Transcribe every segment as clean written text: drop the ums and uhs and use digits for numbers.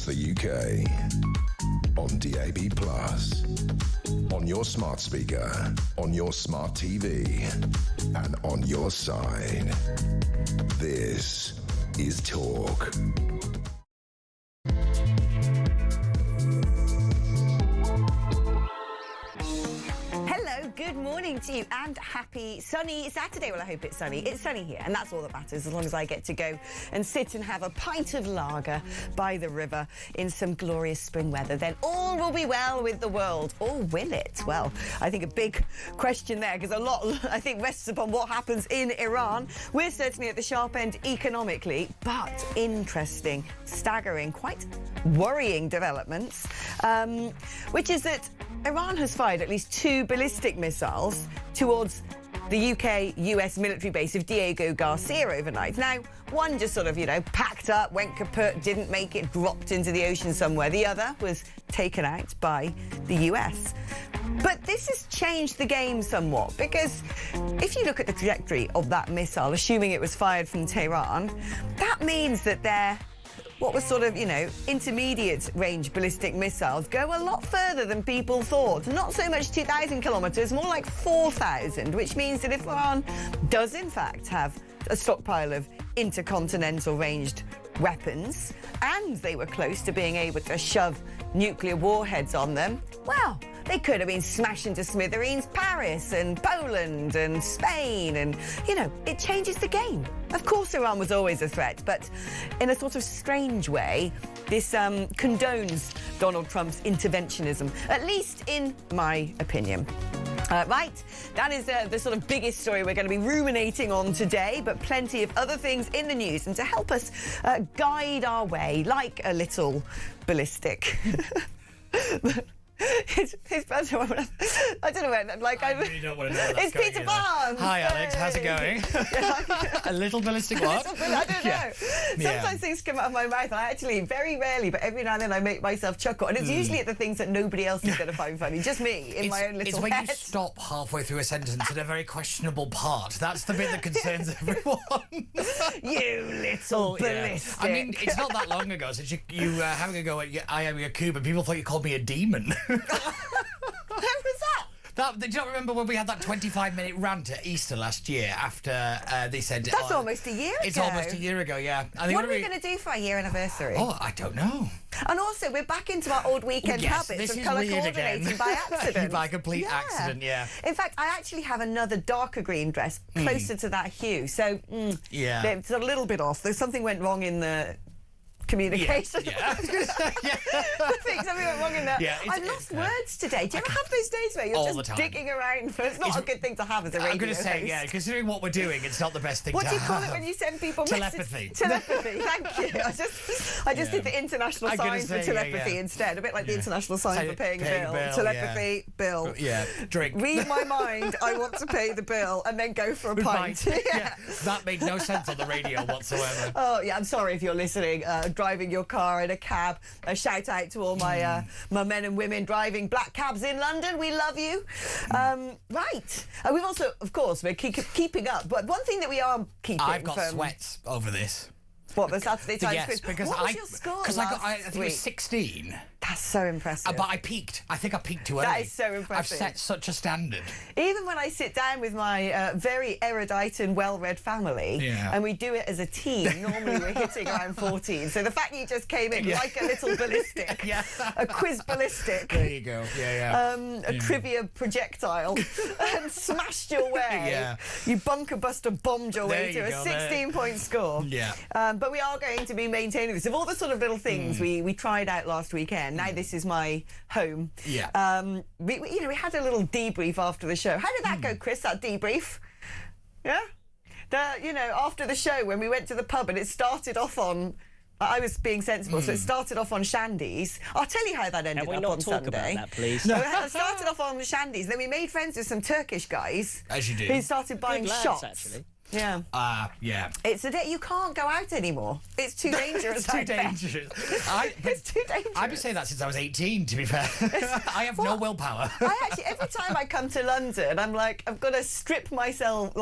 the UK. On DAB+, on your smart speaker, on your smart TV, and on your side. This is Talk. Good morning to you and happy sunny Saturday. Well, I hope it's sunny. It's sunny here and that's all that matters, as long as I get to go and sit and have a pint of lager by the river in some glorious spring weather. Then all will be well with the world. Or will it? Well, I think a big question there, because a lot, I think, rests upon what happens in Iran. We're certainly at the sharp end economically, but interesting, staggering, quite worrying developments, which is that Iran has fired at least 2 ballistic missiles towards the UK-US military base of Diego Garcia overnight. Now, one just sort of, packed up, went kaput, didn't make it, dropped into the ocean somewhere. The other was taken out by the US. But this has changed the game somewhat, because if you look at the trajectory of that missile, assuming it was fired from Tehran, that means that they're what was sort of, intermediate range ballistic missiles go a lot further than people thought. Not so much 2,000 kilometres, more like 4,000, which means that if Iran does in fact have a stockpile of intercontinental ranged weapons, and they were close to being able to shove nuclear warheads on them, well, they could have been smashed into smithereens Paris and Poland and Spain, and, it changes the game. Of course, Iran was always a threat, but in a sort of strange way, this condones Donald Trump's interventionism, at least in my opinion. Right, that is the sort of biggest story we're going to be ruminating on today, but plenty of other things in the news. And to help us guide our way, like a little ballistic... His I don't know where, I really don't want to know. It's Peter Barnes. Hi, Alex. How's it going? A little ballistic what? I don't know. Sometimes things come out of my mouth, and I actually, very rarely, but every now and then I make myself chuckle. And it's usually at the things that nobody else is going to find funny, just me, in my own little It's when head. you stop halfway through a sentence in a very questionable part. That's the bit that concerns everyone. You little ballistic. I mean, it's not that long ago since you having a go at I am your cube, and people thought you called me a demon. When was that? Do you not remember when we had that 25-minute rant at Easter last year after they said... That's almost a year ago. It's almost a year ago, yeah. What are we going to do for our year anniversary? Oh, I don't know. And also, we're back into our old weekend habits of colour coordinating by accident. By complete accident, yeah. In fact, I actually have another darker green dress closer to that hue. So, it's a little bit off. There's something went wrong in the... communication. Yeah. I think something went wrong in there. Yeah, I've lost words today. Do you ever have those days where you're just digging around? It's not a good thing to have as a radio I'm going to say, host. Considering what we're doing, it's not the best thing to have. What do you call it when you send people telepathy. Telepathy, thank you. I just did the international sign for telepathy instead, a bit like the international sign for paying a bill. Telepathy, bill. Yeah, drink. Read my mind, I want to pay the bill, and then go for a pint. Yeah. That made no sense on the radio whatsoever. Oh, yeah, I'm sorry if you're listening, driving your car in a cab. A shout out to all my my men and women driving black cabs in London. We love you. Right. We've also, of course, we're keeping up. But one thing that we are keeping... I've got sweats over this. What, the Saturday Times quiz? Because what was your score I think it was 16. That's so impressive. But I peaked. I think I peaked too early. That is so impressive. I've set such a standard. Even when I sit down with my very erudite and well-read family, and we do it as a team, normally we're hitting around 14. So the fact you just came in like a little ballistic, a quiz ballistic. There you go. A trivia projectile, and smashed your way. You bunker buster bombed your way to a 16-point score. But we are going to be maintaining this. Of all the sort of little things we tried out last weekend, now this is my home. We had a little debrief after the show. How did that go, Chris, that debrief? Yeah? After the show, when we went to the pub, and it started off on... I was being sensible, so it started off on Shandy's. I'll tell you how that ended up on Sunday. Can we not talk about that, please? So it started off on Shandy's, then we made friends with some Turkish guys. As you do. Who started buying shots. Actually. Yeah. It's a day you can't go out anymore. It's too dangerous. It's too dangerous. It's too dangerous. I've been saying that since I was 18, to be fair. I have no willpower. I actually, every time I come to London, I'm like, I've got to strip myself,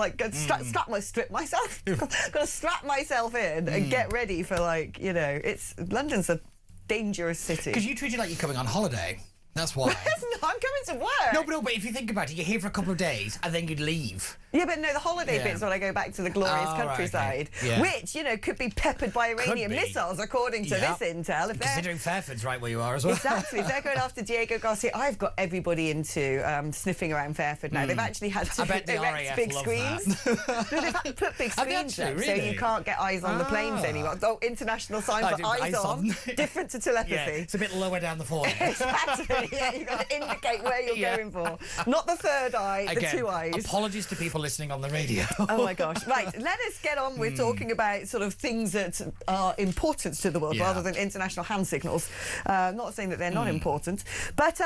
strap myself in and get ready for, London's a dangerous city. Because you treat it like you're coming on holiday. That's why. No, I'm coming to work. No, but if you think about it, you're here for a couple of days and then you'd leave. Yeah, but no, the holiday bit's when I go back to the glorious countryside, right, okay. which, you know, could be peppered by Iranian missiles, according to this intel. If considering Fairford's right where you are as well. Exactly. If they're going after Diego Garcia, I've got everybody into sniffing around Fairford now. They've actually had to erect big screens. No, they've had to put big screens up so you can't get eyes on the planes anymore. Oh, international sign for eyes on. Different to telepathy. Yeah, it's a bit lower down the forehead. Exactly. Yeah, you've got to indicate where you're going for. Not the third eye, the two eyes. Apologies to people listening on the radio. Oh my gosh. Right, let us get on with talking about sort of things that are important to the world rather than international hand signals. Not saying that they're not important, but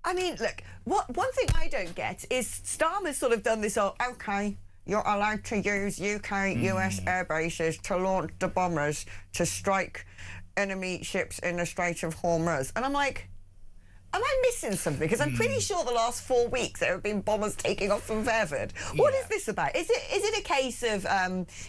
I mean, look, one thing I don't get is Starmer's sort of done this, okay, you're allowed to use UK, US air bases to launch the bombers to strike enemy ships in the Strait of Hormuz. And I'm like, am I missing something? Because I'm pretty sure the last 4 weeks there have been bombers taking off from Fairford. What is this about? Is it a case of,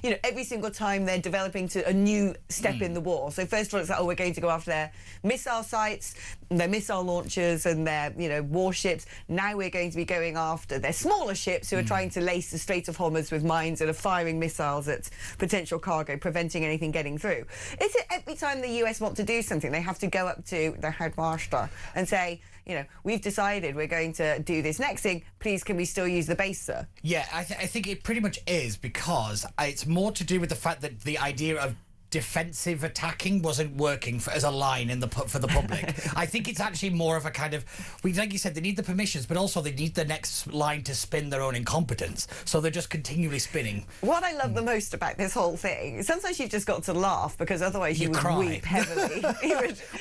you know, every single time they're developing to a new step in the war? So first of all, it's like, we're going to go after their missile sites, their missile launchers and their, you know, warships. Now we're going to be going after their smaller ships who are trying to lace the Strait of Hormuz with mines and are firing missiles at potential cargo, preventing anything getting through. Is it every time the US want to do something, they have to go up to their headmaster and say, you know, we've decided we're going to do this next thing, please can we still use the base, sir? Yeah, I think it pretty much is, because it's more to do with the fact that the idea of defensive attacking wasn't working as a line for the public. I think it's actually more of a kind of, like you said, they need the permissions, but also they need the next line to spin their own incompetence. So they're just continually spinning. What I love the most about this whole thing, sometimes you've just got to laugh, because otherwise you would cry. Weep heavily.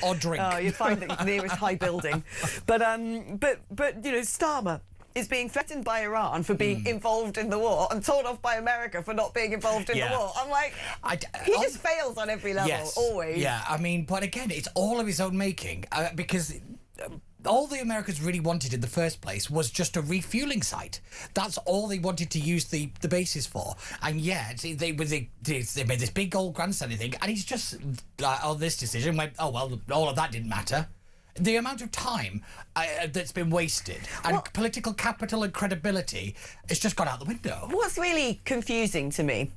Or drink. Oh, you'd find the nearest high building. But you know, Starmer is being threatened by Iran for being involved in the war and told off by America for not being involved in the war. I'm like, he just fails on every level, always. Yeah, I mean, but again, it's all of his own making, because all the Americans really wanted in the first place was just a refueling site. That's all they wanted to use the bases for. And yet, they made this big old grandstanding thing, and he's just, on this decision, went, oh, well, all of that didn't matter. The amount of time that's been wasted and political capital and credibility, it's just gone out the window. What's really confusing to me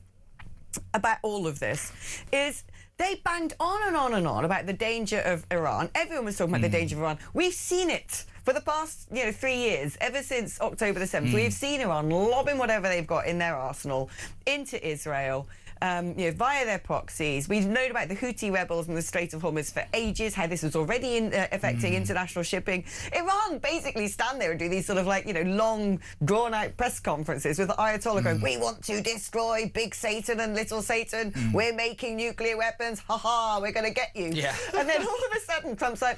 about all of this is they banged on and on and on about the danger of Iran. Everyone was talking about the danger of Iran. We've seen it for the past, 3 years, ever since October the 7th. We've seen Iran lobbing whatever they've got in their arsenal into Israel. Via their proxies. We've known about the Houthi rebels in the Strait of Hormuz for ages, how this was already affecting international shipping. Iran basically stand there and do these sort of long, drawn-out press conferences with the Ayatollah going, we want to destroy big Satan and little Satan. We're making nuclear weapons. Ha-ha, we're going to get you. Yeah. And then all of a sudden, Trump's like,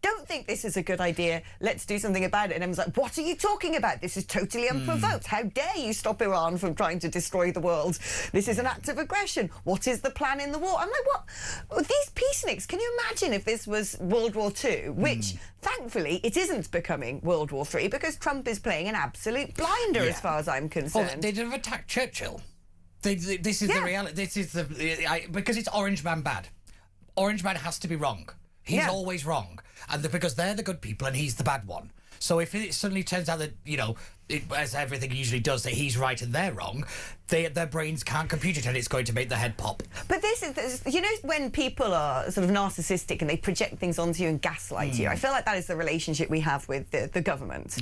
don't think this is a good idea. Let's do something about it. And everyone's like, what are you talking about? This is totally unprovoked. How dare you stop Iran from trying to destroy the world? This is an act of aggression. What is the plan in the war? I'm like, what? These peaceniks, can you imagine if this was World War II, which, thankfully, it isn't becoming World War III because Trump is playing an absolute blinder as far as I'm concerned. Well, they'd have attacked Churchill. This is the reality. This is because it's Orange Man bad. Orange Man has to be wrong. He's always wrong. And because they're the good people and he's the bad one. So if it suddenly turns out that, as everything usually does, that he's right and they're wrong, their brains can't compute it and it's going to make their head pop. But this is, when people are sort of narcissistic and they project things onto you and gaslight you, I feel like that is the relationship we have with the government,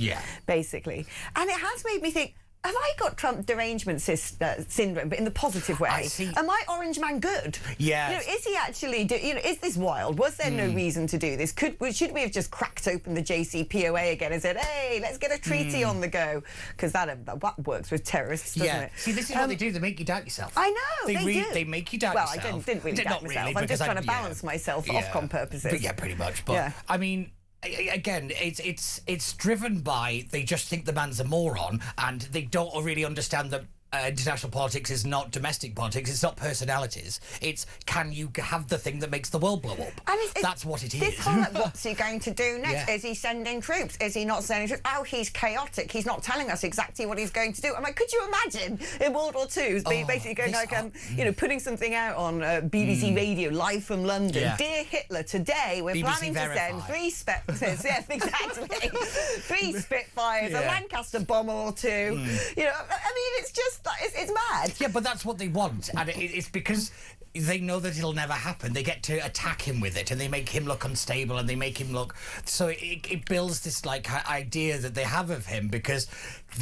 basically. And it has made me think, have I got Trump derangement syndrome, but in the positive way? I see. Am I Orange Man good? Yeah. Is he actually? Is this wild? Was there no reason to do this? Should we have just cracked open the JCPOA again and said, "Hey, let's get a treaty on the go"? Because that works with terrorists, doesn't it? See, this is what they do. They make you doubt yourself. I know they do. They make you doubt yourself. Well, I didn't really doubt myself. I'm just trying to balance myself for Ofcom purposes. But pretty much. But I mean. Again, it's driven by they just think the man's a moron and they don't really understand that international politics is not domestic politics. It's not personalities. It's can you have the thing that makes the world blow up? And that's what it is. This whole, like, what's he going to do next? Yeah. Is he sending troops? Is he not sending troops? Oh, he's chaotic. He's not telling us exactly what he's going to do. I'm like, could you imagine in World War II basically going like, putting something out on BBC Radio live from London? Yeah. Dear Hitler, today we're BBC planning to send Verify. 3 Spitfires. Yes, exactly. 3 Spitfires, a Lancaster bomber or 2. You know, I mean, it's just it's mad. Yeah, but that's what they want, and it's because they know that it'll never happen. They get to attack him with it, and they make him look unstable, and they make him look. So it builds this like idea that they have of him because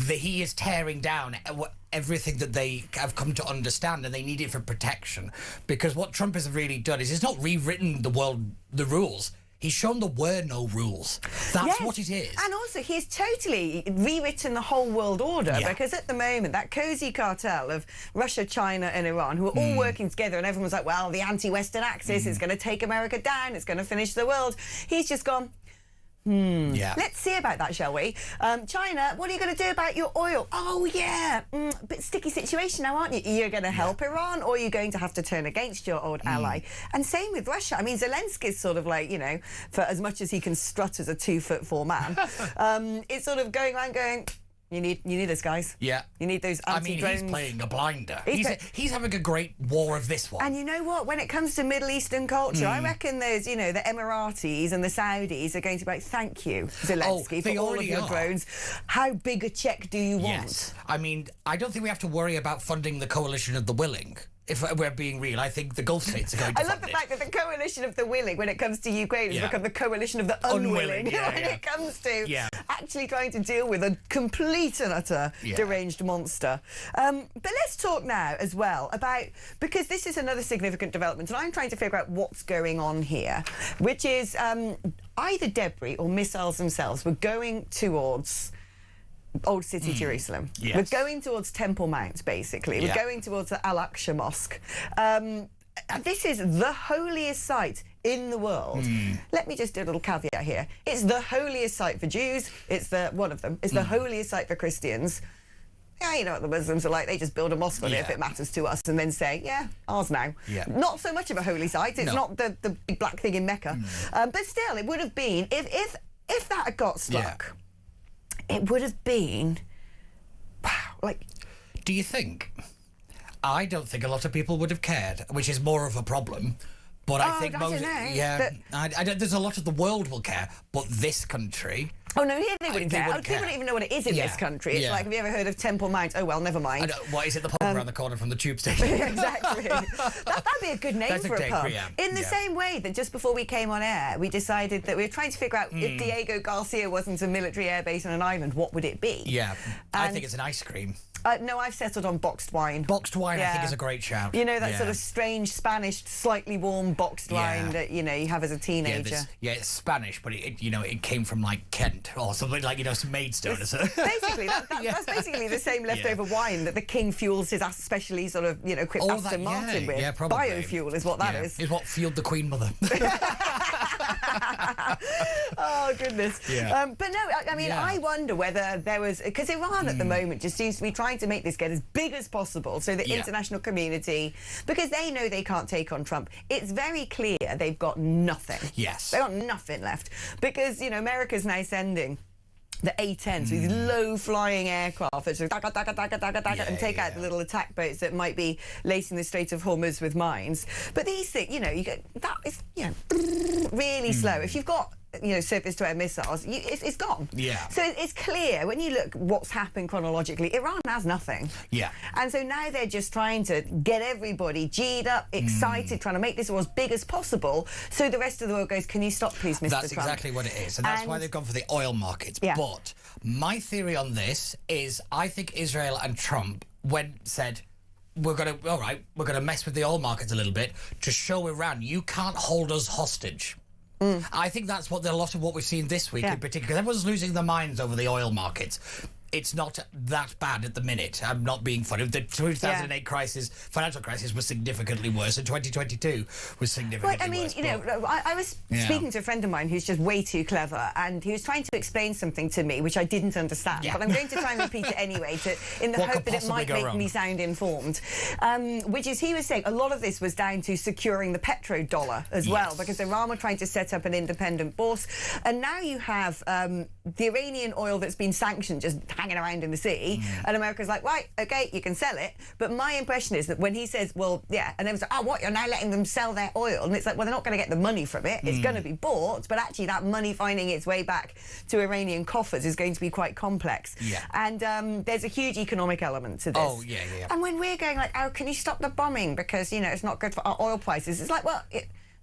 he is tearing down everything that they have come to understand, and they need it for protection. Because what Trump has really done is he's not rewritten the rules. He's shown there were no rules. That's what it is. And also, he's totally rewritten the whole world order because at the moment, that cosy cartel of Russia, China and Iran, who are all working together, and everyone's like, well, the anti-Western axis is going to take America down, it's going to finish the world. He's just gone, let's see about that, shall we? China, what are you going to do about your oil? Oh, yeah, bit sticky situation now, aren't you? You're going to help Iran, or you're going to have to turn against your old ally. And same with Russia. I mean, Zelensky's sort of like, you know, for as much as he can strut as a 2'4" man, it's sort of going around going, you need us, guys. Yeah. You need those anti-drones. I mean, he's playing a blinder. He's having a great war of this one. And you know what? When it comes to Middle Eastern culture, I reckon there's, you know, the Emiratis and the Saudis are going to be like, thank you, Zelensky, for all of your drones. How big a check do you want? Yes. I mean, I don't think we have to worry about funding the coalition of the willing. If we're being real, I think the Gulf states are going to I love the fact that the coalition of the willing, when it comes to Ukraine, has become the coalition of the unwilling when it comes to actually trying to deal with a complete and utter deranged monster. But let's talk now as well about, because this is another significant development, and I'm trying to figure out what's going on here, which is either debris or missiles themselves were going towards Old City Jerusalem. Yes. We're going towards Temple Mount, basically. We're going towards the Al-Aqsa Mosque. This is the holiest site in the world. Let me just do a little caveat here. It's the holiest site for Jews. It's one of them. It's the holiest site for Christians. Yeah, you know what the Muslims are like. They just build a mosque on it if it matters to us and then say, yeah, ours now. Yeah. Not so much of a holy site. It's not the big black thing in Mecca. But still, it would have been, if that had got stuck, it would have been, wow, like... Do you think? I don't think a lot of people would have cared, which is more of a problem. But I think most... there's a lot of the world will care, but this country... Oh, no, here they wouldn't care. People don't even know what it is in this country. It's like, have you ever heard of Temple Mount? Oh, well, never mind. What, is it the pub around the corner from the tube station? Exactly. That'd be a good name for a pub. In the same way that just before we came on air, we decided that we were trying to figure out if Diego Garcia wasn't a military airbase on an island, what would it be? Yeah, I think it's an ice cream. No, I've settled on boxed wine. Boxed wine, I think, is a great shout. You know, that sort of strange Spanish, slightly warm boxed wine that, you know, you have as a teenager. Yeah, it's Spanish, but it came from, like, Kent or something, like, you know, some Maidstone. Basically, that's basically the same leftover wine that the king fuels his specially sort of, you know, equipped Aston Martin with. Yeah, probably. Biofuel is what that is. Is what fueled the Queen Mother. Oh, goodness. Yeah. But no, I mean, I wonder whether there was... Because Iran at the moment just seems to be trying to make this get as big as possible so the international community... Because they know they can't take on Trump. It's very clear they've got nothing. Yes. They've got nothing left. Because, you know, America's now sending... the A-10s, these low-flying aircraft that just and take out the little attack boats that might be lacing the Strait of Hormuz with mines. But these things, you know, that is, you know, really slow. If you've got, you know, surface-to-air missiles, it's gone. Yeah. So it's clear when you look what's happened chronologically, Iran has nothing. Yeah. And so now they're just trying to get everybody G'd up, excited, trying to make this war as big as possible, so the rest of the world goes, can you stop, please, Mr. Trump? That's exactly what it is, and that's why they've gone for the oil markets. Yeah. But my theory on this is I think Israel and Trump said, we're going to mess with the oil markets a little bit to show Iran, you can't hold us hostage. I think that's a lot of what we've seen this week in particular, because everyone's losing their minds over the oil markets. it's not that bad at the minute. I'm not being funny. The 2008 financial crisis, was significantly worse, and 2022 was significantly worse. I was speaking to a friend of mine who's just way too clever, and he was trying to explain something to me which I didn't understand. But I'm going to try and repeat it anyway, in the hope that it might make me sound informed. Which is, he was saying a lot of this was down to securing the petrodollar as well, because Iran were trying to set up an independent bourse, and now you have the Iranian oil that's been sanctioned just hanging around in the sea, and America's like, right, okay, you can sell it. But my impression is that when he says, well, yeah, and everyone's like, oh, what, you're now letting them sell their oil? And it's like, well, they're not going to get the money from it. It's going to be bought, but actually that money finding its way back to Iranian coffers is going to be quite complex. Yeah. And there's a huge economic element to this. Oh, yeah. And when we're going like, oh, can you stop the bombing because, it's not good for our oil prices, it's like, well,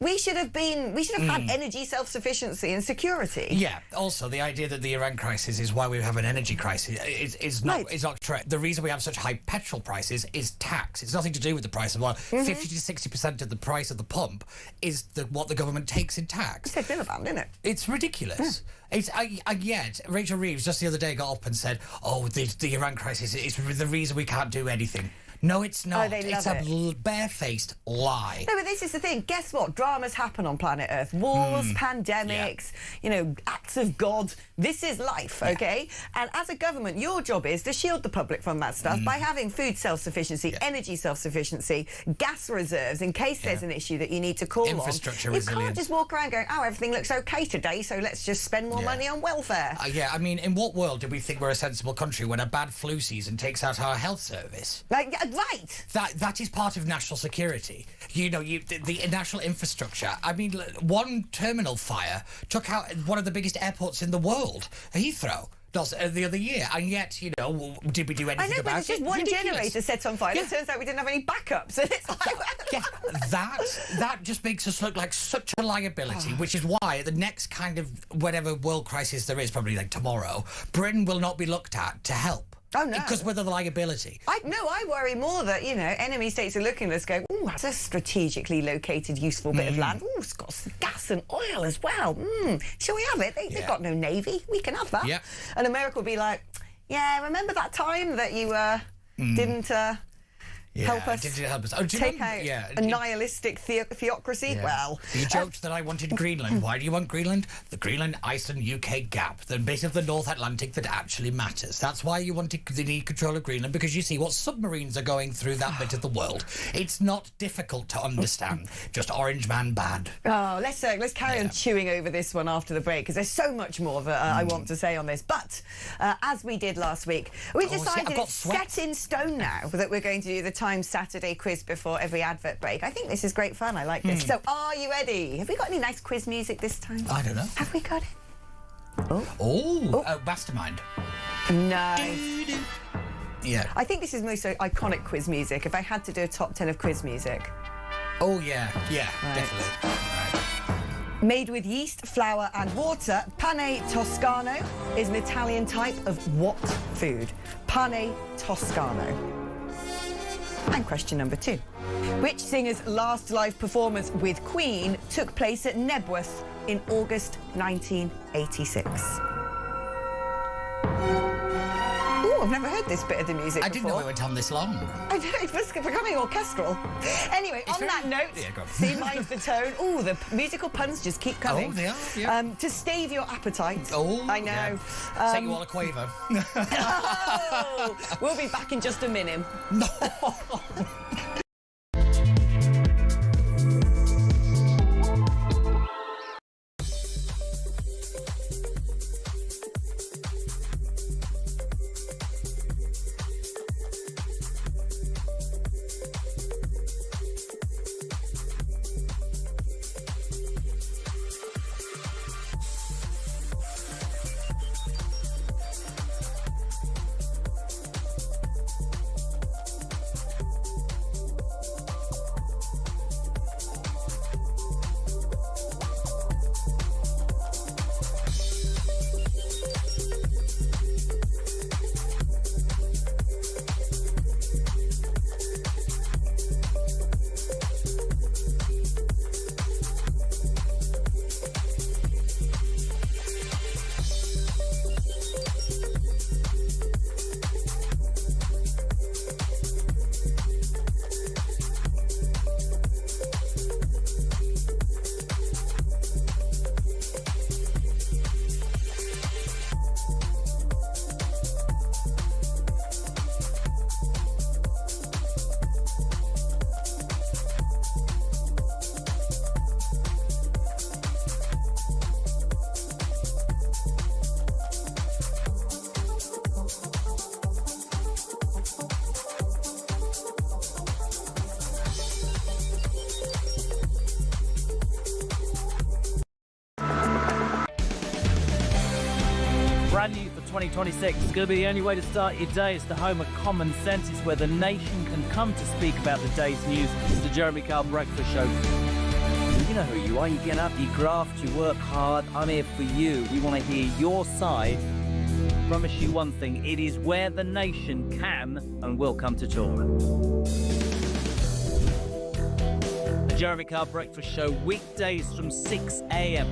we should have had energy self-sufficiency and security. Yeah. Also, the idea that the Iran crisis is why we have an energy crisis is not correct. The reason we have such high petrol prices is tax. It's nothing to do with the price of oil. 50 to 60% of the price of the pump is what the government takes in tax. It's $10 isn't it? It's ridiculous. Yeah. Yet Rachel Reeves just the other day got up and said, "Oh, the Iran crisis is the reason we can't do anything." No, it's not. It's a barefaced lie. No, but this is the thing. Guess what? Dramas happen on planet Earth. Wars, pandemics, acts of God. This is life, okay? And as a government, your job is to shield the public from that stuff by having food self-sufficiency, energy self-sufficiency, gas reserves in case there's an issue that you need to call Infrastructure on. resilience. You can't just walk around going, oh, everything looks okay today, so let's just spend more money on welfare. I mean, in what world do we think we're a sensible country when a bad flu season takes out our health service? Right. That is part of national security. The national infrastructure. I mean, one terminal fire took out one of the biggest airports in the world, Heathrow. The other year, and yet, did we do anything about it? I know, but it's just one generator set on fire. It turns out we didn't have any backups. And it's like, that just makes us look like such a liability, which is why the next kind of whatever world crisis there is, probably like tomorrow, Britain will not be looked at to help. Oh, no. Because we're the liability. I worry more that, enemy states are looking at us going, ooh, that's a strategically located, useful bit of land. Ooh, it's got some gas and oil as well. Shall we have it? They've got no navy. We can have that. Yeah. And America will be like, yeah, remember that time that you didn't... help us take out a nihilistic theocracy? Yeah. Well, you joked that I wanted Greenland. Why do you want Greenland? The Greenland, Iceland, UK gap, the bit of the North Atlantic that actually matters. That's why you wanted the need control of Greenland, because you see what submarines are going through that bit of the world. It's not difficult to understand. Just Orange Man bad. Oh, let's carry on chewing over this one after the break, because there's so much more that I want to say on this. But as we did last week, we decided it's set in stone now that we're going to do the Saturday quiz before every advert break. I think this is great fun. I like this. So, are you ready? Have we got any nice quiz music this time? I don't know. Have we got it? Mastermind. No. Yeah. I think this is most iconic quiz music. If I had to do a top 10 of quiz music. Oh, yeah. Yeah, definitely. Right. Made with yeast, flour and water, pane toscano is an Italian type of what food? Pane toscano. And question number 2. Which singer's last live performance with Queen took place at Nebworth in August 1986? Oh, I've never heard this bit of the music before. I didn't know it went on this long. I know, it was becoming orchestral. Anyway, on that note, see, mind the tone. Oh, the musical puns just keep coming. Oh, they are, yeah. To stave your appetite. Oh, I know. Yeah. Say you all a quaver. Oh, we'll be back in just a minute. No. 2026. It's going to be the only way to start your day. It's the home of common sense. It's where the nation can come to speak about the day's news. It's the Jeremy Kyle Breakfast Show. You know who you are. You get up, you graft, you work hard. I'm here for you. We want to hear your side. Promise you one thing. It is where the nation can and will come to talk. The Jeremy Kyle Breakfast Show, weekdays from 6 a.m.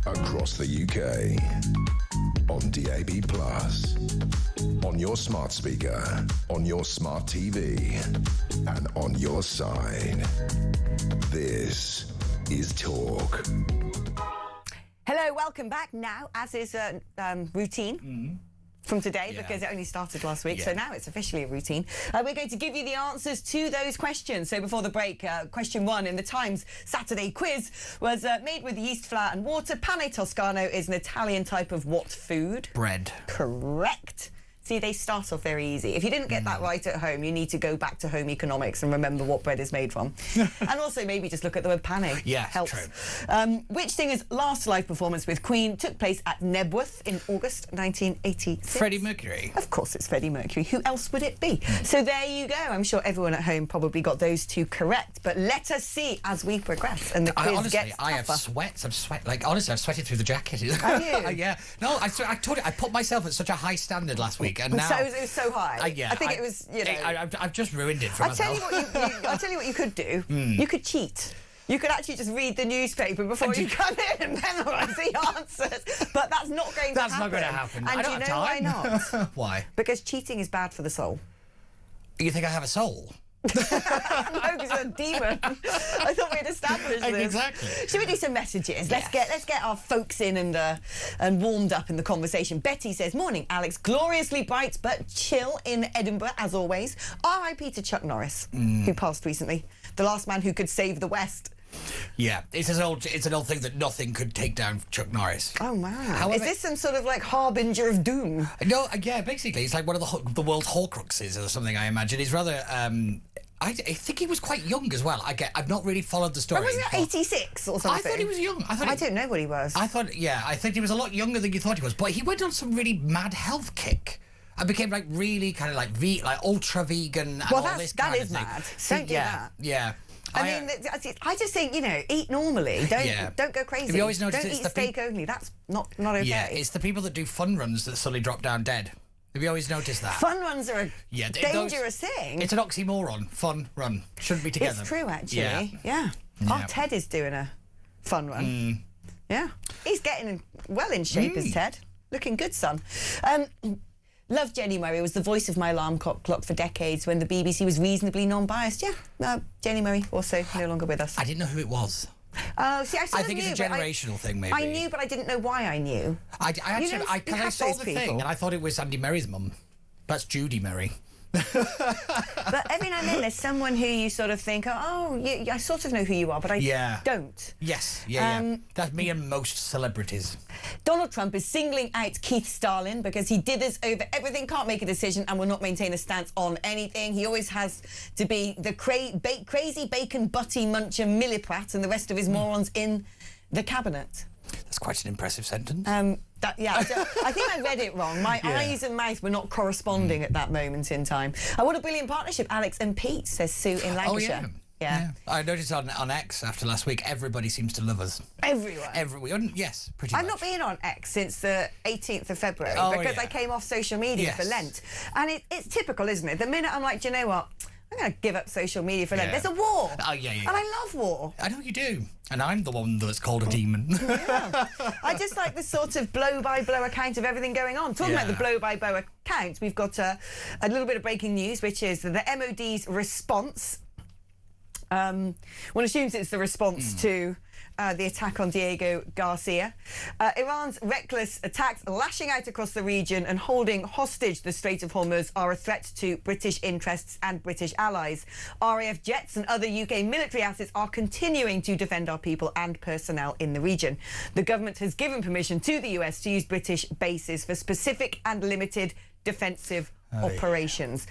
Across the UK, on DAB+, on your smart speaker, on your smart TV, and on your side. This is Talk. Hello, welcome back. Now, as is routine from today, because it only started last week, so now it's officially a routine. We're going to give you the answers to those questions. So before the break, question 1 in the Times Saturday quiz was made with yeast, flour and water. Pane Toscano is an Italian type of what food? Bread. Correct. See, they start off very easy. If you didn't get that right at home, you need to go back to home economics and remember what bread is made from. And also maybe just look at the word pane. Yeah, helps. true. Which singer's last live performance with Queen took place at Nebworth in August 1986? Freddie Mercury. Of course it's Freddie Mercury. Who else would it be? So there you go. I'm sure everyone at home probably got those two correct. But let us see as we progress and the quiz gets tougher. I have sweats. I'm sweating. Like, honestly, I've sweated through the jacket. Have you? Yeah. No, I told you, I put myself at such a high standard last week, and now... So it was so high. I think it was, you know... I've just ruined it for myself. I'll tell you what you could do. You could cheat. You could actually just read the newspaper before you come in and memorise the answers. But that's not going to happen. That's not going to happen. And I don't do you know have time. why not? Why? Because cheating is bad for the soul. You think I have a soul? No, because you're a demon. I thought we'd established this. Exactly. Should we do some messages? Let's get our folks in and warmed up in the conversation. Betty says, morning, Alex. Gloriously bright but chill in Edinburgh, as always. R.I.P. to Chuck Norris, who passed recently. The last man who could save the West. Yeah, it's an old thing that nothing could take down Chuck Norris. Oh, wow. However, is this some sort of, like, harbinger of doom? No, yeah, basically, it's like one of the world's Horcruxes or something, I imagine. He's rather... I think he was quite young as well. I've not really followed the story. Or was he 86 or something? I thought he was young. I don't know what he was. I think he was a lot younger than you thought he was. But he went on some really mad health kick and became like really kind of like ultra vegan and all this kind of thing. That is mad. Don't do that. Yeah. I mean, I just think, eat normally. Don't go crazy. Have you always noticed don't it's eat the steak only. That's not okay. Yeah, it's the people that do fun runs that suddenly drop down dead. Have you always noticed that? Fun runs are a dangerous thing. It's an oxymoron. Fun run shouldn't be together. It's true, actually. Yeah. Our Ted is doing a fun run. Yeah, he's getting well in shape as Ted. Looking good, son. Love Jenny Murray, was the voice of my alarm clock for decades when the BBC was reasonably non-biased. Yeah, Jenny Murray, also no longer with us. I didn't know who it was. Oh, see, I think it's a generational thing, maybe. I knew, but I didn't know why I knew. I saw the thing and I thought it was Andy Murray's mum. That's Judy Murray. But every now and then there's someone who you sort of think, I sort of know who you are, but I don't. Yes, that's me and most celebrities. Donald Trump is singling out Keith Stalin because he dithers over everything, can't make a decision and will not maintain a stance on anything. He always has to be the crazy bacon butty muncher milliprat and the rest of his morons in the cabinet. That's quite an impressive sentence. I think I read it wrong. My eyes and mouth were not corresponding at that moment in time. What a brilliant partnership, Alex and Pete, says Sue in Lancashire. Oh, yeah. I noticed on X after last week, everybody seems to love us. Everyone? Yes, pretty much. I've not been on X since the 18th of February because I came off social media for Lent. And it's typical, isn't it? The minute I'm like, do you know what? I'm going to give up social media for Lent. There's a war. Oh, yeah. And I love war. I know you do. And I'm the one that's called a demon. Yeah. I just like the sort of blow-by-blow account of everything going on. Talking about the blow-by-blow account, we've got a little bit of breaking news, which is the MOD's response. One assumes it's the response to the attack on Diego Garcia. Iran's reckless attacks lashing out across the region and holding hostage the Strait of Hormuz are a threat to British interests and British allies. RAF jets and other UK military assets are continuing to defend our people and personnel in the region. The government has given permission to the US to use British bases for specific and limited defensive operations.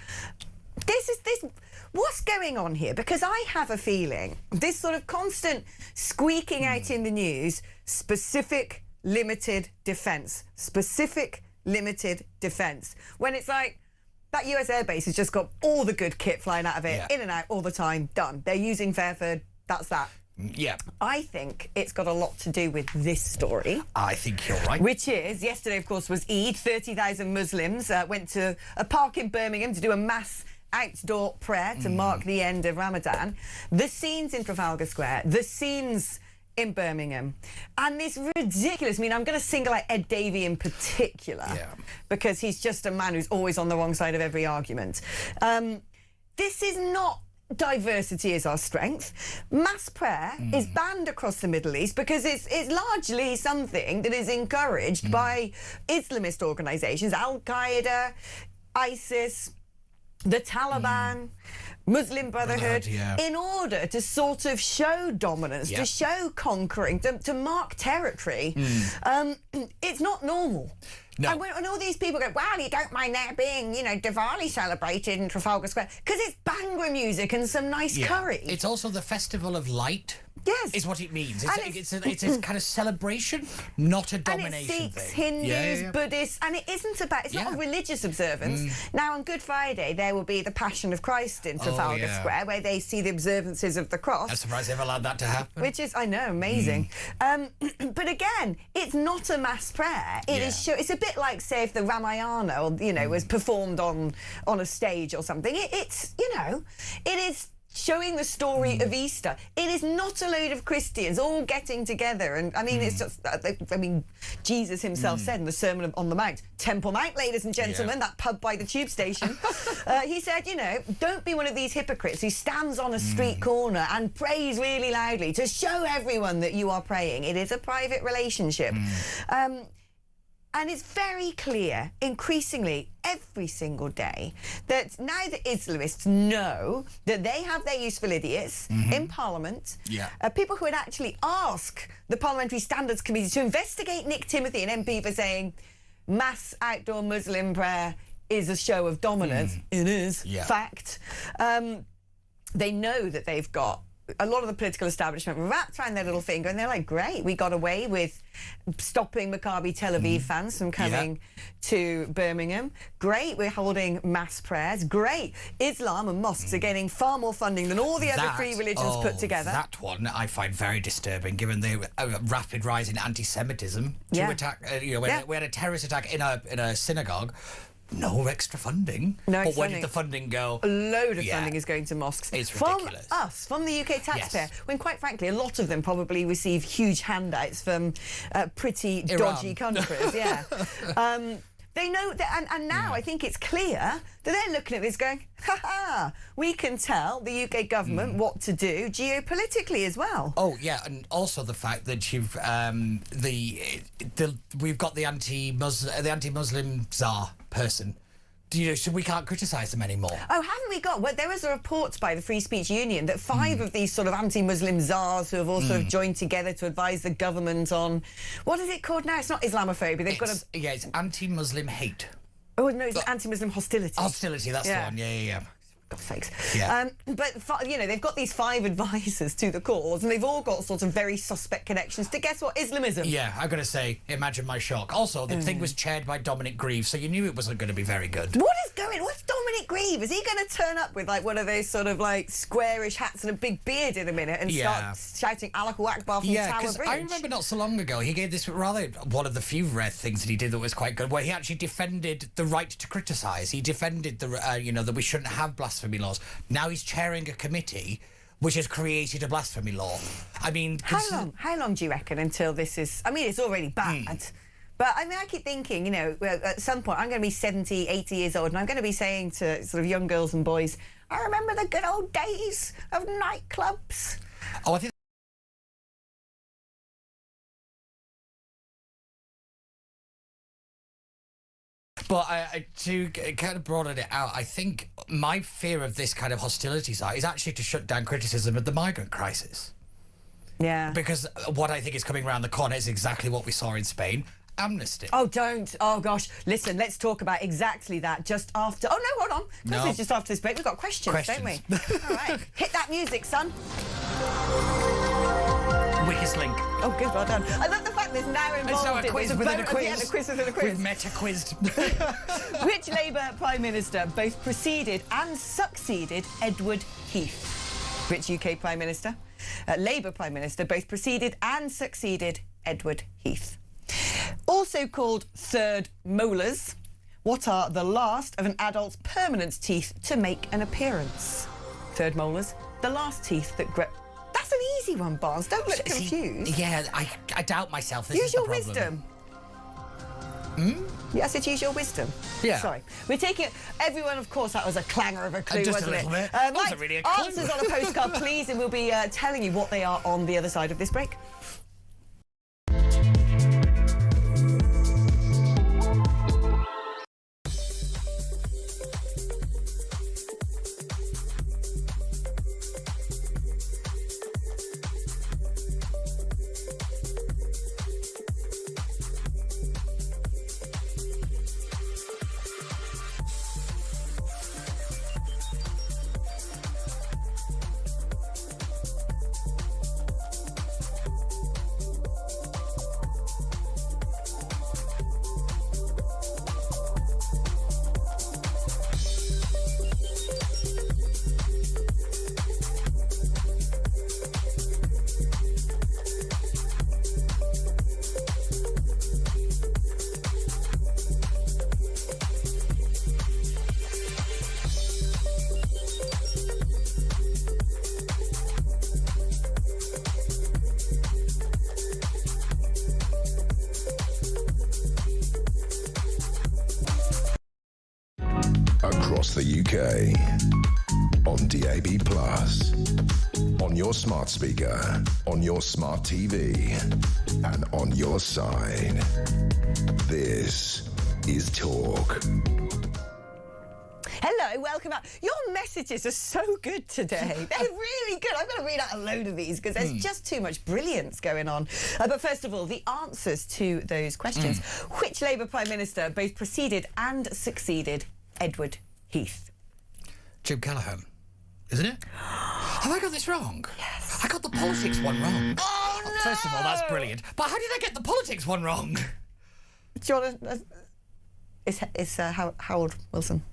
What's going on here? Because I have a feeling this sort of constant squeaking out in the news, specific, limited defence, when it's like that US airbase has just got all the good kit flying out of it, in and out all the time, done. They're using Fairford, that's that. Yeah. I think it's got a lot to do with this story. I think you're right. Which is, yesterday, of course, was Eid. 30,000 Muslims went to a park in Birmingham to do a mass outdoor prayer to mark the end of Ramadan. The scenes in Trafalgar Square, the scenes in Birmingham, and this ridiculous, I'm going to single out Ed Davey in particular, because he's just a man who's always on the wrong side of every argument. This is not diversity is our strength. Mass prayer is banned across the Middle East because it's largely something that is encouraged by Islamist organisations, Al-Qaeda, ISIS, the Taliban, Muslim Brotherhood, in order to sort of show dominance, to show conquering, to mark territory. It's not normal. No. And when all these people go, well, you don't mind there being, Diwali celebrated in Trafalgar Square, because it's Bhangra music and some nice curry. It's also the Festival of Light. Yes. Is what it means. It's a kind of celebration, not a domination and it Sikhs, thing. Hindus, Buddhists, and it isn't about, it's not a religious observance. Now, on Good Friday, there will be the Passion of Christ in Trafalgar Square, where they see the observances of the cross. I'm surprised they've allowed that to happen. Which is, I know, amazing. But again, it's not a mass prayer. It's a bit like, say, if the Ramayana, or, was performed on a stage or something. It is showing the story of Easter. It is not a load of Christians all getting together. And, it's just, Jesus himself said in the Sermon on the Mount, Temple Mount, ladies and gentlemen, that pub by the tube station, he said, don't be one of these hypocrites who stands on a street corner and prays really loudly to show everyone that you are praying. It is a private relationship. And it's very clear, increasingly, every single day, that now the Islamists know that they have their useful idiots in Parliament, people who would actually ask the Parliamentary Standards Committee to investigate Nick Timothy, an MP, for saying mass outdoor Muslim prayer is a show of dominance. It is, fact. they know that they've got a lot of the political establishment wrapped around their little finger, and they're like, great, we got away with stopping Maccabi Tel Aviv fans from coming to Birmingham. Great, we're holding mass prayers. Great, Islam and mosques are getting far more funding than all the other three religions put together. That one I find very disturbing, given the rapid rise in anti-Semitism. To attack, we had a terrorist attack in a synagogue. No extra funding. No extra but where did the funding go? A load of funding is going to mosques. It's ridiculous. From us, from the UK taxpayer, when quite frankly, a lot of them probably receive huge handouts from pretty dodgy countries. They know that, and now I think it's clear that they're looking at this going, ha, we can tell the UK government what to do geopolitically as well. Oh, yeah, and also the fact that you've we've got the anti-Muslim czar person. So we can't criticise them anymore. Oh, haven't we got? Well, there was a report by the Free Speech Union that 5 of these sort of anti-Muslim czars who have all sort of joined together to advise the government on, what is it called now? It's not Islamophobia. They've got a... Yeah, it's anti-Muslim hate. Oh, no, it's anti-Muslim hostility. Hostility, that's the one. Yeah. God's sakes. Yeah. But, they've got these 5 advisors to the cause, and they've all got sort of very suspect connections to, guess what, Islamism. Yeah, I've got to say, imagine my shock. Also, the thing was chaired by Dominic Grieve, so you knew it wasn't going to be very good. What's Dominic Grieve? Is he going to turn up with, like, one of those sort of, like, squarish hats and a big beard in a minute and start shouting Allahu Akbar from Tower Bridge? I remember not so long ago, he gave this one of the few rare things that he did that was quite good, where he actually defended the right to criticise. He defended the, that we shouldn't have blasphemy laws. Now he's chairing a committee which has created a blasphemy law. I mean... How long do you reckon until this is... I mean, it's already bad. But, I mean, I keep thinking, at some point, I'm going to be 70, 80 years old, and I'm going to be saying to sort of young girls and boys, I remember the good old days of nightclubs. Oh, I think... But to kind of broaden it out, I think my fear of this kind of hostility side is actually to shut down criticism of the migrant crisis. Yeah. Because what I think is coming around the corner is exactly what we saw in Spain. Amnesty. Oh, don't. Oh, gosh. Listen, let's talk about exactly that just after... Oh, no, hold on. Because it's just after this break. We've got questions, don't we? All right. Hit that music, son. Weakest link. Oh, good. Well done. I love the fact there's now involved a quiz within a quiz. A quiz within a quiz. We've meta-quizzed. Which Labour Prime Minister both preceded and succeeded Edward Heath? Which UK Prime Minister? Labour Prime Minister both preceded and succeeded Edward Heath. Also called third molars, what are the last of an adult's permanent teeth to make an appearance? Third molars, the last teeth that grow... That's an easy one, Barnes. Don't look confused. Yeah, I doubt myself. Use your wisdom. Yes, it's use your wisdom. Yeah. Sorry. We're taking... Everyone, of course, that was a clanger of a clue, just wasn't a little it? bit. Wasn't really a clue. Answers on a postcard, please, and we'll be telling you what they are on the other side of this break. Across the UK, on DAB+, on your smart speaker, on your smart TV, and on your side. This is Talk. Hello, welcome back. Your messages are so good today. They're really good. I'm going to read out a load of these because there's just too much brilliance going on. But first of all, the answers to those questions. Which Labour Prime Minister both preceded and succeeded Edward Heath? Jim Callaghan. isn't it? Have I got this wrong? Yes. I got the politics one wrong. Oh, no! First of all, that's brilliant. But how did I get the politics one wrong? Do you want to... It's Harold Wilson.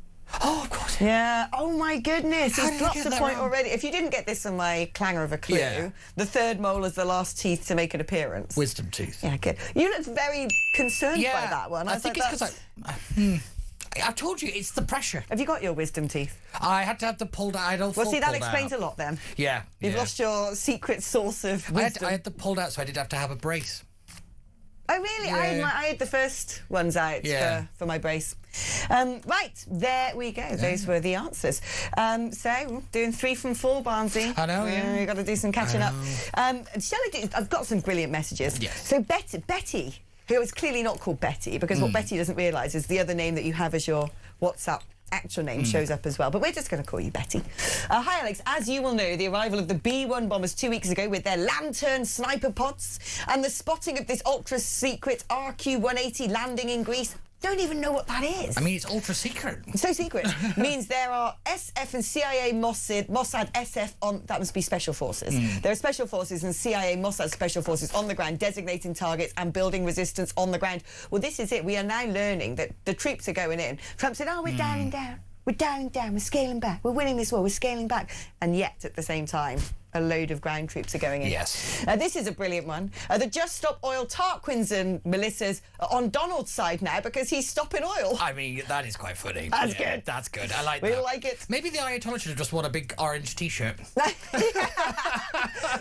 Oh, of course. Yeah. Oh, my goodness. How He's did I dropped get a that point wrong? already. If you didn't get this on my clanger of a clue, Yeah. the third molar's the last teeth to make an appearance. Wisdom teeth. Yeah, good. You looked very concerned by that one. I was think like, it's because I've told you, it's the pressure. Have you got your wisdom teeth? I had to have the pulled out. I had all Well, four see, that pulled explains out. a lot then. Yeah. You've yeah. lost your secret source of wisdom. I had the pulled out, so I did have to have a brace. Oh, really? Yeah. I had the first ones out Yeah. for my brace. Right, there we go. Those were the answers. So, doing 3 from 4, Barnsley. I know, yeah. You've got to do some catching up. Shall I do... I've got some brilliant messages. Yes. So, Betty, who is clearly not called Betty, because what Betty doesn't realise is the other name that you have as your WhatsApp actual name shows up as well, but we're just going to call you Betty. Hi, Alex. As you will know, the arrival of the B-1 bombers 2 weeks ago with their Lantern sniper pods and the spotting of this ultra-secret RQ-180 landing in Greece, don't even know what that is. I mean, it's ultra secret. So secret means there are SF and CIA Mossad SF on... That must be special forces. There are special forces and CIA Mossad special forces on the ground designating targets and building resistance on the ground. Well, this is it. We are now learning that the troops are going in. Trump said, oh, we're dialing down. We're dialing down. We're scaling back. We're winning this war. We're scaling back. And yet, at the same time, a load of ground troops are going in. Yes. This is a brilliant one. The Just Stop Oil Tarquins and Melissas are on Donald's side now because he's stopping oil. I mean, that is quite funny. That's good. That's good. I like We that. like it. Maybe the Ayatollah should have just worn a big orange T-shirt.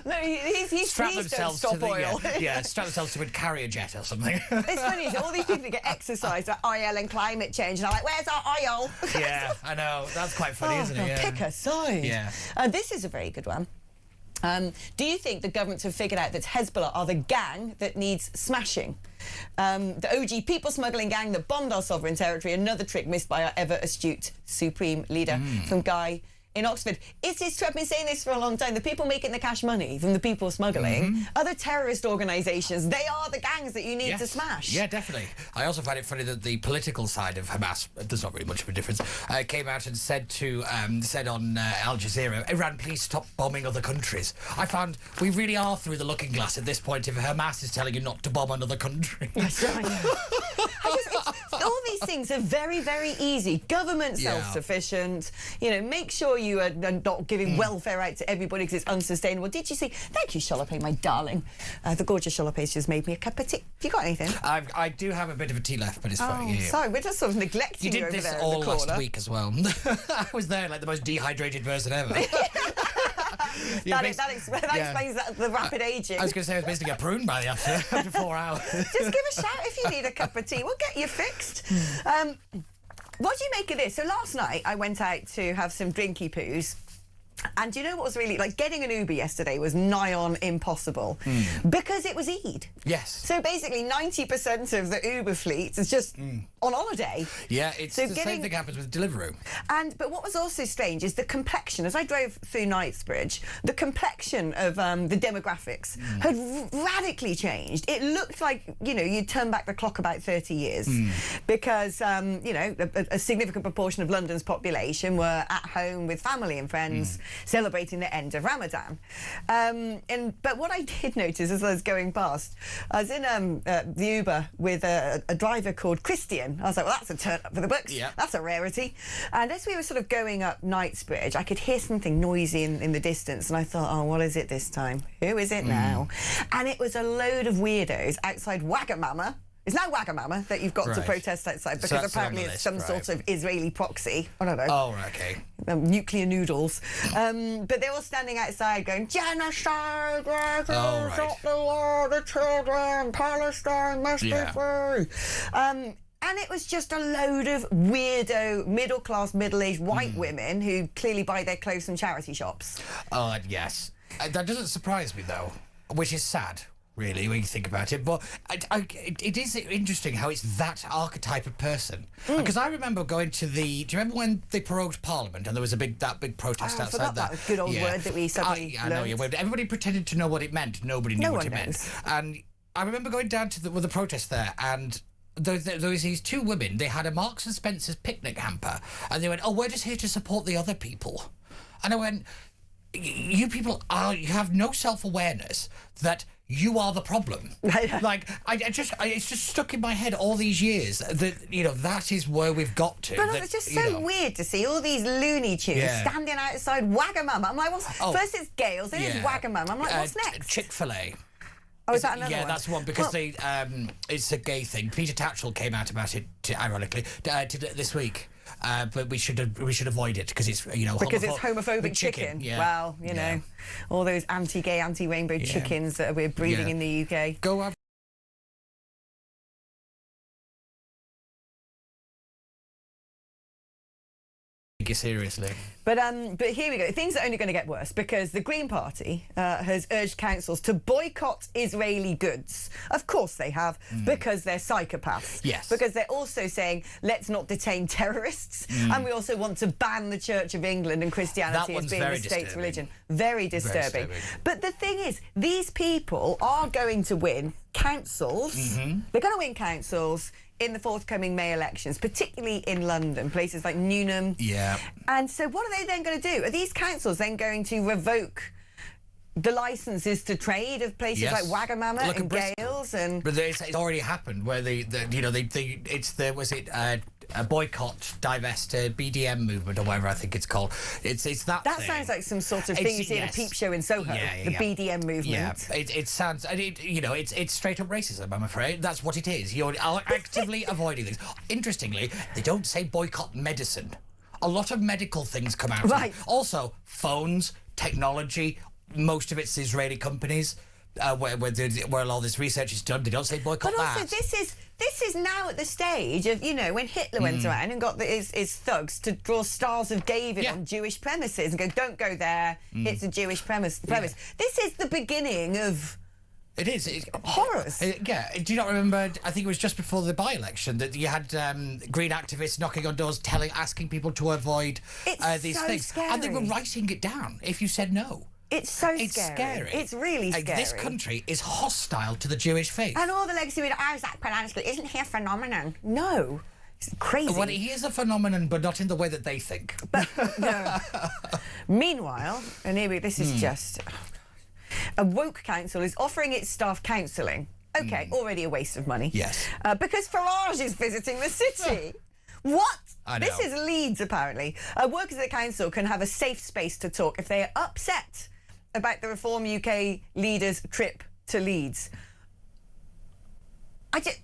No, he's Strap pleased don't themselves stop to the oil. strap themselves to a carrier jet or something. It's funny, is all these people that get exercise like oil and climate change, and I'm like, where's our oil? Yeah, I know. That's quite funny, isn't it? Yeah. Pick a side. Yeah. This is a very good one. Do you think the governments have figured out that Hezbollah are the gang that needs smashing? The OG people smuggling gang that bombed our sovereign territory, another trick missed by our ever-astute supreme leader, from Guy in Oxford. Is this true? I've been saying this for a long time. The people making the cash money from the people smuggling, other terrorist organisations, they are the gangs that you need to smash. Yeah, definitely. I also find it funny that the political side of Hamas, there's not really much of a difference, came out and said on Al Jazeera, Iran, please stop bombing other countries. I found we really are through the looking glass at this point if Hamas is telling you not to bomb another country. That's right. All these things are very, very easy. Government self-sufficient. You know, make sure you are not giving welfare out to everybody because it's unsustainable. Did you see? Thank you, Sholope, my darling. The gorgeous Sholope's just made me a cup of tea. Have you got anything? I do have a bit of a tea left, but it's fine. Yeah. Sorry, we're just sort of neglecting You over did this there in all the corner. last week as well. I was there like the most dehydrated person ever. That explains the rapid aging. I was going to say I was basically a prune by the after 4 hours. Just give a shout if you need a cup of tea. We'll get you fixed. What do you make of this? So last night I went out to have some drinky poos. And do you know what was really... Like, getting an Uber yesterday was nigh on impossible because it was Eid. Yes. So basically 90% of the Uber fleet is just on holiday. Yeah, it's So the same thing happens with Deliveroo. But what was also strange is the complexion. As I drove through Knightsbridge, the complexion of the demographics had radically changed. It looked like, you know, you'd turn back the clock about 30 years because, you know, a significant proportion of London's population were at home with family and friends celebrating the end of Ramadan. But what I did notice as I was going past, I was in the Uber with a driver called Christian. I was like, well, that's a turn up for the books. Yeah. That's a rarity. And as we were sort of going up Knightsbridge, I could hear something noisy in the distance, and I thought, oh, what is it this time? Who is it now? And it was a load of weirdos outside Wagamama. It's now Wagamama that you've got to protest outside because that's apparently it's some sort of Israeli proxy. I don't know. Oh, right, okay. Nuclear noodles. But they're all standing outside going, genocide, stop the war, the children, Palestine must be free. And it was just a load of weirdo, middle-class, middle-aged white women who clearly buy their clothes from charity shops. Oh, yes. That doesn't surprise me, though, which is sad. Really, when you think about it, but it is interesting how it's that archetype of person. Because I remember going to the. Do you remember when they prorogued Parliament and there was that big protest outside that good old word that we suddenly I know. Yeah, everybody pretended to know what it meant. Nobody knew what it meant. And I remember going down to the protest there, and there was these two women. They had a Marks and Spencer's picnic hamper, and they went, "Oh, we're just here to support the other people." And I went, you people you have no self-awareness that you are the problem. Like, it's just stuck in my head all these years that, that is where we've got to. But that, it's just so weird to see all these Looney Tunes standing outside Wagamama. I'm like, first it's Gales, then it's Wagamama. I'm like, what's next? Chick-fil-A. Oh, is that another one? Yeah, that's one, because it's a gay thing. Peter Tatchell came out about it, ironically, this week. But we should avoid it because it's because it's homophobic chicken. Yeah. Well, all those anti-gay, anti-rainbow chickens that we're breeding in the UK. Go have. Seriously. But here we go. Things are only going to get worse because the Green Party has urged councils to boycott Israeli goods. Of course they have, because they're psychopaths. Yes. Because they're also saying, let's not detain terrorists. And we also want to ban the Church of England and Christianity as being the state's religion. Very disturbing. But the thing is, these people are going to win councils. They're going to win councils in the forthcoming May elections, particularly in London, places like Newnham. Yeah. And so what are they then going to do? Are these councils then going to revoke the licences to trade of places like Wagamama and Gales? And but it's already happened where a boycott, divest, BDM movement or whatever I think it's called. It's that. That thing. Sounds like some sort of thing you see in a peep show in Soho. The BDM movement. Yeah, it sounds. It's straight up racism. I'm afraid that's what it is. You're actively avoiding things. Interestingly, they don't say boycott medicine. A lot of medical things come out. Right. Also, phones, technology. Most of it's Israeli companies. Where all this research is done, they don't say boycott that. But also, this is now at the stage of, when Hitler went around and got his thugs to draw Stars of David on Jewish premises and go, don't go there, it's a Jewish premise. This is the beginning of... It is. Horrors. Do you not remember, I think it was just before the by-election, that you had green activists knocking on doors, asking people to avoid these things. Scary. And they were writing it down if you said no. It's scary. It's really scary. This country is hostile to the Jewish faith. And all the legacy with, is that pronounced? Isn't he a phenomenon? No. It's crazy. Well, he is a phenomenon, but not in the way that they think. But, no. Meanwhile, and here this is just... A woke council is offering its staff counselling. OK, already a waste of money. Yes. Because Farage is visiting the city. What? I know. This is Leeds, apparently. Workers at the council can have a safe space to talk if they are upset about the Reform UK leaders' trip to Leeds. I don't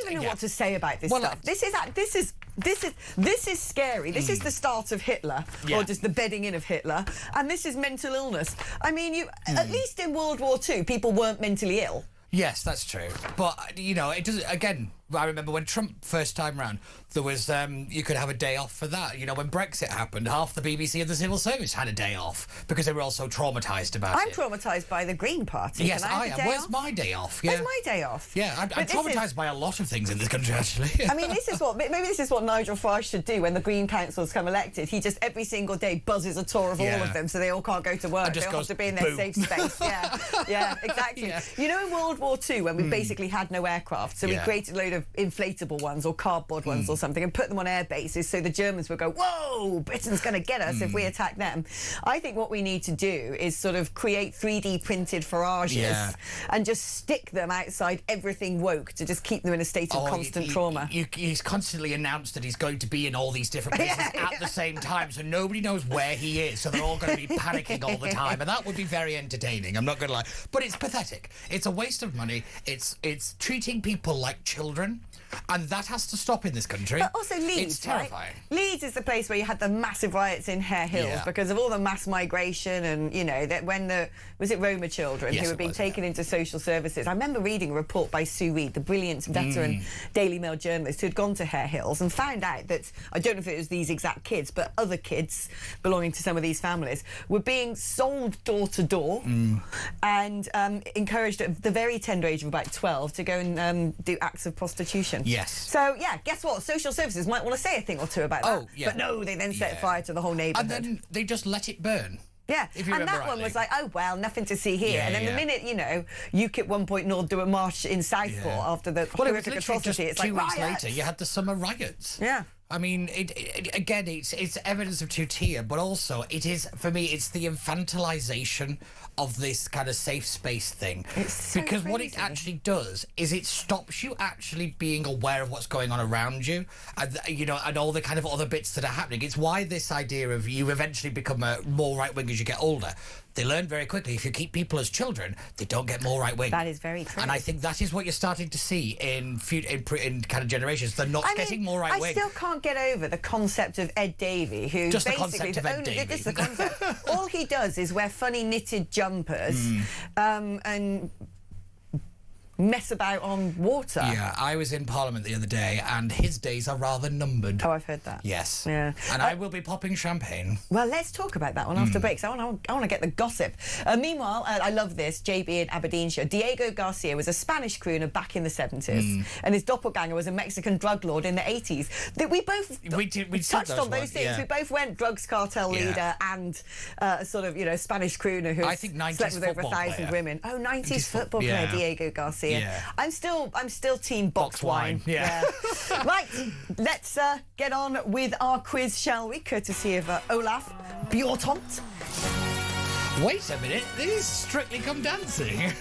even know what to say about this stuff. This is scary. This is the start of Hitler, or just the bedding in of Hitler, and this is mental illness. I mean, at least in World War II, people weren't mentally ill. Yes, that's true. But, it doesn't... Again, I remember when Trump first time round, there was... you could have a day off for that. When Brexit happened, half the BBC and the civil service had a day off because they were all so traumatised about it. I'm traumatised by the Green Party. Yes, I am. Where's my day off? Where's my day off? Yeah, I'm traumatised by a lot of things in this country, actually. I mean, maybe this is what Nigel Farage should do when the Green councils come elected. He just every single day buzzes a tour of all of them so they all can't go to work. They all have to be in their safe space. Yeah, exactly. In World War II, when we basically had no aircraft, so we created a load of inflatable ones or cardboard ones or something and put them on air bases so the Germans would go, whoa, Britain's going to get us if we attack them. I think what we need to do is sort of create 3D printed Farages and just stick them outside everything woke to just keep them in a state of constant trauma. He's constantly announced that he's going to be in all these different places at the same time, so nobody knows where he is, so they're all going to be panicking all the time, and that would be very entertaining, I'm not going to lie. But it's pathetic. It's a waste of money. It's treating people like children, and that has to stop in this country. But also Leeds, it's terrifying. Right? Leeds is the place where you had the massive riots in Hare Hills because of all the mass migration and, that when was it Roma children who were being taken into social services. I remember reading a report by Sue Reed, the brilliant veteran Daily Mail journalist who had gone to Hare Hills and found out that, I don't know if it was these exact kids, but other kids belonging to some of these families were being sold door to door and encouraged at the very tender age of about 12 to go and do acts of prostitution. Yes. So, guess what? Social services might want to say a thing or two about that. Oh, yeah. But no, they then set fire to the whole neighbourhood. And then they just let it burn. Yeah, and that one was like, oh, well, nothing to see here. And then the minute, UKIP 1.0 do a march in Southport after the horrific atrocity, it's like, 2 weeks later, you had the summer riots. Yeah. I mean, again, it's evidence of two-tier, but also it is, for me, it's the infantilization of this kind of safe space thing. It's so because what it crazy. actually does is it stops you actually being aware of what's going on around you, and and all the kind of other bits that are happening. It's why this idea of you eventually become more right-wing as you get older. They learn very quickly, if you keep people as children, they don't get more right-wing. That is very true. And I think that is what you're starting to see in kind of generations. They're not getting more right-wing. I still can't get over the concept of Ed Davey, who Just the basically concept of Ed Davey. Just the concept. All he does is wear funny knitted jumpers and mess about on water. Yeah, I was in Parliament the other day, and his days are rather numbered. Oh, I've heard that. Yes. Yeah. And I will be popping champagne. Well, let's talk about that one after break. So I want to get the gossip. Meanwhile, I love this. JB in Aberdeenshire. Diego Garcia was a Spanish crooner back in the 70s, and his doppelganger was a Mexican drug lord in the 80s. We both we touched on those things. Yeah. We both went drugs cartel leader and sort of Spanish crooner who I think 90s slept with over football 1,000 player. women. Oh, 90s football player Diego Garcia. Yeah. I'm still team box wine. Yeah. Right, let's get on with our quiz, shall we? Courtesy of Olaf Bjortont. Wait a minute, this is Strictly Come Dancing.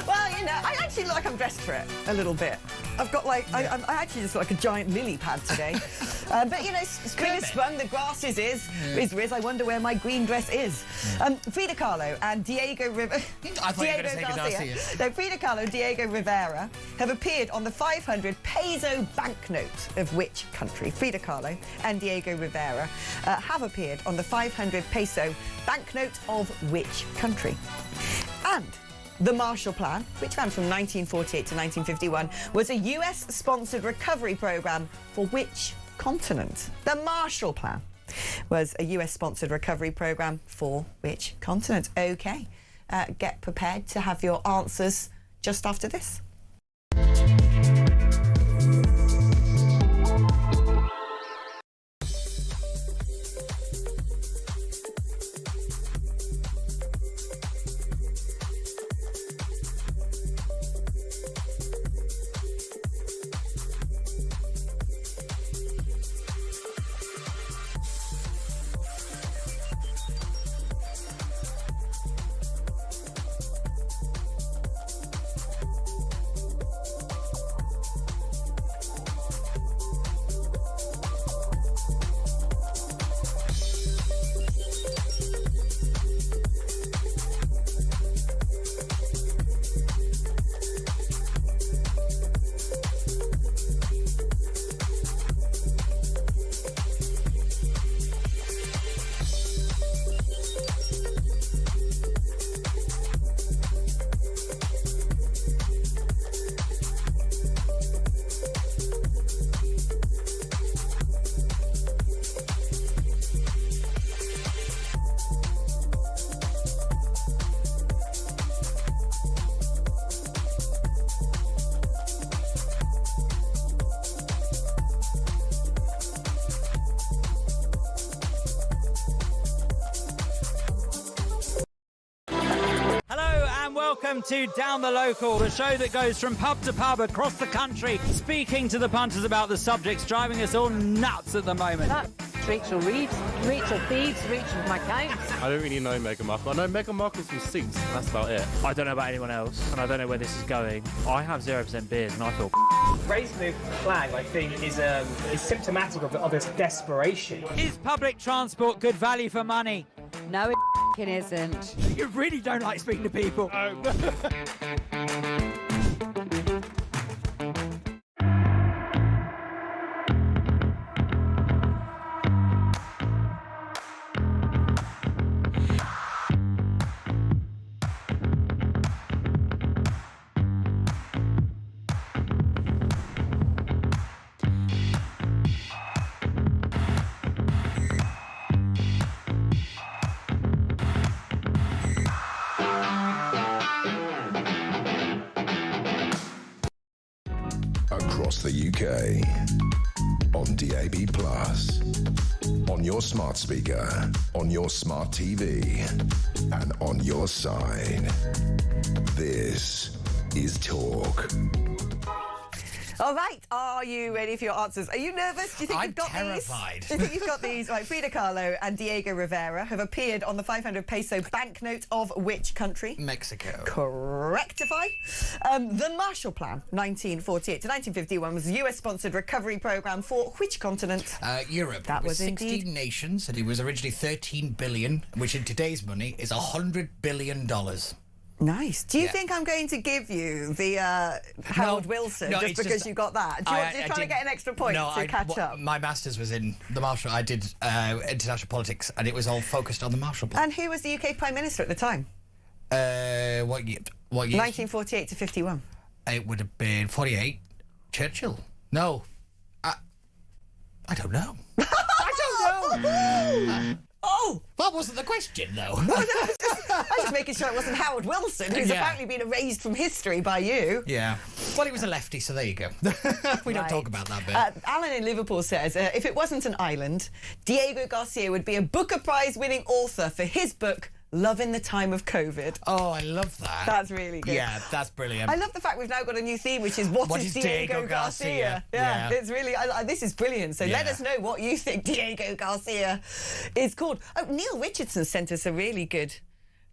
Well, I actually look like I'm dressed for it a little bit. I've got I actually just look like a giant lily pad today. But spring has sprung, the grass is riz. I wonder where my green dress is. Frida Kahlo and Diego Rivera. I thought you were going to say Garcia. No, Frida Kahlo and Diego Rivera have appeared on the 500 peso banknote of which country? Frida Kahlo and Diego Rivera have appeared on the 500 peso banknote of which country? And the Marshall Plan, which ran from 1948 to 1951, was a US-sponsored recovery program for which continent? The Marshall Plan was a US-sponsored recovery program for which continent? OK, get prepared to have your answers just after this. Welcome to Down the Local, the show that goes from pub to pub across the country, speaking to the punters about the subjects driving us all nuts at the moment. That's Rachel Reid, Rachel Thieves, Rachel McCounts. I don't really know Meghan Markle. I know Meghan Markle's from Suits, and that's about it. I don't know about anyone else, and I don't know where this is going. I have 0% beers, and I feel Raising the flag, I think, is symptomatic of this desperation. Is public transport good value for money? No, it isn't. You really don't like speaking to people. Across the UK, on DAB+, on your smart speaker, on your smart TV, and on your side. This is Talk. All right, are you ready for your answers? Are you nervous? Do you think I'm you've got terrified. these? Do you think you've got these? Right, Frida Kahlo and Diego Rivera have appeared on the 500 peso banknote of which country? Mexico. Correctify. The Marshall Plan, 1948 to 1951, was a US-sponsored recovery program for which continent? Europe. That It was 16 indeed. nations, and it was originally 13 billion, which in today's money is $100 billion. Nice. Do you Yeah. think I'm going to give you the Harold Wilson no, just it's because just- you got that? Do you want, you're trying to get an extra point to catch up? My master's was in the Marshall. I did international politics, and it was all focused on the Marshall Plan. And who was the UK Prime Minister at the time? What year? 1948 to 51. It would have been 48. Churchill. No. I don't know. I don't know. Oh! That wasn't the question, though. I was just making sure it wasn't Howard Wilson, who's Yeah. apparently been erased from history by you. Yeah. Well, he was a lefty, so there you go. We don't Right. talk about that bit. Alan in Liverpool says, if it wasn't an island, Diego Garcia would be a Booker Prize-winning author for his book, Love in the Time of COVID. Oh, I love that. That's really good. Yeah, that's brilliant. I love the fact we've now got a new theme, which is what is Diego Garcia? Yeah. It's really, this is brilliant. So let Yeah. us know what you think Diego Garcia is called. Oh, Neil Richardson sent us a really good,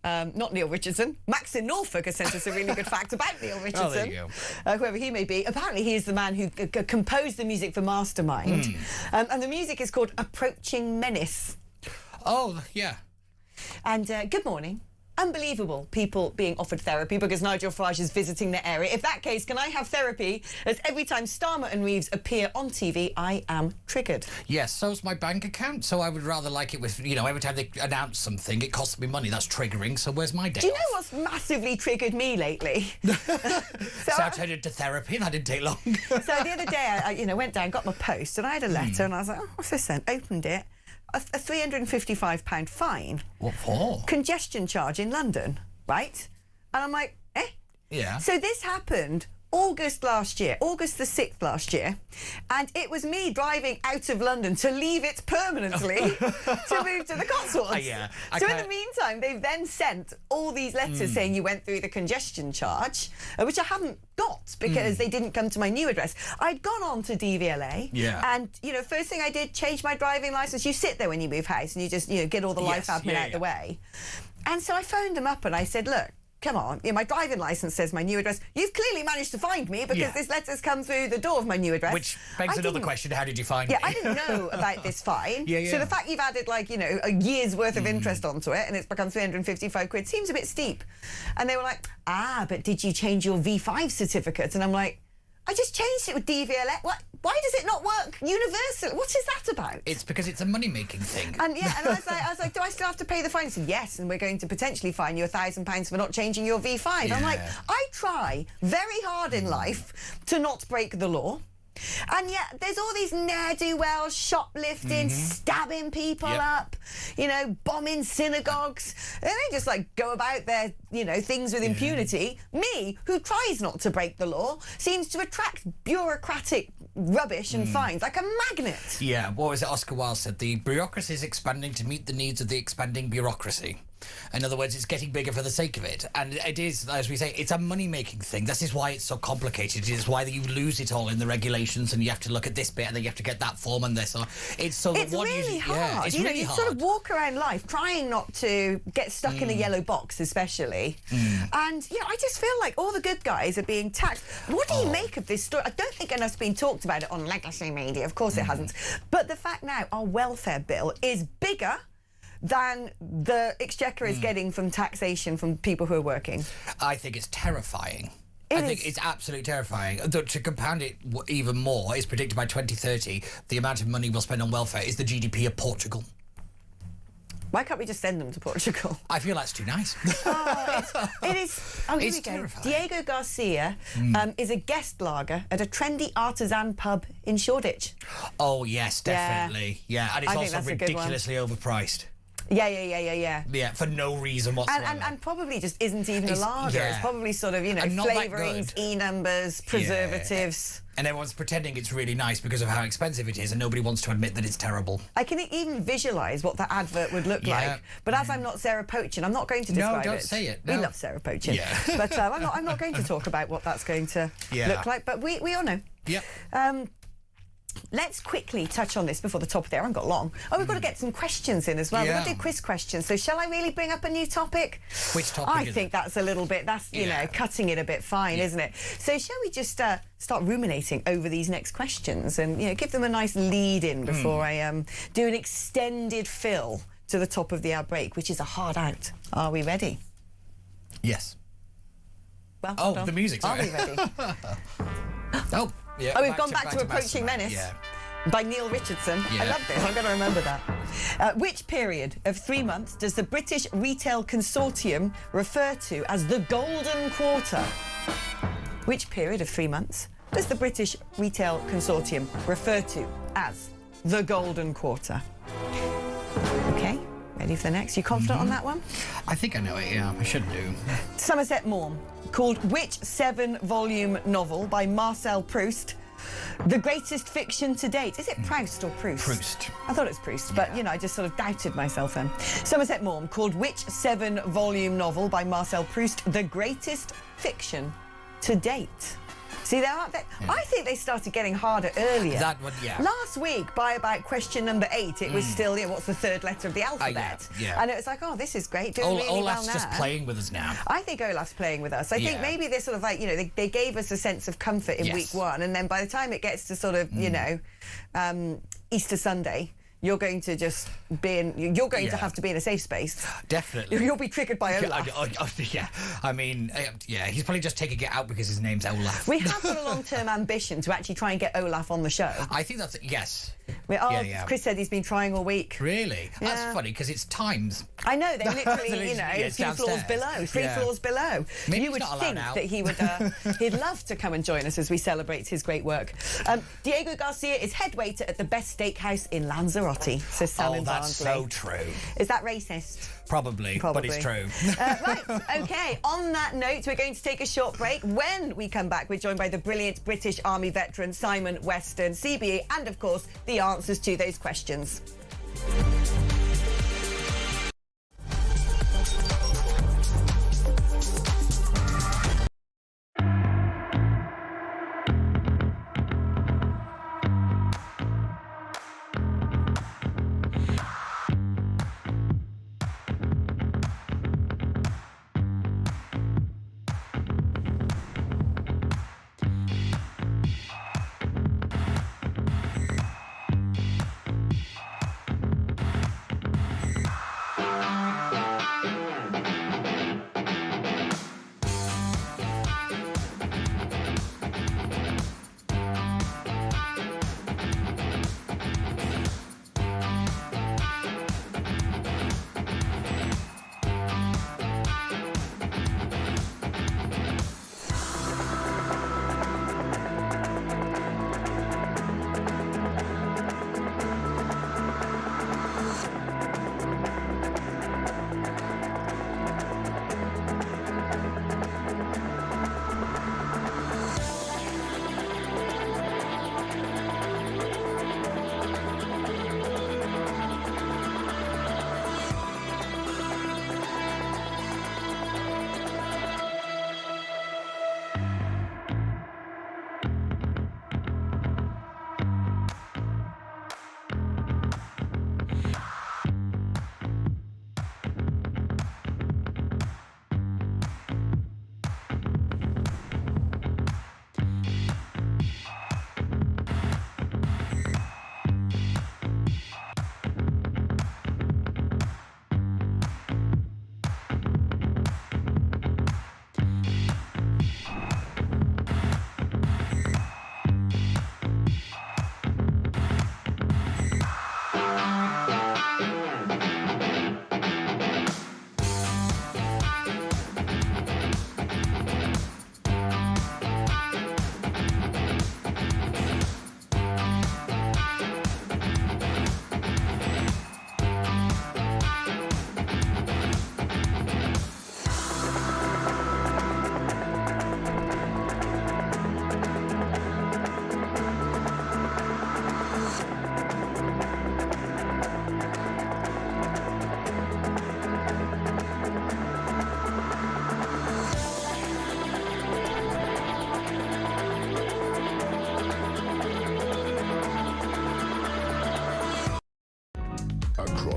not Neil Richardson, Max in Norfolk has sent us a really good fact about Neil Richardson. Oh, there you go. Whoever he may be. Apparently he is the man who composed the music for Mastermind. And the music is called Approaching Menace. Oh, yeah. And good morning. Unbelievable people being offered therapy because Nigel Farage is visiting the area. If that case, can I have therapy? As every time Starmer and Reeves appear on TV, I am triggered. Yes, so's my bank account. So I would rather like it with, every time they announce something, it costs me money. That's triggering. So where's my day Do you know off? what's massively triggered me lately? So I turned into therapy. That didn't take long. So the other day, I went down, got my post, and I had a letter, and I was like, oh, what's this then? Opened it. A £355 fine. What for? Congestion charge in London, right? And I'm like, eh? Yeah. So this happened August last year, August the 6th last year, and it was me driving out of London to leave it permanently to move to the Cotswolds. Yeah. So in the meantime, they've then sent all these letters saying you went through the congestion charge, which I haven't got because they didn't come to my new address. I'd gone on to DVLA, and first thing I did, change my driving licence. You sit there when you move house and you just get all the life admin out the way. And so I phoned them up and I said, look, come on, my driving licence says my new address. You've clearly managed to find me because this letter's come through the door of my new address. Which begs another question, how did you find me? I didn't know about this fine. So the fact you've added, a year's worth of interest onto it and it's become 355 quid seems a bit steep. And they were like, but did you change your V5 certificate? And I'm like, I just changed it with DVLA. What? Why does it not work universally? What is that about? It's because it's a money-making thing. And I was like, do I still have to pay the fine? He said, yes, and we're going to potentially fine you £1,000 for not changing your V5. I'm like, I try very hard in life to not break the law. And yet there's all these ne'er-do-wells shoplifting, stabbing people up, bombing synagogues. And they just go about their, things with impunity. Me, who tries not to break the law, seems to attract bureaucratic rubbish and fines like a magnet. Yeah, what was it Oscar Wilde said? The bureaucracy is expanding to meet the needs of the expanding bureaucracy. In other words, it's getting bigger for the sake of it. And it is, as we say, it's a money-making thing. This is why it's so complicated. It is why you lose it all in the regulations and you have to look at this bit and then you have to get that form and this. It's so it's really hard. Yeah, it's really you hard. sort of walk around life trying not to get stuck in a yellow box, especially. And, I just feel like all the good guys are being taxed. What do you make of this story? I don't think enough's been talked about it on legacy media. Of course it hasn't. But the fact now our welfare bill is bigger than the Exchequer is getting from taxation from people who are working. I think it's terrifying. I think it's absolutely terrifying. To compound it even more, it's predicted by 2030 the amount of money we'll spend on welfare is the GDP of Portugal. Why can't we just send them to Portugal? I feel that's too nice. It is. Oh, here It's we go. terrifying. Diego Garcia is a guest lager at a trendy artisan pub in Shoreditch. Oh, yes, definitely. Yeah, and it's I think also that's a good one. ridiculously overpriced. Yeah. Yeah, for no reason whatsoever. And probably just isn't even a lager. yeah. It's probably sort of, And not that flavourings, good. E-numbers, preservatives. And everyone's pretending it's really nice because of how expensive it is, and nobody wants to admit that it's terrible. I can even visualise what that advert would look like. But as I'm not Sarah Poachin, I'm not going to describe it. No, don't say it. We No. love Sarah Poachin. Yeah. But I'm not going to talk about what that's going to look like. But we all know. Yep. Let's quickly touch on this before the top of the hour. I haven't got long. Oh, we've got to get some questions in as well. Yeah. We've got to do quiz questions. So shall I really bring up a new topic? Which topic I is think it? that's a little bit, you know, cutting it a bit fine, isn't it? So shall we just start ruminating over these next questions and, you know, give them a nice lead in before I do an extended fill to the top of the hour break, which is a hard out. Are we ready? Yes. Well, Oh, the music. Are Sorry. we ready? Oh, yeah. Oh, we've gone back to Approaching Mastermind. Menace. Yeah. By Neil Richardson. I Yeah. love this. I'm going to remember that. Which period of 3 months does the British Retail Consortium refer to as the Golden Quarter? Which period of 3 months does the British Retail Consortium refer to as the Golden Quarter? OK, ready for the next? You confident on that one? I think I know it, yeah. I should do. Somerset Maugham called which 7-volume novel by Marcel Proust the greatest fiction to date? Is it Proust or Proust? Proust. I thought it was Proust, but, you know, I just sort of doubted myself then. Somerset Maugham called which 7-volume novel by Marcel Proust the greatest fiction to date? See, I think they started getting harder earlier. That one, yeah. Last week, by about question number 8, it was still, you know, what's the third letter of the alphabet? Yeah. And it was like, oh, this is great, doing really well Olaf's now. just playing with us now. I think Olaf's playing with us. I think maybe they're sort of like, you know, they gave us a sense of comfort in week 1, and then by the time it gets to sort of, you know, Easter Sunday, you're going to just be in. You're going to have to be in a safe space. Definitely. You'll be triggered by Olaf. Yeah. I mean, yeah, he's probably just taking it out because his name's Olaf. We have got a long-term ambition to actually try and get Olaf on the show. I think that's yes. Chris said he's been trying all week. Really? Yeah. That's funny because it's times. I know, they're literally, you know, it's 2 floors below, 3 floors below. Maybe you would he's not allowed think out. that he would, he'd love to come and join us as we celebrate his great work. Diego Garcia is head waiter at the best steakhouse in Lanzarote, says Sam in that's Barnsley. so true. Is that racist? Probably, but it's true. Right, OK. On that note, we're going to take a short break. When we come back, we're joined by the brilliant British Army veteran Simon Weston, CBE, and, of course, the answers to those questions.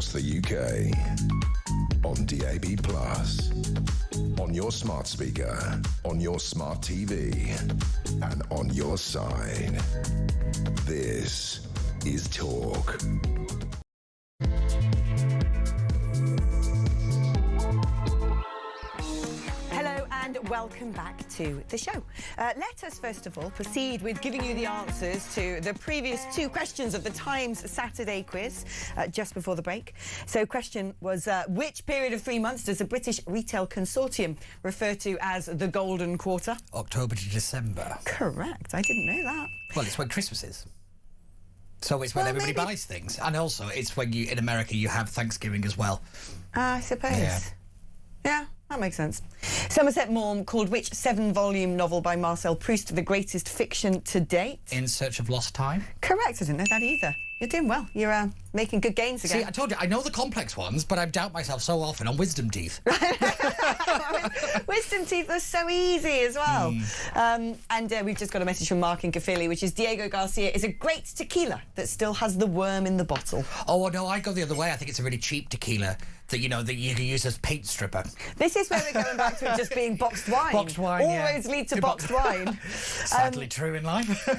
across the UK. On DAB+, on your smart speaker, on your smart TV, and on your side. This is Talk. Hello and welcome back to the show. Let us first of all proceed with giving you the answers to the previous two questions of the Times Saturday quiz just before the break. So question was, which period of 3 months does the British Retail Consortium refer to as the Golden Quarter? October to December. Correct. I didn't know that. Well, it's when Christmas is. So it's when everybody buys things. And also, it's when in America, you have Thanksgiving as well. I suppose. Yeah, that makes sense. Somerset Maugham called which 7-volume novel by Marcel Proust the greatest fiction to date? In Search of Lost Time. Correct. I didn't know that either. You're doing well. You're making good gains again. See, I told you, I know the complex ones, but I doubt myself so often on wisdom teeth. Wisdom teeth are so easy as well. And we've just got a message from Mark in Caerphilly, which is Diego Garcia is a great tequila that still has the worm in the bottle. Oh, no, I go the other way. I think it's a really cheap tequila that, that you can use as paint stripper. This is where we're going back to it just being boxed wine. Boxed wine, All roads lead to boxed wine. Sadly true in life.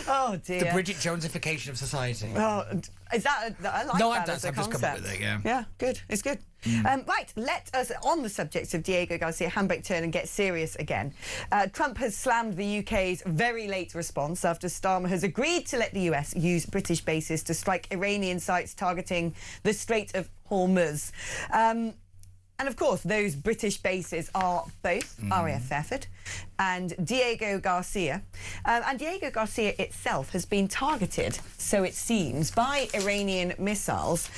Oh, dear. The Bridget Jonesification of society. Oh, is that... I like that as a I've concept. just come up with it, yeah. Yeah, good. It's good. Right, let us, on the subject of Diego Garcia, handbrake turn and get serious again. Trump has slammed the UK's very late response after Starmer has agreed to let the US use British bases to strike Iranian sites targeting the Strait of Hormuz. And of course, those British bases are both RAF Fairford and Diego Garcia. And Diego Garcia itself has been targeted, so it seems, by Iranian missiles.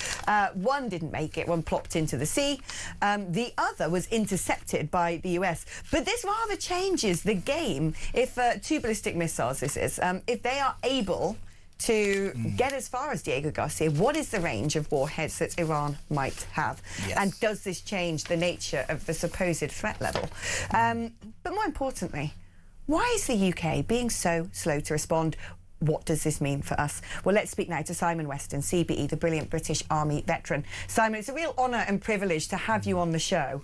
One didn't make it, one plopped into the sea. The other was intercepted by the US. But this rather changes the game if 2 ballistic missiles, this is, if they are able to get as far as Diego Garcia, what is the range of warheads that Iran might have? Yes. And does this change the nature of the supposed threat level? But more importantly, why is the UK being so slow to respond? What does this mean for us? Well, let's speak now to Simon Weston, CBE, the brilliant British Army veteran. Simon, it's a real honour and privilege to have you on the show.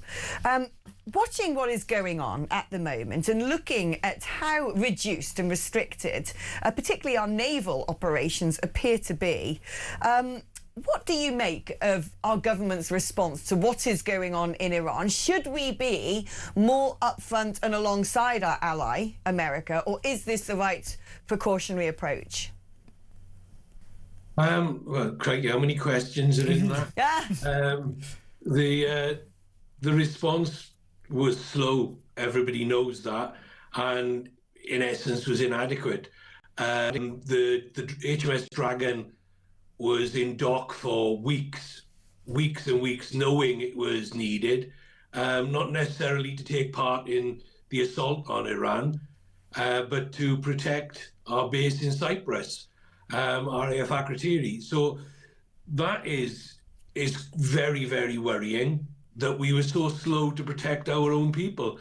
Watching what is going on at the moment and looking at how reduced and restricted, particularly our naval operations appear to be, what do you make of our government's response to what is going on in Iran? Should we be more upfront and alongside our ally, America, or is this the right precautionary approach? Well, Craig, how many questions are in that? The response was slow. Everybody knows that, and in essence was inadequate. The HMS Dragon was in dock for weeks and weeks, knowing it was needed, not necessarily to take part in the assault on Iran, but to protect our base in Cyprus, RAF Akrotiri. So that is very, very worrying that we were so slow to protect our own people.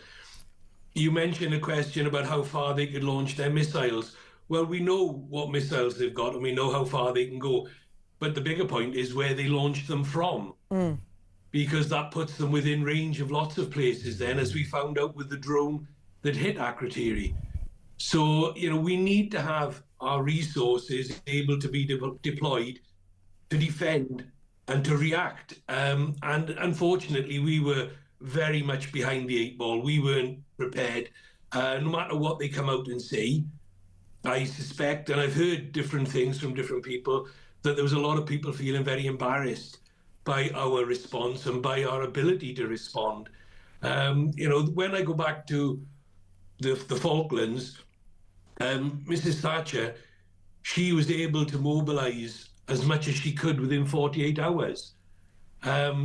You mentioned a question about how far they could launch their missiles. Well, we know what missiles they've got and we know how far they can go. But the bigger point is where they launch them from, because that puts them within range of lots of places then, as we found out with the drone that hit Akrotiri. So, we need to have our resources able to be deployed to defend and to react. And unfortunately, we were very much behind the 8 ball. We weren't prepared. No matter what they come out and say, I suspect, and I've heard different things from different people, that there was a lot of people feeling very embarrassed by our response and by our ability to respond. When I go back to the Falklands, Mrs. Thatcher, she was able to mobilize as much as she could within 48 hours.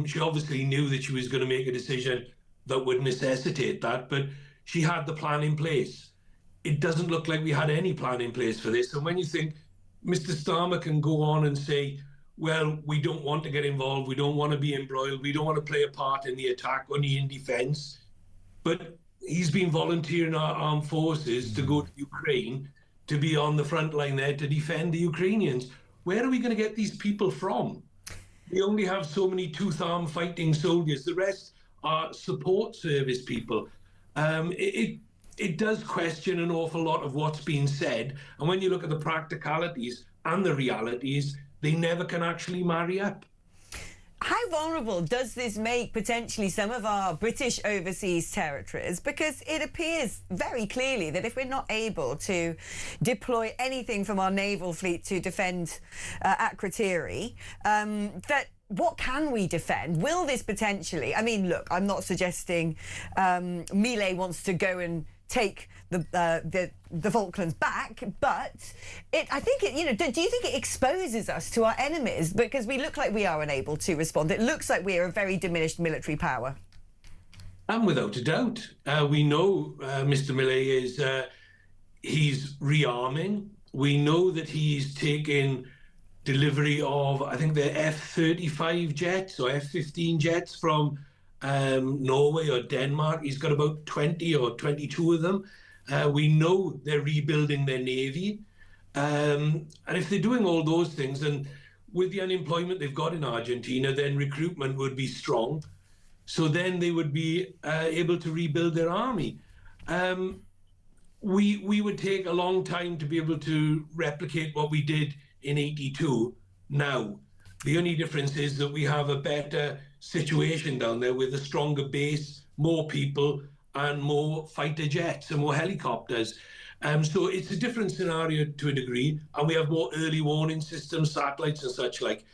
She obviously knew that she was going to make a decision that would necessitate that, but she had the plan in place. It doesn't look like we had any plan in place for this. And when you think Mr. Starmer can go on and say, well, we don't want to get involved, we don't want to be embroiled, we don't want to play a part in the attack, only in defense, but he's been volunteering our armed forces to go to Ukraine, to be on the front line there to defend the Ukrainians. where are we going to get these people from? We only have so many tooth-arm fighting soldiers. The rest are support service people. It does question an awful lot of what's been said. And when you look at the practicalities and the realities, they never can actually marry up. How vulnerable does this make potentially some of our British overseas territories? Because it appears very clearly that if we're not able to deploy anything from our naval fleet to defend Akrotiri, that what can we defend? Will this potentially... I mean, look, I'm not suggesting Milei wants to go and take the Falklands back, but I think it, you know, do you think it exposes us to our enemies because we look like we are unable to respond? It looks like we are a very diminished military power. And without a doubt, we know Mr. Milei is he's rearming. We know that he's taking delivery of, I think, the F-35 jets or F-15 jets from Norway or Denmark. He's got about 20 or 22 of them. We know they're rebuilding their navy. And if they're doing all those things, then with the unemployment they've got in Argentina, then recruitment would be strong. So then they would be able to rebuild their army. We would take a long time to be able to replicate what we did in '82 now. The only difference is that we have a better situation down there with a stronger base, more people, and more fighter jets and more helicopters. So it's a different scenario to a degree, and we have more early warning systems, satellites and such like.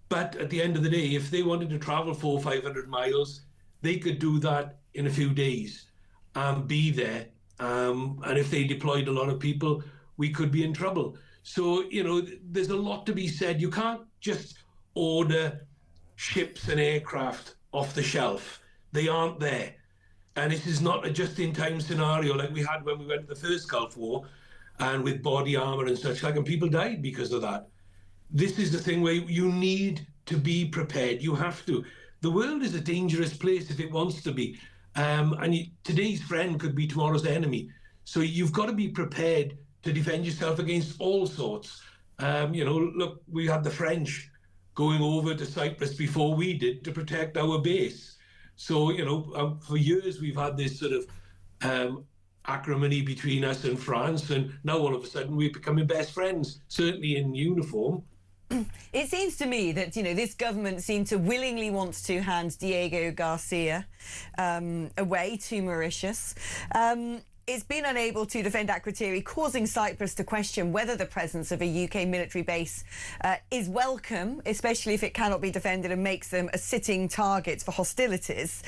But at the end of the day, if they wanted to travel 400 or 500 miles, they could do that in a few days and be there. And if they deployed a lot of people, we could be in trouble. So, you know, there's a lot to be said. You can't just order ships and aircraft off the shelf. They aren't there. And this is not a just-in-time scenario like we had when we went to the first Gulf War and with body armor and such like, and people died because of that. This is the thing where you need to be prepared. You have to. The world is a dangerous place if it wants to be. Today's friend could be tomorrow's enemy. So you've got to be prepared to defend yourself against all sorts. You know, look, we had the French going over to Cyprus before we did to protect our base. So, you know, for years we've had this sort of acrimony between us and France, and now all of a sudden we're becoming best friends, certainly in uniform. It seems to me that, you know, this government seemed to willingly want to hand Diego Garcia away to Mauritius. It's been unable to defend Akrotiri, causing Cyprus to question whether the presence of a UK military base is welcome, especially if it cannot be defended and makes them a sitting target for hostilities.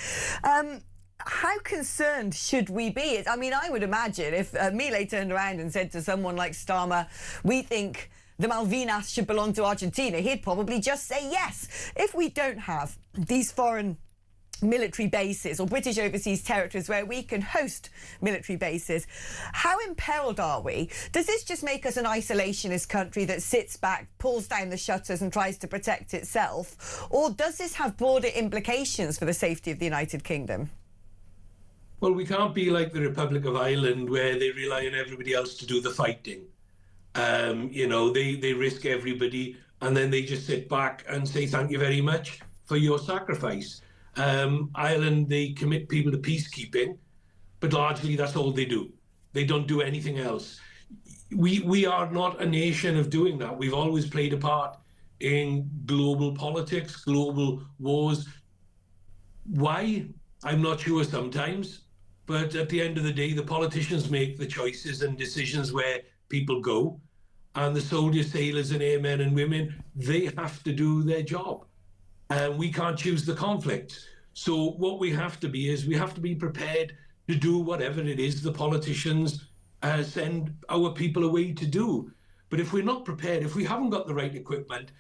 How concerned should we be? I mean, I would imagine if Milei turned around and said to someone like Starmer, we think the Malvinas should belong to Argentina, he'd probably just say yes. If we don't have these foreign military bases or British overseas territories where we can host military bases, how imperiled are we? Does this just make us an isolationist country that sits back, pulls down the shutters and tries to protect itself? Or does this have broader implications for the safety of the United Kingdom? Well, we can't be like the Republic of Ireland where they rely on everybody else to do the fighting. You know, they risk everybody and then they just sit back and say thank you very much for your sacrifice. Ireland, they commit people to peacekeeping, but largely that's all they do. They don't do anything else. We are not a nation of doing that. We've always played a part in global politics, global wars. Why? I'm not sure sometimes, but at the end of the day, the politicians make the choices and decisions where people go, and the soldiers, sailors and airmen and women, they have to do their job. And we can't choose the conflict. So what we have to be is we have to be prepared to do whatever it is the politicians send our people away to do. But if we're not prepared, if we haven't got the right equipment,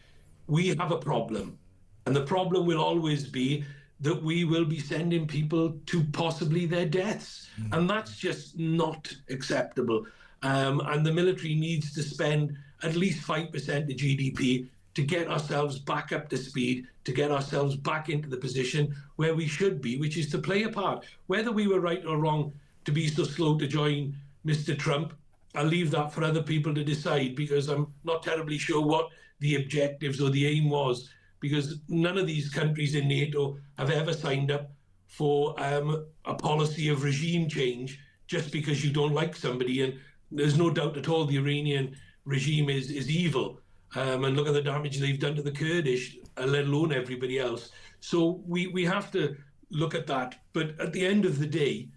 we have a problem. And the problem will always be that we will be sending people to possibly their deaths. And that's just not acceptable. And the military needs to spend at least 5% of GDP to get ourselves back up to speed, to get ourselves back into the position where we should be, which is to play a part. Whether we were right or wrong to be so slow to join Mr. Trump, I'll leave that for other people to decide, because I'm not terribly sure what the objectives or the aim was, because none of these countries in NATO have ever signed up for a policy of regime change just because you don't like somebody. And there's no doubt at all the Iranian regime is evil. And look at the damage they've done to the Kurdish, let alone everybody else. So we have to look at that. But at the end of the day,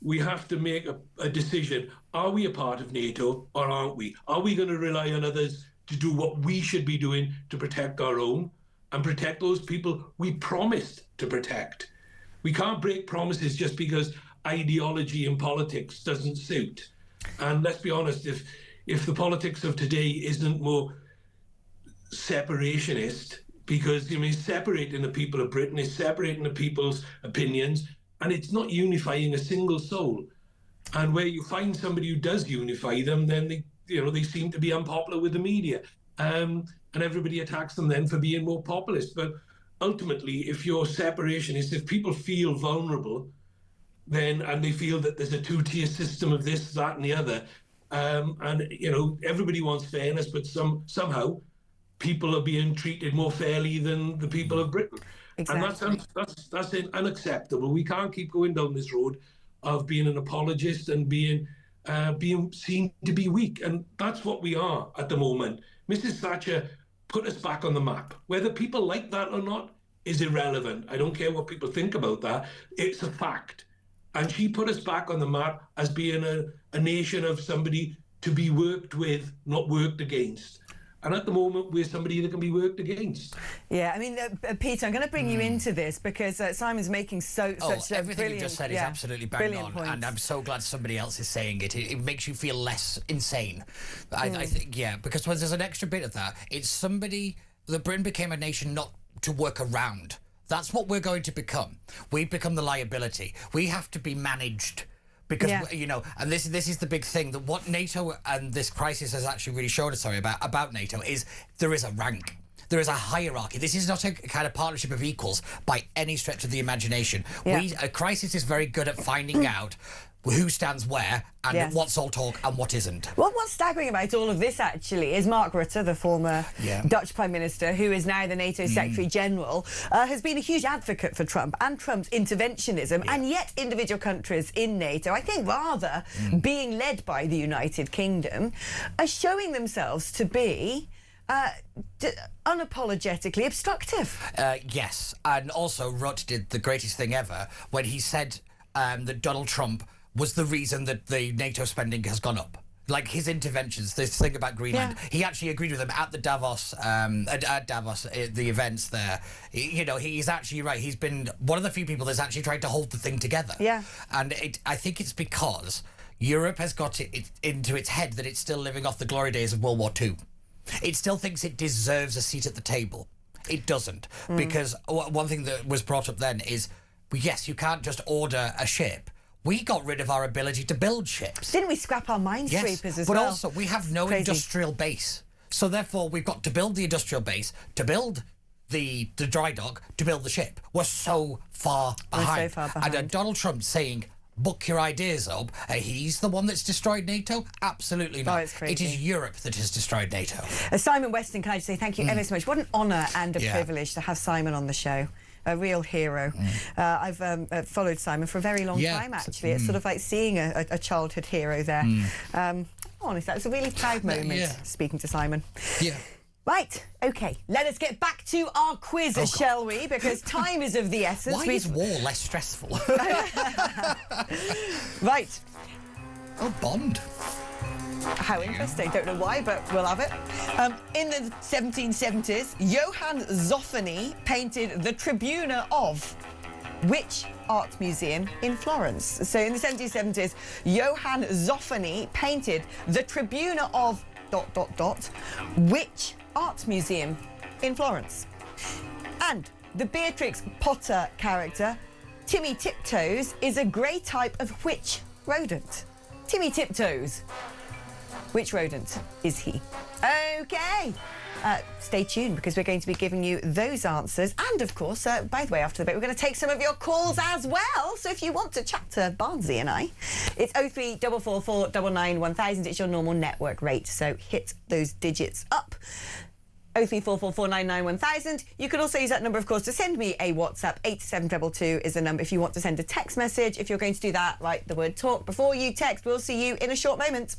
we have to make a decision. Are we a part of NATO or aren't we? Are we going to rely on others to do what we should be doing to protect our own and protect those people we promised to protect? We can't break promises just because ideology in politics doesn't suit. And let's be honest, if the politics of today isn't more separationist, because it's separating the people of Britain, it's separating the people's opinions, and it's not unifying a single soul. And where you find somebody who does unify them, then they seem to be unpopular with the media, and everybody attacks them then for being more populist. But ultimately, if you're separationist, if people feel vulnerable, and they feel that there's a two-tier system of this, that, and the other, and everybody wants fairness, but somehow people are being treated more fairly than the people of Britain. Exactly. And that's unacceptable. We can't keep going down this road of being an apologist and being seen to be weak. And that's what we are at the moment. Mrs. Thatcher put us back on the map. Whether people like that or not is irrelevant. I don't care what people think about that. It's a fact. And she put us back on the map as being a nation of somebody to be worked with, not worked against. And at the moment, we're somebody that can be worked against. Yeah, I mean, Peter, I'm going to bring you into this because Simon's making such everything you just said is absolutely bang on, and I'm so glad somebody else is saying it. It makes you feel less insane. I think, because when there's an extra bit of that, it's somebody that Britain became a nation not to work around. That's what we're going to become. We've become the liability. We have to be managed. Because, and this is the big thing, that what NATO and this crisis has actually really showed us, about NATO, is there is a rank. There is a hierarchy. This is not a kind of partnership of equals by any stretch of the imagination. Yeah. A crisis is very good at finding out who stands where and what's all talk and what isn't. Well, what's staggering about all of this, actually, is Mark Rutte, the former Dutch Prime Minister, who is now the NATO Secretary-General, has been a huge advocate for Trump and Trump's interventionism, and yet individual countries in NATO, I think rather being led by the United Kingdom, are showing themselves to be unapologetically obstructive. Yes, and also Rutte did the greatest thing ever when he said that Donald Trump was the reason that the NATO spending has gone up. Like his interventions, this thing about Greenland, he actually agreed with them at the Davos, the events there. He's actually right. He's been one of the few people that's actually tried to hold the thing together. Yeah. And I think it's because Europe has got it into its head that it's still living off the glory days of World War II. It still thinks it deserves a seat at the table. It doesn't. Because one thing that was brought up then is, yes, you can't just order a ship. We got rid of our ability to build ships. Didn't we scrap our minesweepers as well? But also, we have no industrial base. So therefore, we've got to build the industrial base, to build the dry dock, to build the ship. We're so far behind. And Donald Trump saying, book your ideas up, he's the one that's destroyed NATO? Absolutely not. It's crazy. It is Europe that has destroyed NATO. Simon Weston, can I just say thank you ever so much. What an honour and a privilege to have Simon on the show. A real hero. I've followed Simon for a very long time, actually. It's sort of like seeing a childhood hero there. Honestly, that was a really proud moment speaking to Simon. Yeah. Right, OK, let us get back to our quiz, shall we? Because time is of the essence. Why is war less stressful? Right. Oh, Bond. How interesting. Don't know why, but we'll have it. In the 1770s, Johann Zoffany painted the Tribuna of which art museum in Florence? So in the 1770s, Johann Zoffany painted the Tribuna of ... which art museum in Florence? And the Beatrix Potter character, Timmy Tiptoes, is a grey type of which rodent? Timmy Tiptoes. Which rodent is he? OK. stay tuned because we're going to be giving you those answers. And, of course, by the way, after the break, we're going to take some of your calls as well. So if you want to chat to Barnsley and I, it's 03444 99 1000. It's your normal network rate. So hit those digits up. 0344499 1000. You could also use that number, of course, to send me a WhatsApp. 87222 is the number if you want to send a text message. If you're going to do that, write the word talk before you text. We'll see you in a short moment.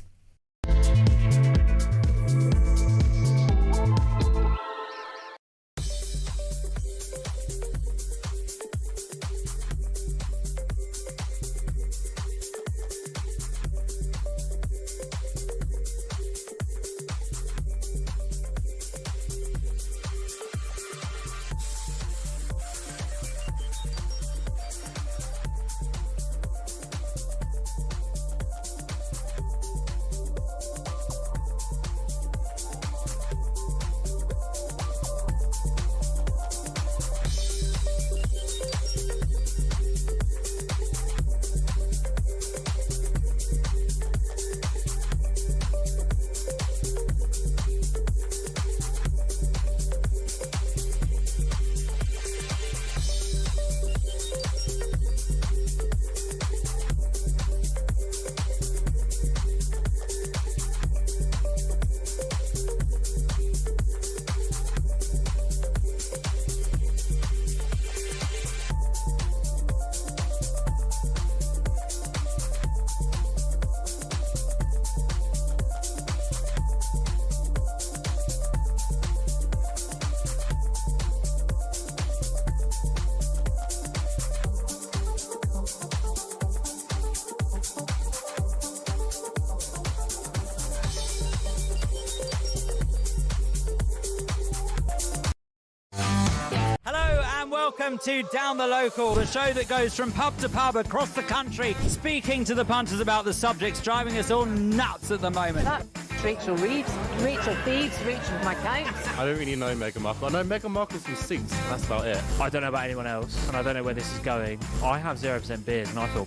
Welcome to Down the Local, the show that goes from pub to pub across the country, speaking to the punters about the subjects driving us all nuts at the moment. That's Rachel Reeves, Rachel Thieves, Rachel McCounts. I don't really know Meghan Markle. I know Meghan Markle's from Suits. That's about it. I don't know about anyone else, and I don't know where this is going. I have 0% beers, and I feel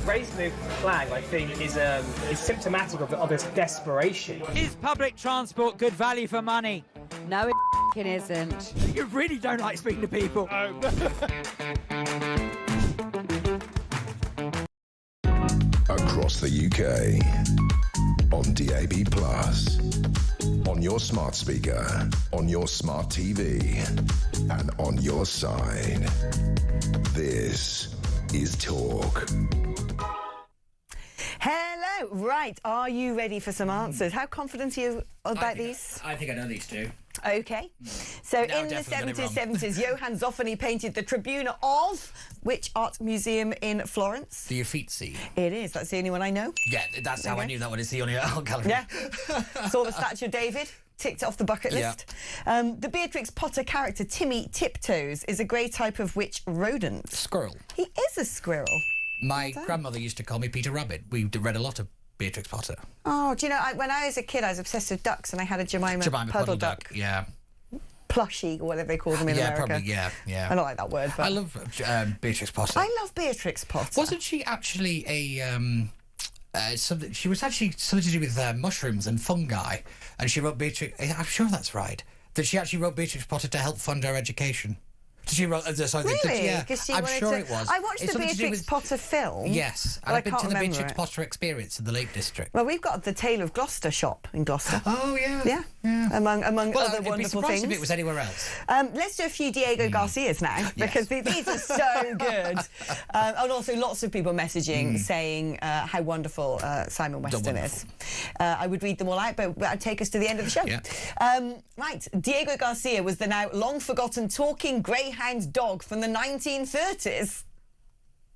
Raising the flag, I think, is symptomatic of this desperation. Is public transport good value for money? No, it isn't. You really don't like speaking to people. Across the UK, on DAB+, on your smart speaker, on your smart TV, and on your side. This is Talk. Hello. Right, are you ready for some answers? How confident are you about these? I think I know these two. OK. So in the 70s, Johann Zoffany painted the Tribuna of which art museum in Florence? The Uffizi. It is. That's the only one I know. Yeah, that's how I knew that one is the only art gallery. Yeah. Saw the statue of David. Ticked it off the bucket list. The Beatrix Potter character, Timmy Tiptoes, is a grey type of which rodent? Squirrel. He is a squirrel. My grandmother used to call me Peter Rabbit. We read a lot of Beatrix Potter. Oh, do you know, when I was a kid, I was obsessed with ducks, and I had a Jemima puddle duck. Yeah. Plushie, or whatever they call them in America. Probably, yeah. I don't like that word, but... I love Beatrix Potter. I love Beatrix Potter. Wasn't she actually she was actually something to do with mushrooms and fungi, and she wrote Beatrix... I'm sure that's right. That she actually wrote Beatrix Potter to help fund her education. She wrote, really? Yeah, I'm sure it was. I watched the Beatrix Potter film. Yes, and I've been to the Beatrix Potter experience in the Lake District. Well, we've got the Tale of Gloucester shop in Gloucester. Oh, yeah. Yeah. Among other wonderful things. If it was anywhere else. Let's do a few Diego Garcias now, because these are so good. And also lots of people messaging saying how wonderful Simon Weston is. I would read them all out, but I'd take us to the end of the show. Yeah. Right, Diego Garcia was the now long-forgotten talking greyhound dog from the 1930s.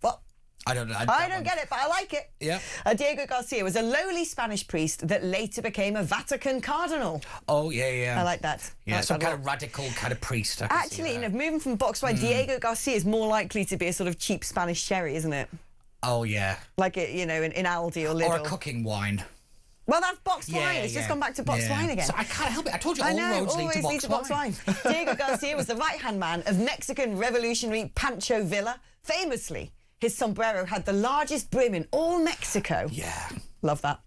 What? I don't know. I don't get it, but I like it. Yeah. Diego Garcia was a lowly Spanish priest that later became a Vatican cardinal. Oh, yeah. I like that. Yeah, some kind of radical kind of priest. Actually, you know, moving from box wine, Diego Garcia is more likely to be a sort of cheap Spanish sherry, isn't it? Oh, yeah. Like, in Aldi or Lidl. Or a cooking wine. Well, that's boxed wine. It's just gone back to boxed wine again. So I can't help it. I told you all roads lead to boxed wine. Diego Garcia was the right-hand man of Mexican revolutionary Pancho Villa. Famously, his sombrero had the largest brim in all Mexico. Yeah. Love that.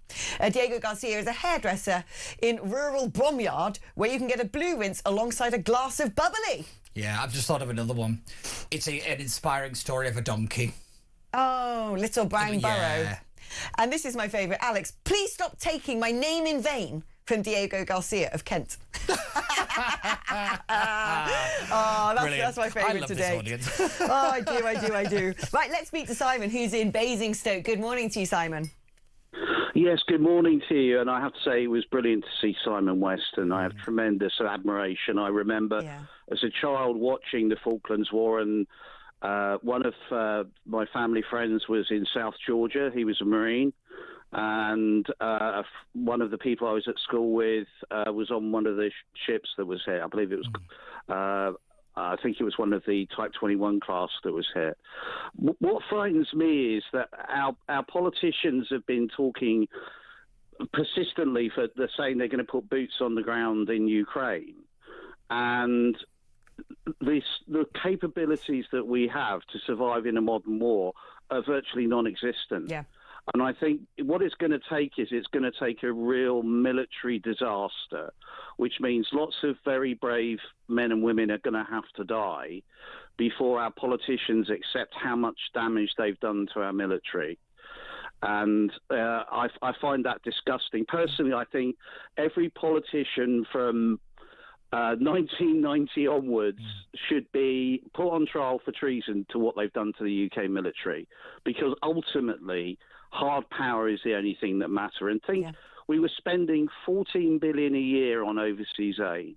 Diego Garcia is a hairdresser in rural Bromyard where you can get a blue rinse alongside a glass of bubbly. Yeah, I've just thought of another one. It's an inspiring story of a donkey. Oh, Little Brown Burrow. Yeah. And this is my favourite. Alex, please stop taking my name in vain, from Diego Garcia of Kent. That's my favourite today. I love this audience. I do. Right, let's speak to Simon, who's in Basingstoke. Good morning to you, Simon. Yes, good morning to you. And I have to say it was brilliant to see Simon Weston. I have tremendous admiration. I remember as a child watching the Falklands War, and one of my family friends was in South Georgia. He was a Marine. And one of the people I was at school with was on one of the ships that was hit. I believe it was... I think it was one of the Type 21 class that was hit. What frightens me is that our politicians have been talking persistently they're saying they're going to put boots on the ground in Ukraine. And the capabilities that we have to survive in a modern war are virtually non-existent. Yeah. And I think what it's going to take is it's going to take a real military disaster, which means lots of very brave men and women are going to have to die before our politicians accept how much damage they've done to our military. And I find that disgusting. Personally, I think every politician from 1990 onwards should be put on trial for treason to what they've done to the UK military, because ultimately hard power is the only thing that matter. And we were spending 14 billion a year on overseas aid.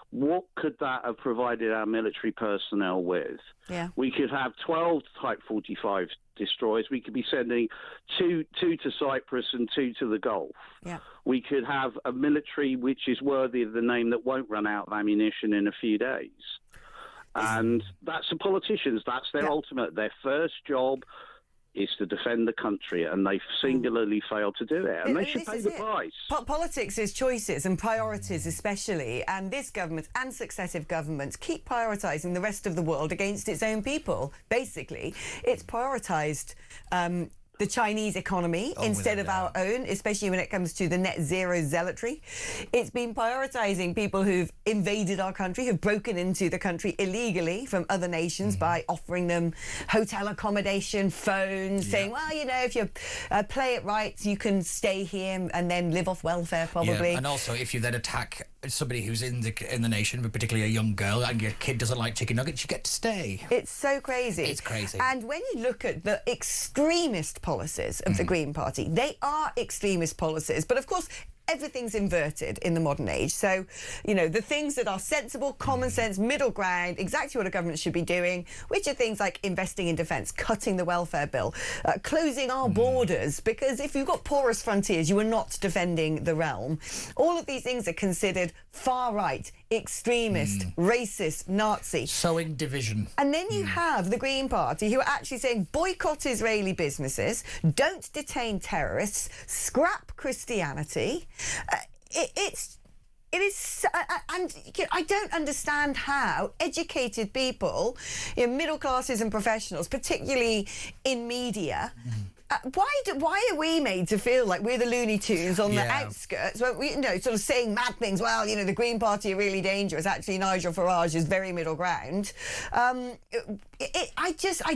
What could that have provided our military personnel with? Yeah. We could have 12 Type 45 destroyers. We could be sending two to Cyprus and 2 to the Gulf. Yeah. We could have a military which is worthy of the name that won't run out of ammunition in a few days. And that's the politicians. That's their ultimate. Their first job is to defend the country, and they've singularly failed to do it, and they should pay the price. Politics is choices and priorities especially, and this government and successive governments keep prioritising the rest of the world against its own people. Basically, it's prioritised the Chinese economy instead of our own, especially when it comes to the net zero zealotry. It's been prioritising people who've invaded our country, who've broken into the country illegally from other nations by offering them hotel accommodation, phones, saying, well, you know, if you play it right, you can stay here and then live off welfare, probably. Yeah, and also, if you then attack somebody who's in the nation, but particularly a young girl, and your kid doesn't like chicken nuggets, you get to stay. It's so crazy. It's crazy. And when you look at the extremist policies of the Green Party, they are extremist policies, but of course everything's inverted in the modern age. So, you know, the things that are sensible, common sense, middle ground, exactly what a government should be doing, which are things like investing in defence, cutting the welfare bill, closing our borders, because if you've got porous frontiers, you are not defending the realm. All of these things are considered far right, extremist, racist, Nazi. Sowing division. And then you have the Green Party, who are actually saying boycott Israeli businesses, don't detain terrorists, scrap Christianity. It is, and I don't understand how educated people, you know, middle classes and professionals, particularly in media, why are we made to feel like we're the Looney Tunes on the outskirts, when we, you know, sort of saying mad things? Well, you know, the Green Party are really dangerous. Actually, Nigel Farage is very middle ground. I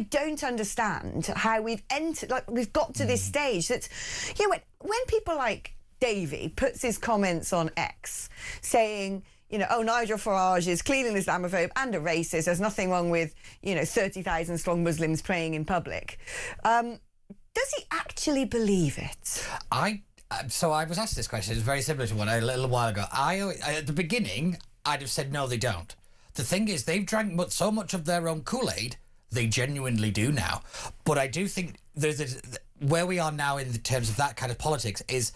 don't understand how we've entered, like, we've got to this stage that, you know, when people like Davey puts his comments on X saying, you know, oh, Nigel Farage is clearly an Islamophobe and a racist. There's nothing wrong with, you know, 30,000 strong Muslims praying in public. Does he actually believe it? So I was asked this question. It's very similar to one a little while ago. At the beginning, I'd have said no, they don't. The thing is, they've drank so much of their own Kool-Aid, they genuinely do now. But I do think where we are now in terms of that kind of politics is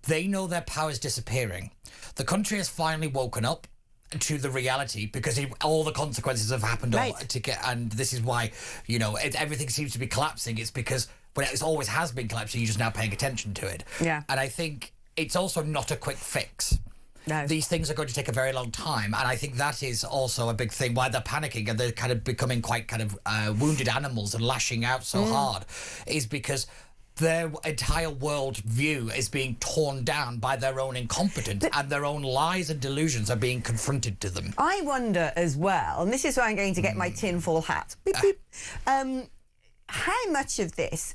they know their power is disappearing. The country has finally woken up to the reality because all the consequences have happened. And this is why, you know, everything seems to be collapsing. It's because it always has been collapsing. You're just now paying attention to it. Yeah. And I think it's also not a quick fix. No. These things are going to take a very long time, and I think that is also a big thing why they're panicking and they're kind of becoming quite kind of wounded animals and lashing out so hard, is because their entire world view is being torn down by their own incompetence, and their own lies and delusions are being confronted to them. I wonder as well, and this is where I'm going to get my tinfoil hat. Beep, beep. How much of this,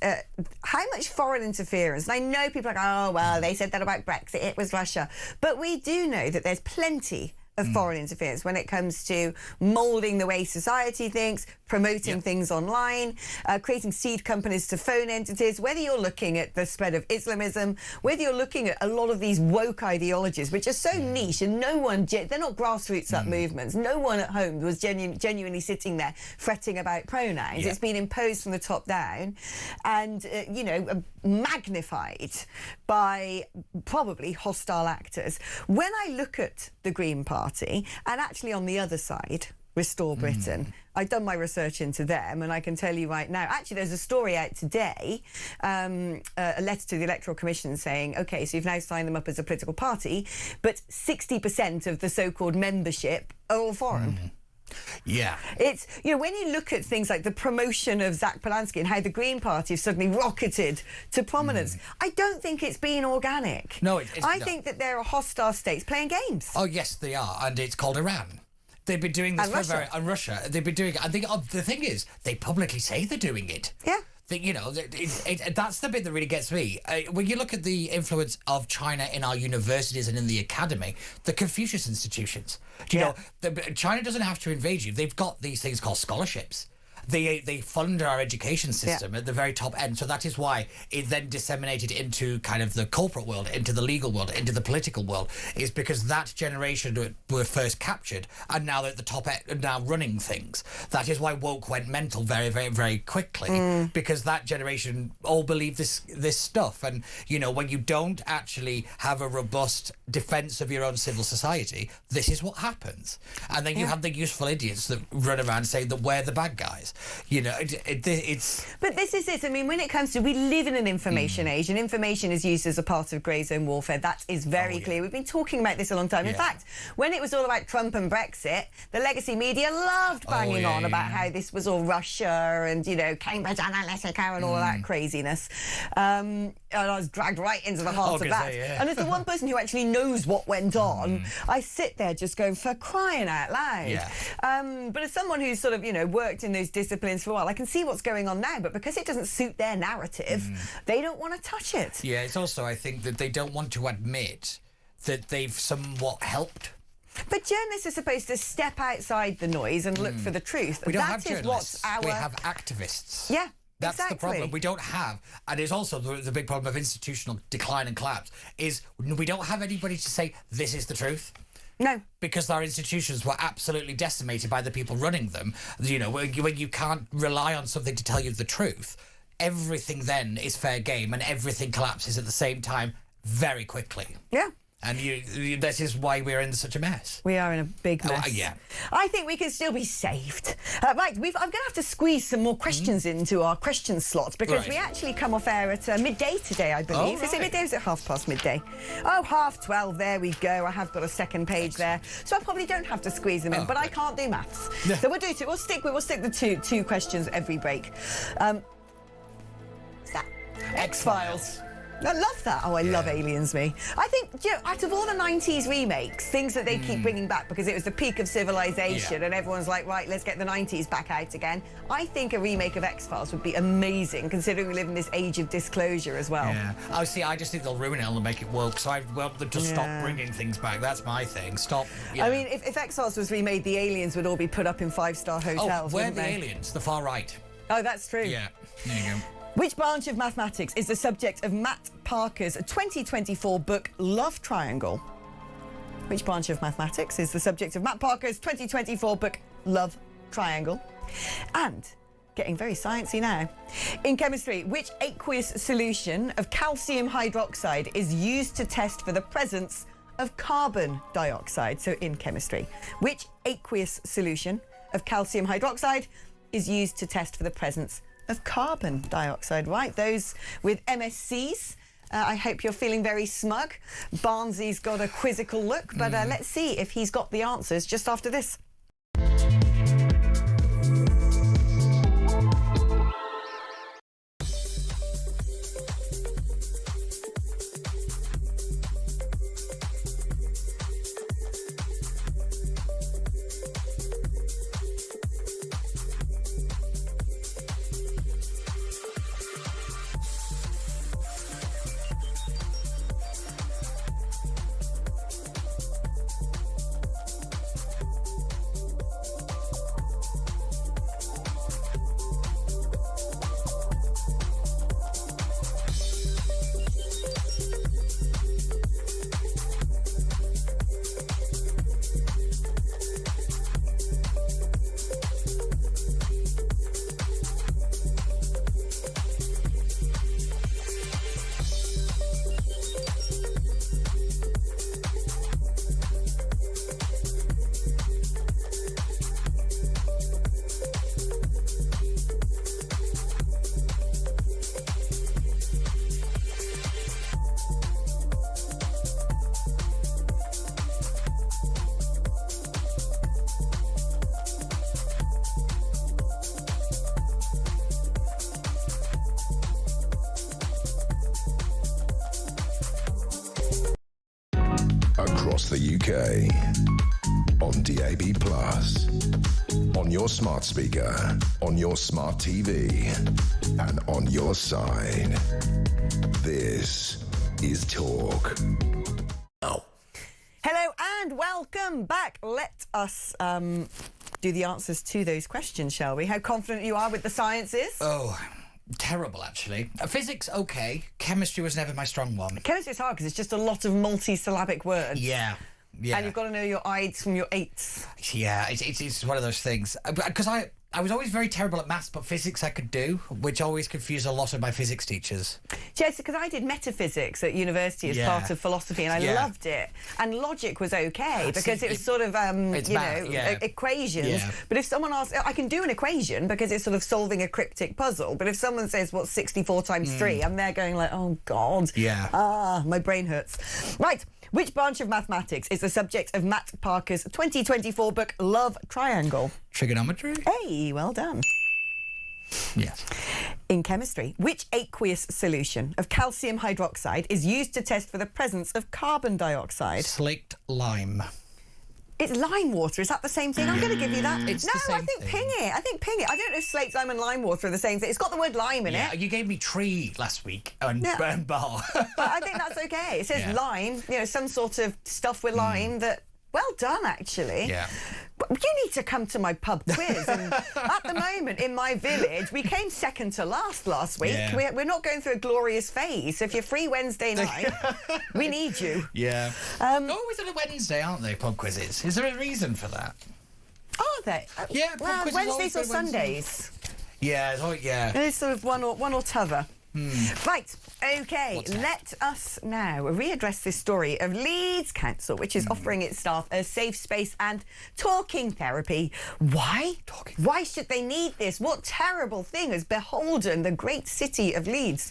how much foreign interference, and I know people are like, oh, well, they said that about Brexit, it was Russia, but we do know that there's plenty of foreign interference when it comes to moulding the way society thinks, promoting things online, creating seed companies to phone entities, whether you're looking at the spread of Islamism, whether you're looking at a lot of these woke ideologies, which are so niche and no one, they're not grassroots up movements. No one at home was genuinely sitting there fretting about pronouns. It's been imposed from the top down and, you know, magnified by probably hostile actors. When I look at the Green Party, and actually on the other side, Restore Britain, I've done my research into them, and I can tell you right now, actually there's a story out today, a letter to the Electoral Commission saying, OK, so you've now signed them up as a political party, but 60% of the so-called membership are all foreign. Yeah. It's, you know, when you look at things like the promotion of Zach Polanski and how the Green Party have suddenly rocketed to prominence, I don't think it's been organic. No, I think that there are hostile states playing games. Oh, yes, they are. And it's called Iran. They've been doing this and Russia. They've been doing it. I think the thing is, they publicly say they're doing it. Yeah. You know, that's the bit that really gets me. When you look at the influence of China in our universities and in the academy, the Confucius institutions, you know, China doesn't have to invade you. They've got these things called scholarships. They fund our education system at the very top end. So that is why it then disseminated into kind of the corporate world, into the legal world, into the political world, is because that generation were first captured and now they're at the top end, now running things. That is why woke went mental very, very, very quickly, because that generation all believed this stuff. And, you know, when you don't actually have a robust defence of your own civil society, this is what happens. And then you have the useful idiots that run around saying that we're the bad guys. You know, it's... But this is it. I mean, when it comes to... We live in an information age, and information is used as a part of grey zone warfare. That is very clear. We've been talking about this a long time. In fact, when it was all about Trump and Brexit, the legacy media loved banging on about how this was all Russia and, you know, Cambridge Analytica and all of that craziness. And I was dragged right into the heart of that. And as the one person who actually knows what went on, I sit there just going, for crying out loud. But as someone who's sort of, you know, worked in those disciplines for a while, I can see what's going on now, but because it doesn't suit their narrative, they don't want to touch it. Yeah, it's also, I think, that they don't want to admit that they've somewhat helped. But journalists are supposed to step outside the noise and look for the truth. We don't have journalists. We have activists. Yeah. That's the problem. We don't have, and it's also the big problem of institutional decline and collapse, is we don't have anybody to say, this is the truth. No. Because our institutions were absolutely decimated by the people running them. You know, when you can't rely on something to tell you the truth, everything then is fair game and everything collapses at the same time very quickly. Yeah. And this is why we're in such a mess. We are in a big mess. Yeah. I think we can still be saved. Right, I'm going to have to squeeze some more questions into our question slots because we actually come off air at midday today, I believe. Is it midday or is it 12:30 midday? Oh, 12:30, there we go. I have got a second page there. So I probably don't have to squeeze them in, but I can't do maths. So we'll do two. We'll stick the two questions every break. X-Files. I love that. Oh, I love Aliens, me. I think, you know, out of all the 90s remakes, things that they keep bringing back because it was the peak of civilization and everyone's like, right, let's get the 90s back out again. I think a remake of X-Files would be amazing, considering we live in this age of disclosure as well. Yeah. Oh, see, I just think they'll ruin it and they'll make it woke, so I want them to stop bringing things back. That's my thing. Stop. I mean, if X-Files was remade, the aliens would all be put up in 5-star hotels, where are the aliens? The far right. Oh, that's true. Yeah. There you go. Which branch of mathematics is the subject of Matt Parker's 2024 book, Love Triangle? Which branch of mathematics is the subject of Matt Parker's 2024 book, Love Triangle? And, getting very sciencey now, in chemistry, which aqueous solution of calcium hydroxide is used to test for the presence of carbon dioxide? So in chemistry, which aqueous solution of calcium hydroxide is used to test for the presence of carbon dioxide? Right, those with MSCs, I hope you're feeling very smug. Barnsley's got a quizzical look, but let's see if he's got the answers just after this. across the UK. On DAB+, on your smart speaker, on your smart TV, and on your side. This is Talk. Hello and welcome back. Let us do the answers to those questions, shall we? How confident you are with the sciences? Oh, terrible, actually. Physics, okay. Chemistry was never my strong one. Chemistry's hard because it's just a lot of multi-syllabic words. Yeah. And you've got to know your ides from your eights. Yeah, it's one of those things. Because I was always very terrible at maths, but physics I could do, which always confused a lot of my physics teachers. Yes, because I did metaphysics at university as part of philosophy, and I loved it. And logic was okay, because it was sort of, equations. Yeah. But if someone asks, I can do an equation because it's sort of solving a cryptic puzzle, but if someone says, what's 64 times 3, I'm there going like, oh, God. Yeah. My brain hurts. Right. Which branch of mathematics is the subject of Matt Parker's 2024 book, Love Triangle? Trigonometry? Hey, well done. Yes. In chemistry, which aqueous solution of calcium hydroxide is used to test for the presence of carbon dioxide? Slaked lime. It's lime water. Is that the same thing? I'm going to give you that. It's no, the same I think thing. ping it. I think ping it. I don't know if slaked lime and lime water are the same thing. It's got the word lime in it. You gave me tree last week and bar. But I think that's okay. It says lime, some sort of stuff with lime that... Well done, actually. Yeah. But you need to come to my pub quiz. And at the moment, in my village, we came second to last week. Yeah. We're not going through a glorious phase. So if you're free Wednesday night, we need you. Yeah. Always on a Wednesday, aren't they, pub quizzes? Is there a reason for that? Are they? Yeah, pub quizzes Wednesdays or Sundays? Yeah, It's sort of one or t'other. Right, OK, let us now readdress this story of Leeds Council, which is offering its staff a safe space and talking therapy. Why? Why should they need this? What terrible thing has beholden the great city of Leeds?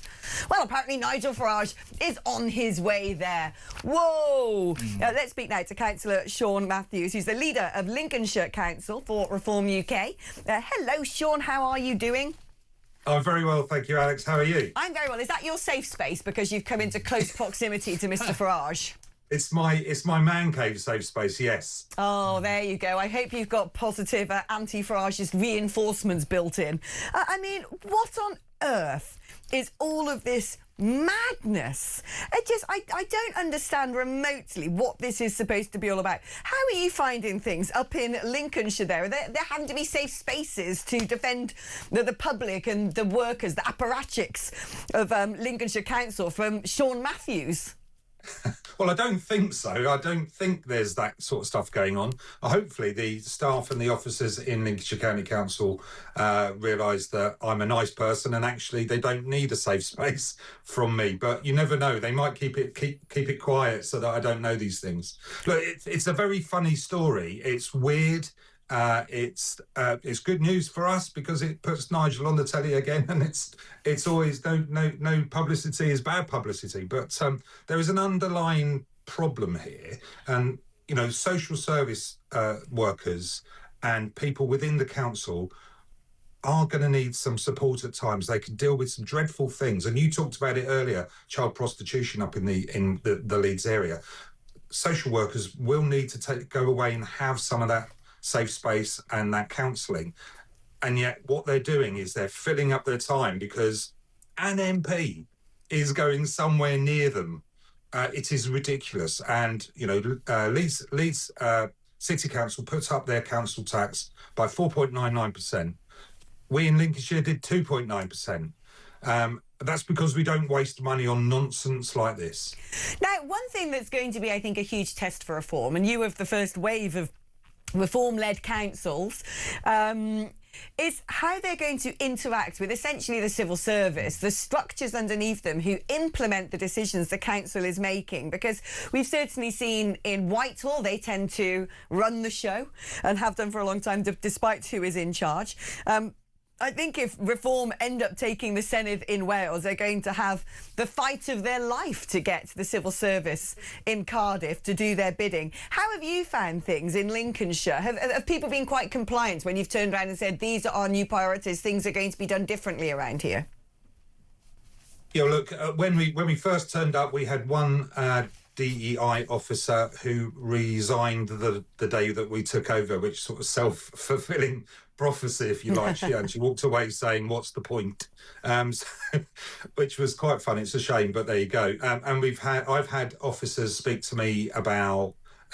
Well, apparently Nigel Farage is on his way there. Whoa! Let's speak now to Councillor Sean Matthews, who's the leader of Lincolnshire Council for Reform UK. Hello, Sean, how are you doing? I'm very well, thank you, Alex. How are you? I'm very well. Is that your safe space because you've come into close proximity to Mr. Farage? It's my man cave safe space, yes. Oh, there you go. I hope you've got positive anti-Farage's reinforcements built in. I mean, what on earth is all of this madness? I don't understand remotely what this is supposed to be all about. How are you finding things up in Lincolnshire there? Are there having to be safe spaces to defend the public and the workers, the apparatchiks of Lincolnshire Council from Sean Matthews? Well, I don't think so. I don't think there's that sort of stuff going on. Hopefully the staff and the officers in Lincolnshire County Council realise that I'm a nice person and actually they don't need a safe space from me. But you never know. They might keep it quiet so that I don't know these things. Look, it's a very funny story. It's weird. It's good news for us because it puts Nigel on the telly again, and it's always no publicity is bad publicity. But there is an underlying problem here, and social service workers and people within the council are going to need some support at times. They can deal with some dreadful things, and you talked about it earlier, child prostitution up in the Leeds area. Social workers will need to go away and have some of that safe space and that counselling, and yet what they're doing is they're filling up their time because an MP is going somewhere near them. It is ridiculous. And Leeds City Council put up their council tax by 4.99%. We in Lincolnshire did 2.9%. That's because we don't waste money on nonsense like this. Now, one thing that's going to be, I think, a huge test for reform, and you have the first wave of reform-led councils, is how they're going to interact with essentially the civil service, the structures underneath them who implement the decisions the council is making. Because we've certainly seen in Whitehall, they tend to run the show and have done for a long time, despite who is in charge. I think if Reform end up taking the Senedd in Wales, they're going to have the fight of their life to get the civil service in Cardiff to do their bidding. How have you found things in Lincolnshire? Have people been quite compliant when you've turned around and said, these are our new priorities, things are going to be done differently around here? Yeah, look, when we first turned up, we had one DEI officer who resigned the day that we took over, which sort of self-fulfilling prophecy, if you like. She walked away saying, "What's the point?" Which was quite funny. It's a shame, but there you go. And I've had officers speak to me about,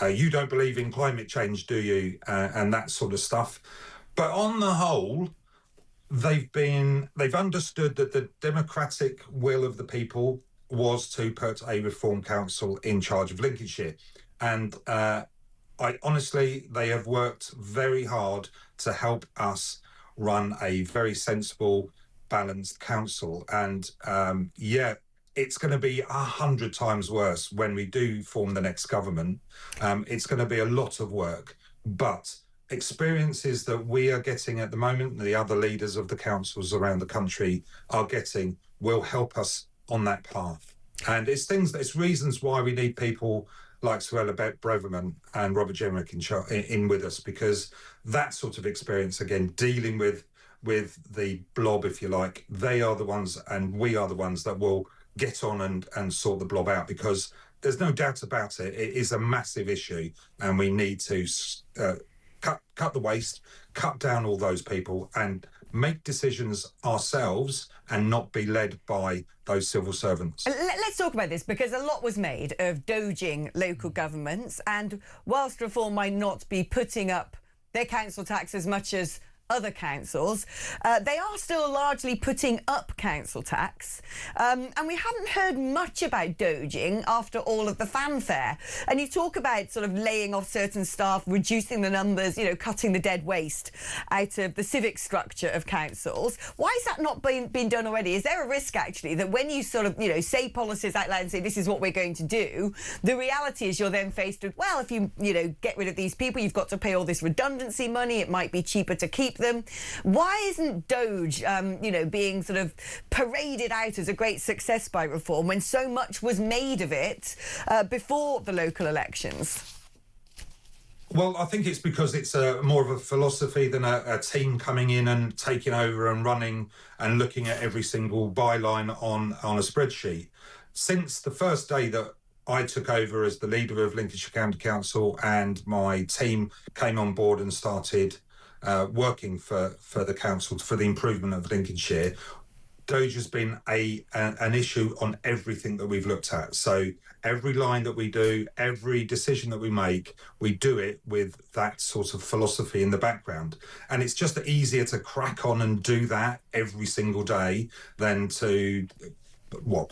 you don't believe in climate change, do you? And that sort of stuff. But on the whole, they've understood that the democratic will of the people was to put a reform council in charge of Lincolnshire. And they have worked very hard to help us run a very sensible, balanced council. And it's going to be 100 times worse when we do form the next government. It's going to be a lot of work, but experiences that we are getting at the moment, the other leaders of the councils around the country are getting, will help us on that path. And it's reasons why we need people like Suella Braverman and Robert Jenrick in with us, because that sort of experience, again, dealing with the blob, if you like, they are the ones, and we are the ones that will get on and sort the blob out, because there's no doubt about it. It is a massive issue, and we need to cut the waste, cut down all those people, and make decisions ourselves and not be led by those civil servants. Let's talk about this, because a lot was made of doging local governments, and whilst Reform might not be putting up their council tax as much as other councils, they are still largely putting up council tax, and we haven't heard much about doging after all of the fanfare. And you talk about sort of laying off certain staff, reducing the numbers, cutting the dead waste out of the civic structure of councils. Why has that not been done already? Is there a risk, actually, that when you sort of, say policies out loud and say this is what we're going to do, the reality is you're then faced with, well, if you, get rid of these people, you've got to pay all this redundancy money, it might be cheaper to keep them. Why isn't Doge, being sort of paraded out as a great success by Reform when so much was made of it before the local elections? Well, I think it's because it's more of a philosophy than a team coming in and taking over and running and looking at every single byline on a spreadsheet. Since the first day that I took over as the leader of Lincolnshire County Council and my team came on board and started working for the council for the improvement of Lincolnshire, Doge has been an issue on everything that we've looked at. So every line that we do, every decision that we make, we do it with that sort of philosophy in the background. And it's just easier to crack on and do that every single day than to,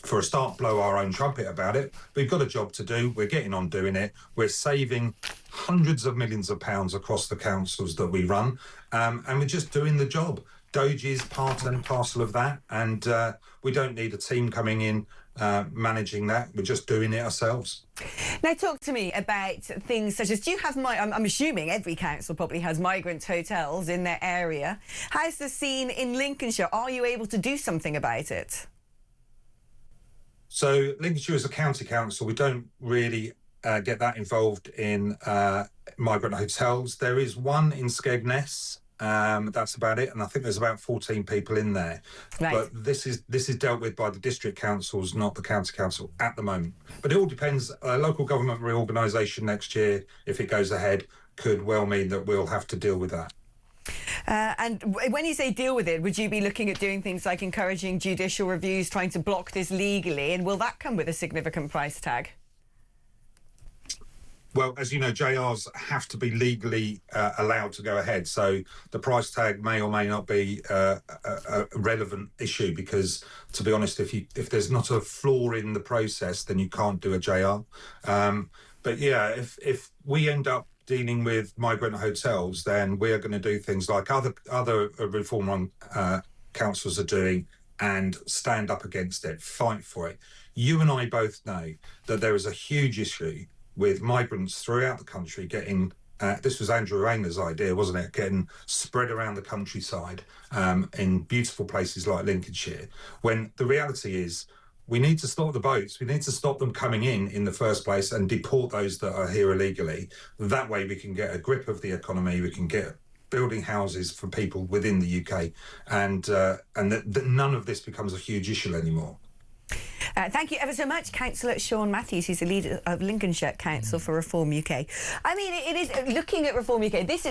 for a start, blow our own trumpet about it. We've got a job to do. We're getting on doing it. We're saving hundreds of millions of pounds across the councils that we run, and we're just doing the job. Doge is part and parcel of that, and we don't need a team coming in managing that. We're just doing it ourselves. Now, talk to me about things such as, do you have, I'm assuming every council probably has migrant hotels in their area. How's the scene in Lincolnshire? Are you able to do something about it? So Lincolnshire is a county council. We don't really get that involved in migrant hotels. There is one in Skegness. That's about it, and I think there's about 14 people in there. Right. But this is dealt with by the district councils, not the county council at the moment. But it all depends. Local government reorganisation next year, if it goes ahead, could well mean that we'll have to deal with that. And when you say deal with it, would you be looking at doing things like encouraging judicial reviews, trying to block this legally, and will that come with a significant price tag? Well, as you know, JRs have to be legally allowed to go ahead. So the price tag may or may not be a relevant issue, because, to be honest, if there's not a flaw in the process, then you can't do a JR. But yeah, if we end up dealing with migrant hotels, then we are going to do things like other reform councils are doing, and stand up against it, fight for it. You and I both know that there is a huge issue with migrants throughout the country getting, this was Andrew Rayner's idea, wasn't it, getting spread around the countryside in beautiful places like Lincolnshire, when the reality is we need to stop the boats. We need to stop them coming in the first place and deport those that are here illegally. That way we can get a grip of the economy. We can get building houses for people within the UK, and that none of this becomes a huge issue anymore. Thank you ever so much, Councillor Sean Matthews, who's the leader of Lincolnshire Council for Reform UK. I mean, it is, looking at Reform UK, there's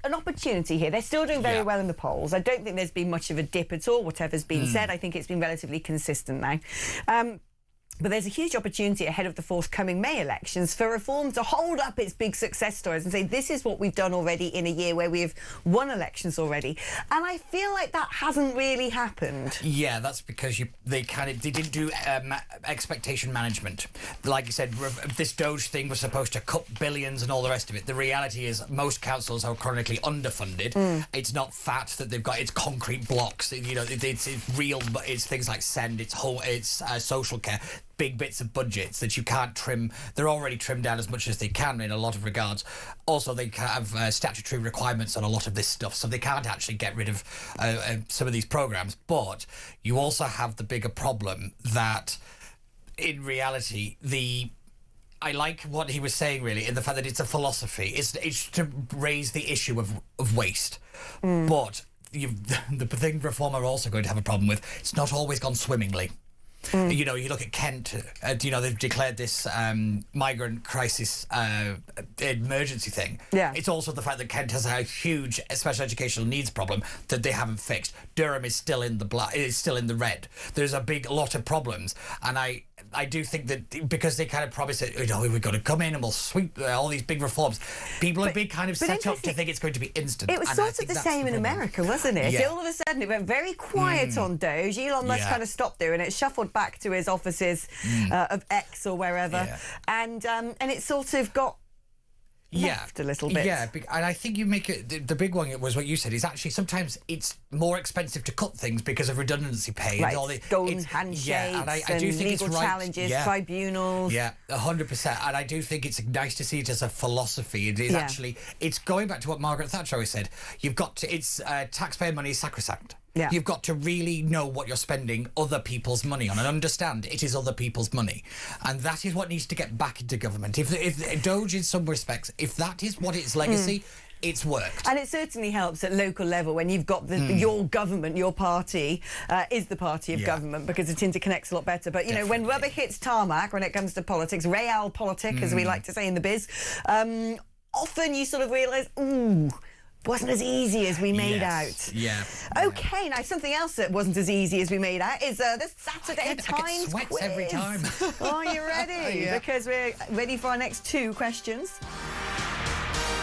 an opportunity here. They're still doing very well in the polls. I don't think there's been much of a dip at all, whatever's been said. I think it's been relatively consistent now. But there's a huge opportunity ahead of the forthcoming May elections for Reform to hold up its big success stories and say, this is what we've done already in a year where we've won elections already. And I feel like that hasn't really happened. Yeah, that's because they didn't do expectation management. Like you said, this Doge thing was supposed to cut billions and all the rest of it. The reality is most councils are chronically underfunded. It's not fat that they've got, it's concrete blocks. You know, it's real, it's things like SEND, it's social care. Big bits of budgets that you can't trim. They're already trimmed down as much as they can in a lot of regards. Also, they have statutory requirements on a lot of this stuff, so they can't actually get rid of some of these programs. But you also have the bigger problem that, in reality, I like what he was saying, really, in the fact that it's a philosophy. It's to raise the issue of waste. But the thing Reform are also going to have a problem with, it's not always gone swimmingly. You know, you look at Kent, you know, they've declared this migrant crisis emergency thing. Yeah. It's also the fact that Kent has a huge special educational needs problem that they haven't fixed. Durham is still in the red. There's a big lot of problems, and I do think that because they kind of promised that, you know, we've got to come in and we'll sweep all these big reforms, people have been kind of set up to think it's going to be instant. It was sort of the same in America, wasn't it? Yeah. All of a sudden it went very quiet on Doge. Elon Musk kind of stopped doing it, shuffled back to his offices of X or wherever, and it sort of got left a little bit. Yeah, and I think you make it, the big one was what you said, is actually sometimes it's more expensive to cut things because of redundancy pay. Right, all the golden handshakes and I do think legal it's right. challenges, tribunals. Yeah, 100%. And I do think it's nice to see it as a philosophy. It is actually, it's going back to what Margaret Thatcher always said. You've got to, it's taxpayer money is sacrosanct. Yeah. You've got to really know what you're spending other people's money on and understand it is other people's money. And that is what needs to get back into government. If Doge, in some respects, if that is what its legacy, it's worked. And it certainly helps at local level when you've got your government, your party is the party of government, because it interconnects a lot better. But, you know, when rubber hits tarmac, when it comes to politics, realpolitik, as we like to say in the biz, often you sort of realise, wasn't as easy as we made out. Yeah. Okay, now something else that wasn't as easy as we made out is the Saturday Times sweats quiz. every time. Are you ready? Because we're ready for our next 2 questions.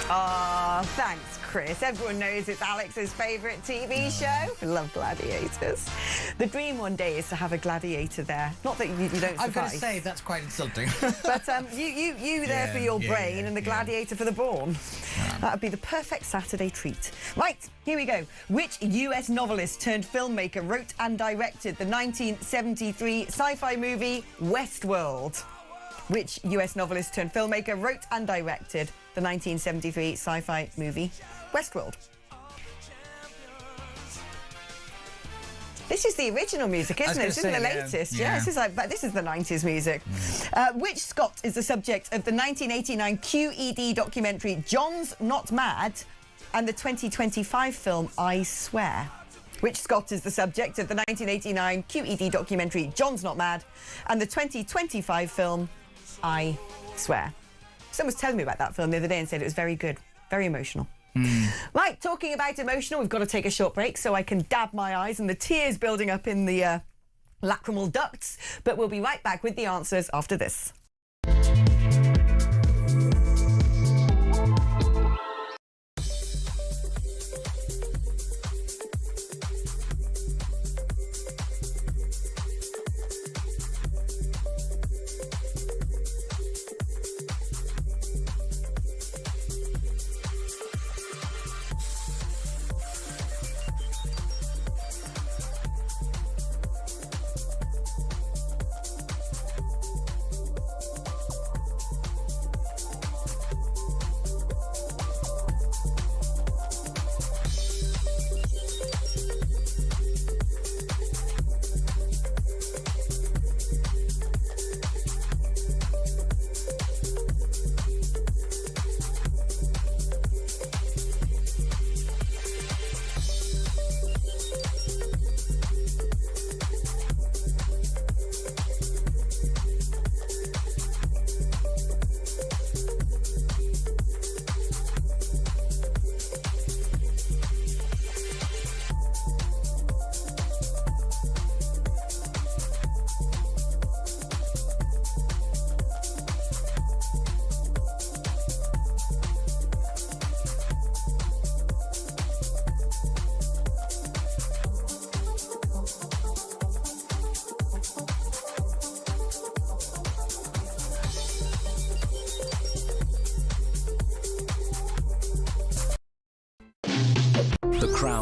Thanks, Chris. Everyone knows it's Alex's favourite TV show. I love gladiators. The dream one day is to have a gladiator there. Not that you don't I've got to suffice. say, that's quite insulting. But you there for your brain and the gladiator for the brawn. That would be the perfect Saturday treat. Right, here we go. Which US novelist turned filmmaker wrote and directed the 1973 sci-fi movie Westworld? Which US novelist turned filmmaker wrote and directed the 1973 sci-fi movie Westworld? This is the original music, isn't it? This isn't the latest. Yeah, this is the 90s music. Which Scot is the subject of the 1989 QED documentary John's Not Mad and the 2025 film I Swear? Which Scot is the subject of the 1989 QED documentary John's Not Mad and the 2025 film I Swear? Someone was telling me about that film the other day and said it was very good, very emotional. Right, talking about emotional, we've got to take a short break so I can dab my eyes and the tears building up in the lacrimal ducts. But we'll be right back with the answers after this.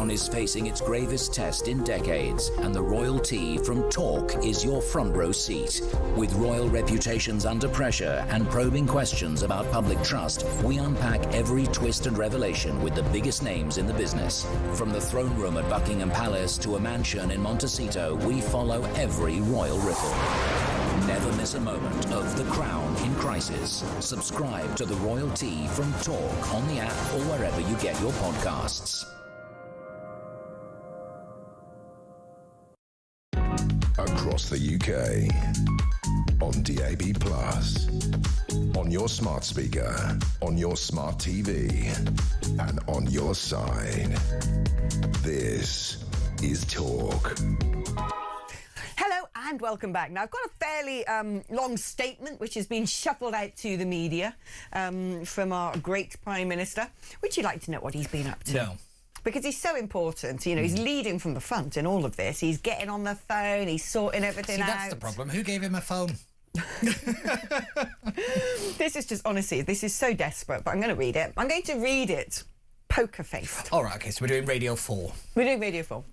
crown is facing its gravest test in decades, and the royalty from Talk is your front row seat. With royal reputations under pressure and probing questions about public trust, we unpack every twist and revelation with the biggest names in the business. From the throne room at Buckingham Palace to a mansion in Montecito, we follow every royal ripple. Never miss a moment of The Crown in Crisis. Subscribe to The Royal Tea from Talk on the app or wherever you get your podcasts. Across the UK, on DAB+, on your smart speaker, on your smart TV, and on your side. This is Talk. Hello and welcome back. Now, I've got a fairly long statement which has been shuffled out to the media from our great Prime Minister. Would you like to know what he's been up to? No. Because he's so important, you know, he's leading from the front in all of this. He's getting on the phone, he's sorting everything out. That's the problem. Who gave him a phone? This is just, honestly, this is so desperate, but I'm going to read it. I'm going to read it poker-faced. All right, OK, so we're doing Radio 4. We're doing Radio 4.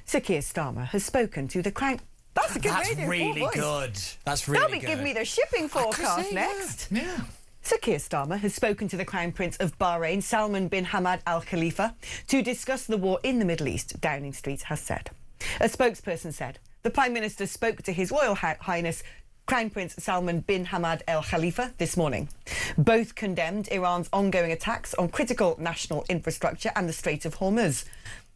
Sir Keir Starmer has spoken to the Crown... That's a good That's Radio 4 really voice. good. That's really good. They'll be giving me the shipping forecast next. Yeah. Sir Keir Starmer has spoken to the Crown Prince of Bahrain, Salman bin Hamad Al Khalifa, to discuss the war in the Middle East, Downing Street has said. A spokesperson said the Prime Minister spoke to His Royal Highness Crown Prince Salman bin Hamad Al Khalifa this morning. Both condemned Iran's ongoing attacks on critical national infrastructure and the Strait of Hormuz.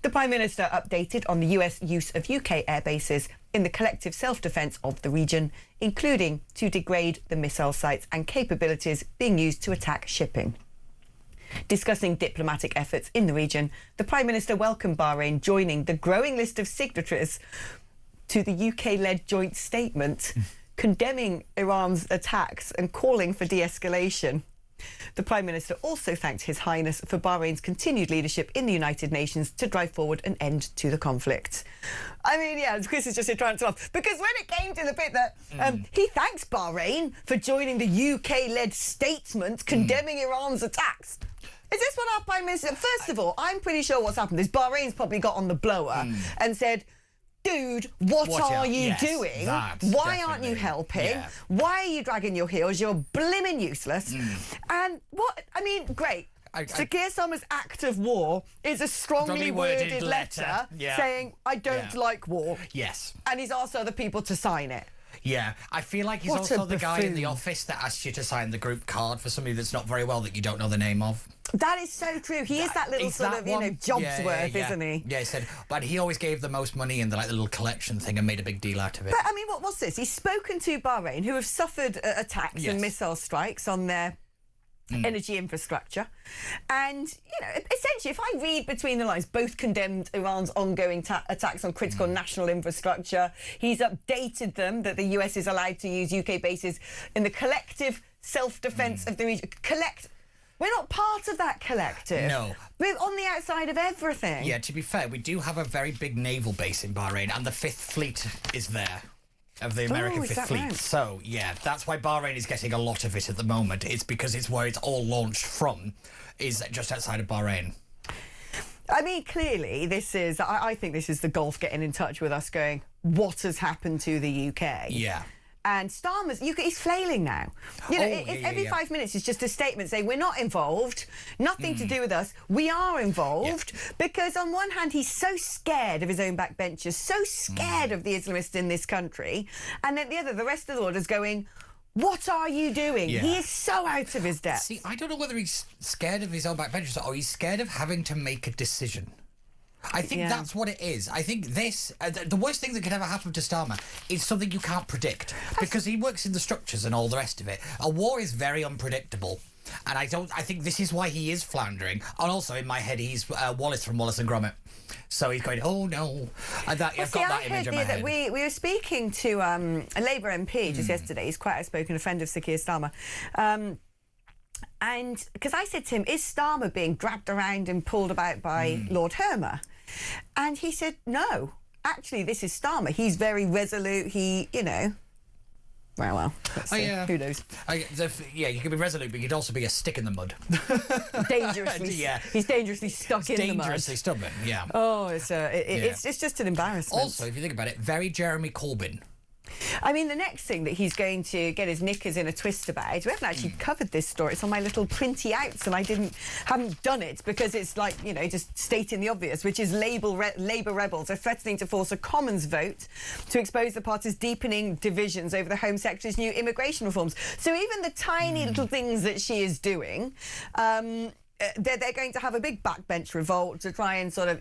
The Prime Minister updated on the US use of UK air bases in the collective self-defence of the region, including to degrade the missile sites and capabilities being used to attack shipping. Discussing diplomatic efforts in the region, the Prime Minister welcomed Bahrain joining the growing list of signatories to the UK-led joint statement condemning Iran's attacks and calling for de-escalation. The Prime Minister also thanked His Highness for Bahrain's continued leadership in the United Nations to drive forward an end to the conflict. I mean, yeah, Chris is just here trying to laugh, because when it came to the bit that he thanks Bahrain for joining the UK-led statement condemning Iran's attacks. Is this what our Prime Minister... First of all, I'm pretty sure what's happened is Bahrain's probably got on the blower and said... Dude, what are you doing? Why aren't you helping? Yeah. Why are you dragging your heels? You're blimmin' useless. And what... I mean, great. Sir Keir Starmer's act of war is a strongly worded letter saying, I don't like war. Yes. And he's asked other people to sign it. Yeah, I feel like he's also the guy in the office that asks you to sign the group card for somebody that's not very well that you don't know the name of. That is so true. He is that little sort of, you know, job's worth, isn't he? Yeah, he said, but he always gave the most money in the little collection thing and made a big deal out of it. But, I mean, what's this? He's spoken to Bahrain, who have suffered attacks and missile strikes on their energy infrastructure. And, you know, essentially, if I read between the lines, both condemned Iran's ongoing attacks on critical national infrastructure. He's updated them that the US is allowed to use UK bases in the collective self-defence of the region. We're not part of that collective. No. We're on the outside of everything. Yeah, to be fair, we do have a very big naval base in Bahrain, and the 5th Fleet is there, of the American 5th Fleet. Right? So, yeah, that's why Bahrain is getting a lot of it at the moment. It's because it's where it's all launched from, is just outside of Bahrain. I mean, clearly, this is... I think this is the Gulf getting in touch with us going, what has happened to the UK? Yeah. And Starmer's, he's flailing now. You know, every 5 minutes is just a statement saying, we're not involved, nothing to do with us, we are involved. Because on one hand, he's so scared of his own backbenchers, so scared of the Islamists in this country. And then the other, the rest of the world is going, what are you doing? He is so out of his depth. See, I don't know whether he's scared of his own backbenchers or he's scared of having to make a decision. I think that's what it is. I think this, the worst thing that could ever happen to Starmer is something you can't predict, because he works in the structures and all the rest of it. A war is very unpredictable. And I think this is why he is floundering. And also, in my head, he's Wallace from Wallace and Gromit. So he's going, oh no. And I've got that image in my head. We were speaking to a Labour MP just yesterday. He's quite outspoken, a friend of Sir Keir Starmer. And because I said to him, is Starmer being dragged around and pulled about by Lord Hermer? And he said, no, actually, this is Starmer. He's very resolute. He, you know, Well, who knows? You could be resolute, but you'd also be a stick in the mud. Dangerously, he's dangerously stuck in the mud. Dangerously stubborn, yeah. Oh, it's just an embarrassment. Also, if you think about it, very Jeremy Corbyn. I mean, the next thing that he's going to get his knickers in a twist about, we haven't actually covered this story. It's on my little printy outs, and I haven't done it because it's like, just stating the obvious, which is Labour rebels are threatening to force a Commons vote to expose the party's deepening divisions over the Home Secretary's new immigration reforms. So even the tiny little things that she is doing, they're going to have a big backbench revolt to try and sort of,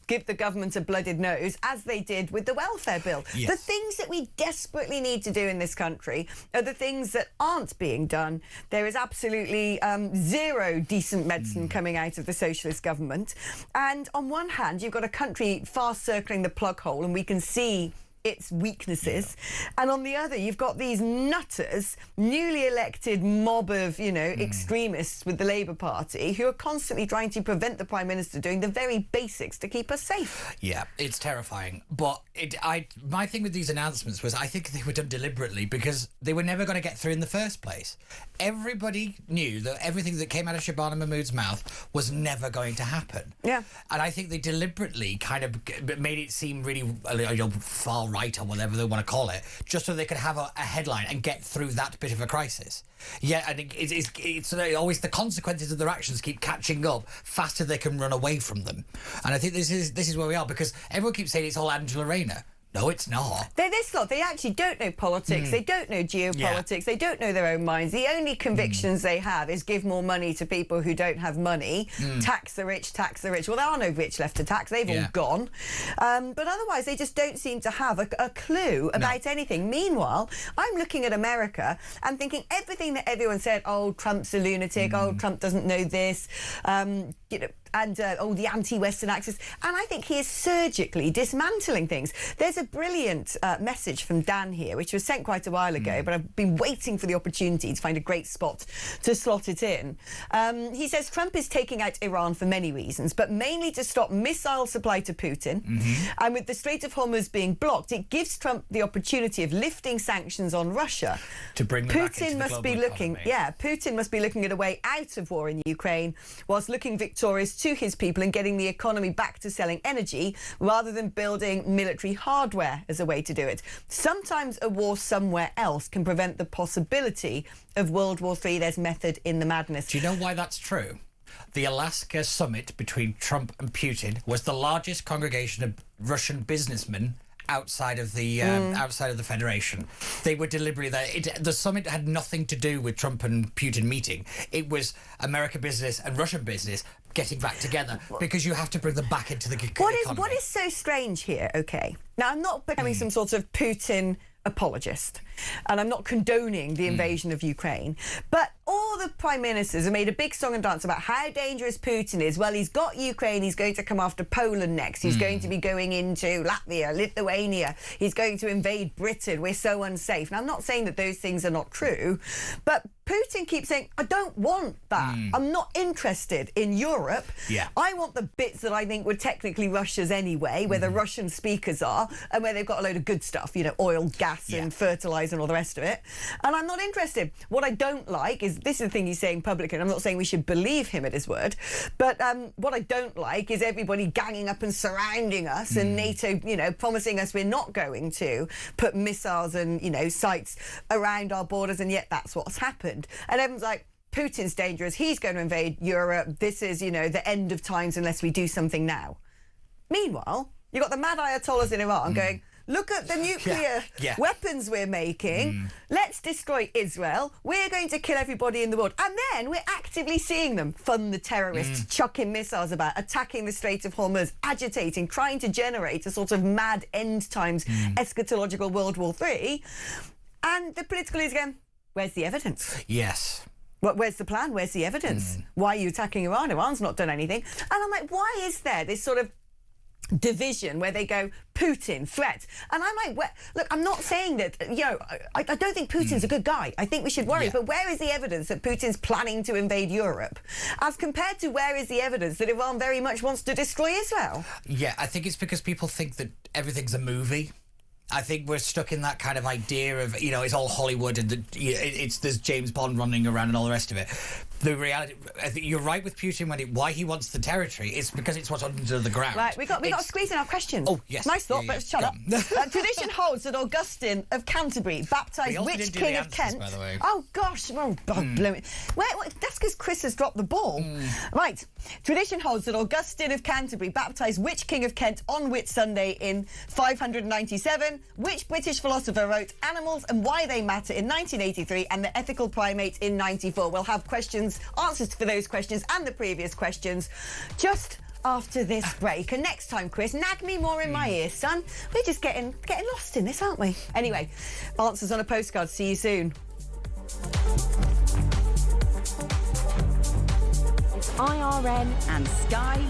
give the government a blooded nose, as they did with the welfare bill. Yes. The things that we desperately need to do in this country are the things that aren't being done. There is absolutely zero decent medicine coming out of the socialist government. And on one hand, you've got a country fast circling the plug hole, and we can see its weaknesses, and on the other you've got these nutters, newly elected mob of extremists with the Labour Party who are constantly trying to prevent the Prime Minister doing the very basics to keep us safe. Yeah, it's terrifying. But my thing with these announcements was I think they were done deliberately because they were never going to get through in the first place. Everybody knew that everything that came out of Shabana Mahmood's mouth was never going to happen. Yeah. And I think they deliberately kind of made it seem really far right or whatever they want to call it, just so they could have a headline and get through that bit of a crisis. Yeah, and it's always the consequences of their actions keep catching up faster they can run away from them. And I think this is where we are, because everyone keeps saying it's all Angela Rayner. No, it's not. They're this lot. They actually don't know politics. They don't know geopolitics. They don't know their own minds. The only convictions they have is give more money to people who don't have money, tax the rich, tax the rich. Well, there are no rich left to tax. They've all gone. But otherwise, they just don't seem to have a clue about anything. Meanwhile, I'm looking at America and thinking everything that everyone said, oh, Trump's a lunatic, oh, Trump doesn't know this, and the anti-Western axis. And I think he is surgically dismantling things. There's a brilliant message from Dan here, which was sent quite a while ago, but I've been waiting for the opportunity to find a great spot to slot it in. He says Trump is taking out Iran for many reasons, but mainly to stop missile supply to Putin. And with the Strait of Hormuz being blocked, it gives Trump the opportunity of lifting sanctions on Russia. To bring them back into the global economy. Putin must be looking at a way out of war in Ukraine, whilst looking victorious to his people and getting the economy back to selling energy rather than building military hardware as a way to do it. Sometimes a war somewhere else can prevent the possibility of World War III. There's method in the madness. Do you know why that's true? The Alaska summit between Trump and Putin was the largest congregation of Russian businessmen outside of the Federation. They were deliberately there. The summit had nothing to do with Trump and Putin meeting. It was American business and Russian business getting back together, because you have to bring them back into the economy. What is so strange here, okay? Now, I'm not becoming some sort of Putin apologist, and I'm not condoning the invasion of Ukraine, but all the prime ministers have made a big song and dance about how dangerous Putin is. Well, he's got Ukraine, he's going to come after Poland next, he's going to be going into Latvia, Lithuania, he's going to invade Britain, we're so unsafe. Now, I'm not saying that those things are not true, but Putin keeps saying, I don't want that. I'm not interested in Europe. I want the bits that I think were technically Russia's anyway, where the Russian speakers are, and where they've got a load of good stuff, oil, gas and fertiliser and all the rest of it. And I'm not interested. What I don't like is, this is the thing he's saying publicly, and I'm not saying we should believe him at his word, but what I don't like is everybody ganging up and surrounding us, and NATO, promising us we're not going to put missiles and, sites around our borders, and yet that's what's happened. And everyone's like, Putin's dangerous, he's going to invade Europe, this is, the end of times unless we do something now. Meanwhile, you've got the mad Ayatollahs in Iran going, look at the nuclear weapons we're making. Let's destroy Israel. We're going to kill everybody in the world. And then we're actively seeing them fund the terrorists, chucking missiles about, attacking the Strait of Hormuz, agitating, trying to generate a sort of mad end times eschatological World War III. And the political leaders going, where's the evidence? Yes. Where's the plan? Where's the evidence? Why are you attacking Iran? Iran's not done anything. And I'm like, why is there this sort of division where they go, Putin, threat? And I'm like, look, I'm not saying that, I don't think Putin's a good guy. I think we should worry. But where is the evidence that Putin's planning to invade Europe? As compared to where is the evidence that Iran very much wants to destroy Israel? Yeah, I think it's because people think that everything's a movie. I think we're stuck in that kind of idea of, it's all Hollywood and there's James Bond running around and all the rest of it. The reality, I think you're right with Putin why he wants the territory. It's because it's what's under the ground. Right, we got to squeeze in our questions. Oh, yes. Nice thought, but shut up. Tradition holds that Augustine of Canterbury baptised which king of Kent? By the way. Oh, gosh. Oh, blow it. That's because Chris has dropped the ball. Right. Tradition holds that Augustine of Canterbury baptised which king of Kent on Whit Sunday in 597? Which British philosopher wrote Animals and Why They Matter in 1983 and The Ethical Primate in 94? We'll have answers for those questions and the previous questions just after this break. And next time, Chris, nag me more in my ear, son. We're just getting lost in this, aren't we? Anyway, answers on a postcard. See you soon. It's IRN and Sky.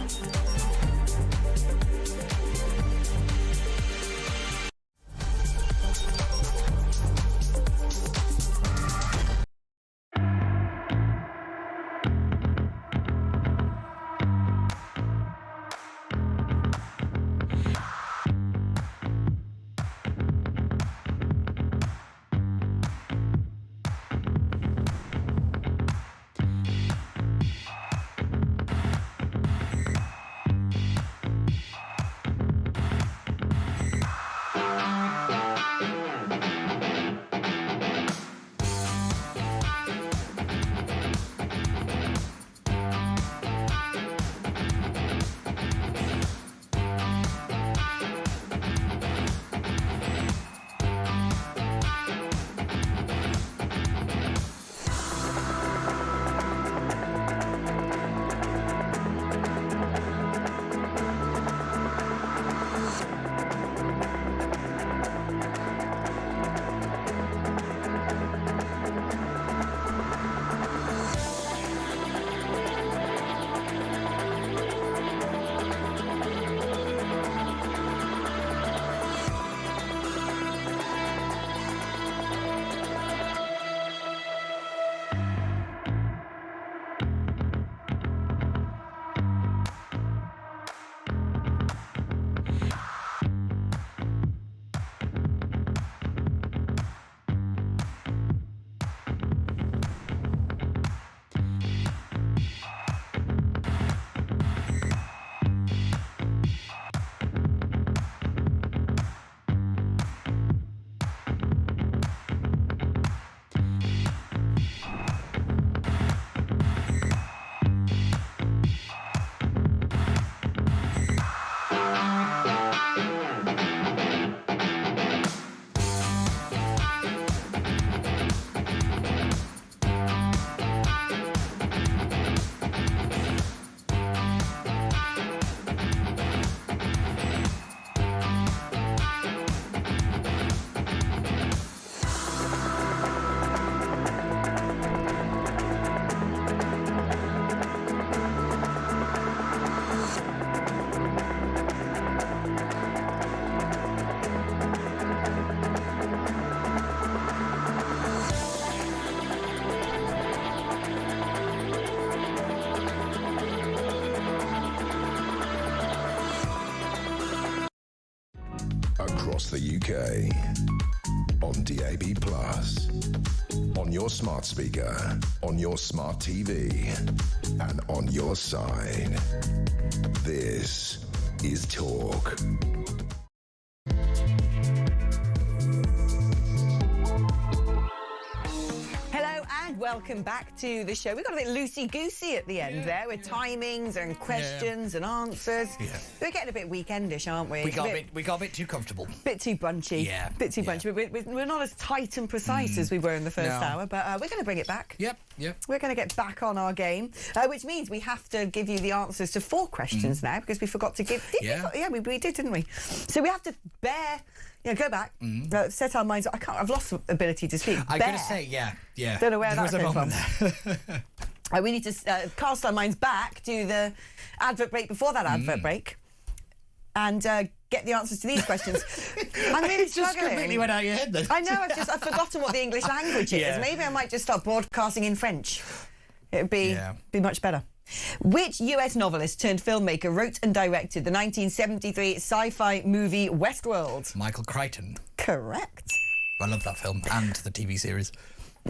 Across the UK, on DAB+, on your smart speaker, on your smart TV, and on your side. This is Talk. Welcome back to the show. We got a bit loosey-goosey at the end there with timings and questions and answers. Yeah. We're getting a bit weekendish, aren't we? We got a bit too comfortable. Bit too bunchy. Yeah. Bit too bunchy. We're not as tight and precise as we were in the first hour, but we're going to bring it back. Yep. We're going to get back on our game, which means we have to give you the answers to 4 questions now because we forgot to give... we did, didn't we? So we have to go back, set our minds... I've lost the ability to speak. I'm going to say, yeah. Don't know where that came from. We need to cast our minds back to the advert break before that advert break and get the answers to these questions. I'm really struggling. Just completely went out your head then. I know, I've forgotten what the English language is. Maybe I might just start broadcasting in French. It would be much better. Which US novelist turned filmmaker wrote and directed the 1973 sci-fi movie Westworld? Michael Crichton. Correct. I love that film and the TV series.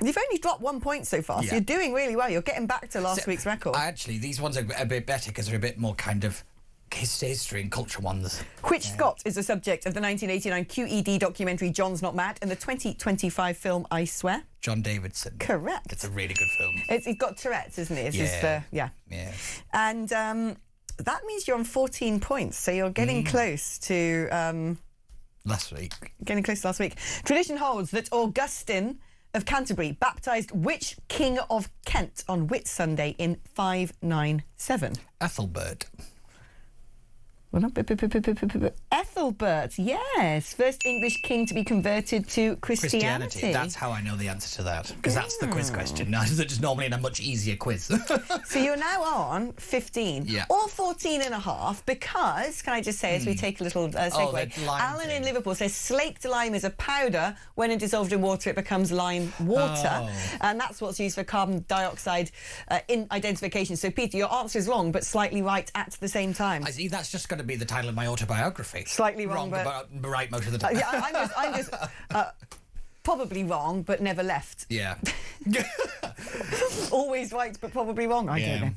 You've only dropped 1 point so far, so you're doing really well. You're getting back to last week's record. Actually, these ones are a bit better because they're a bit more kind of history and culture ones. Which Scot is the subject of the 1989 QED documentary John's Not Mad and the 2025 film I Swear? John Davidson. Correct. It's a really good film. He's got Tourette's, isn't he? It's yeah. And that means you're on 14 points, so you're getting close to... last week. Getting close to last week. Tradition holds that Augustine of Canterbury baptised which King of Kent on Whit Sunday in 597? Ethelbert. Ethelbert, yes. First English king to be converted to Christianity. That's how I know the answer to that, because that's the quiz question. That's just normally in a much easier quiz. So you're now on 15 or 14 and a half because, can I just say, as we take a little segue, Alan in Liverpool says slaked lime is a powder. When it dissolved in water, it becomes lime water. And that's what's used for carbon dioxide in identification. So, Peter, your answer is wrong, but slightly right at the same time. I see, that's just going to be the title of my autobiography. Slightly wrong, but right most of the time. I'm just probably wrong, but never left. Yeah. Always right, but probably wrong. I don't know.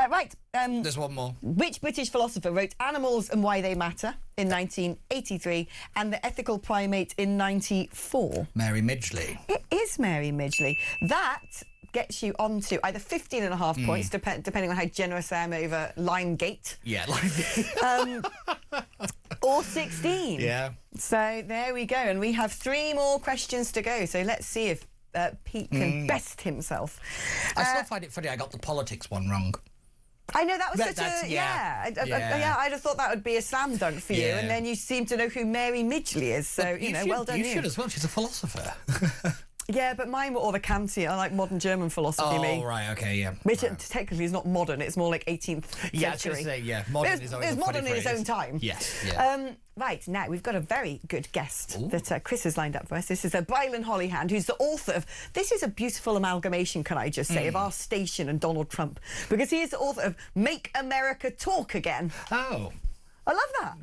Right. There's one more. Which British philosopher wrote Animals and Why They Matter in 1983 and The Ethical Primate in 94? Mary Midgley. It is Mary Midgley. That gets you onto either 15 and a half points, depending on how generous I am over Limegate. Yeah, Limegate. Or 16. Yeah. So there we go. And we have 3 more questions to go. So let's see if Pete can best himself. I still find it funny I got the politics one wrong. I know, that was such a... I'd have thought that would be a slam dunk for you, and then you seem to know who Mary Midgley is, so, you know, well done you. You should as well, she's a philosopher. Yeah, but mine were all the Kantian. I like modern German philosophy, me. Oh, right, okay, yeah. Which technically is not modern, it's more like 18th century. Yeah, I was going to say, modern is always it was modern in its own time. Yes, yeah. Right, now we've got a very good guest that Chris has lined up for us. This is Brylan Hollyhand, who's the author of... This is a beautiful amalgamation, can I just say, of our station and Donald Trump, because he is the author of Make America Talk Again. Oh. I love that.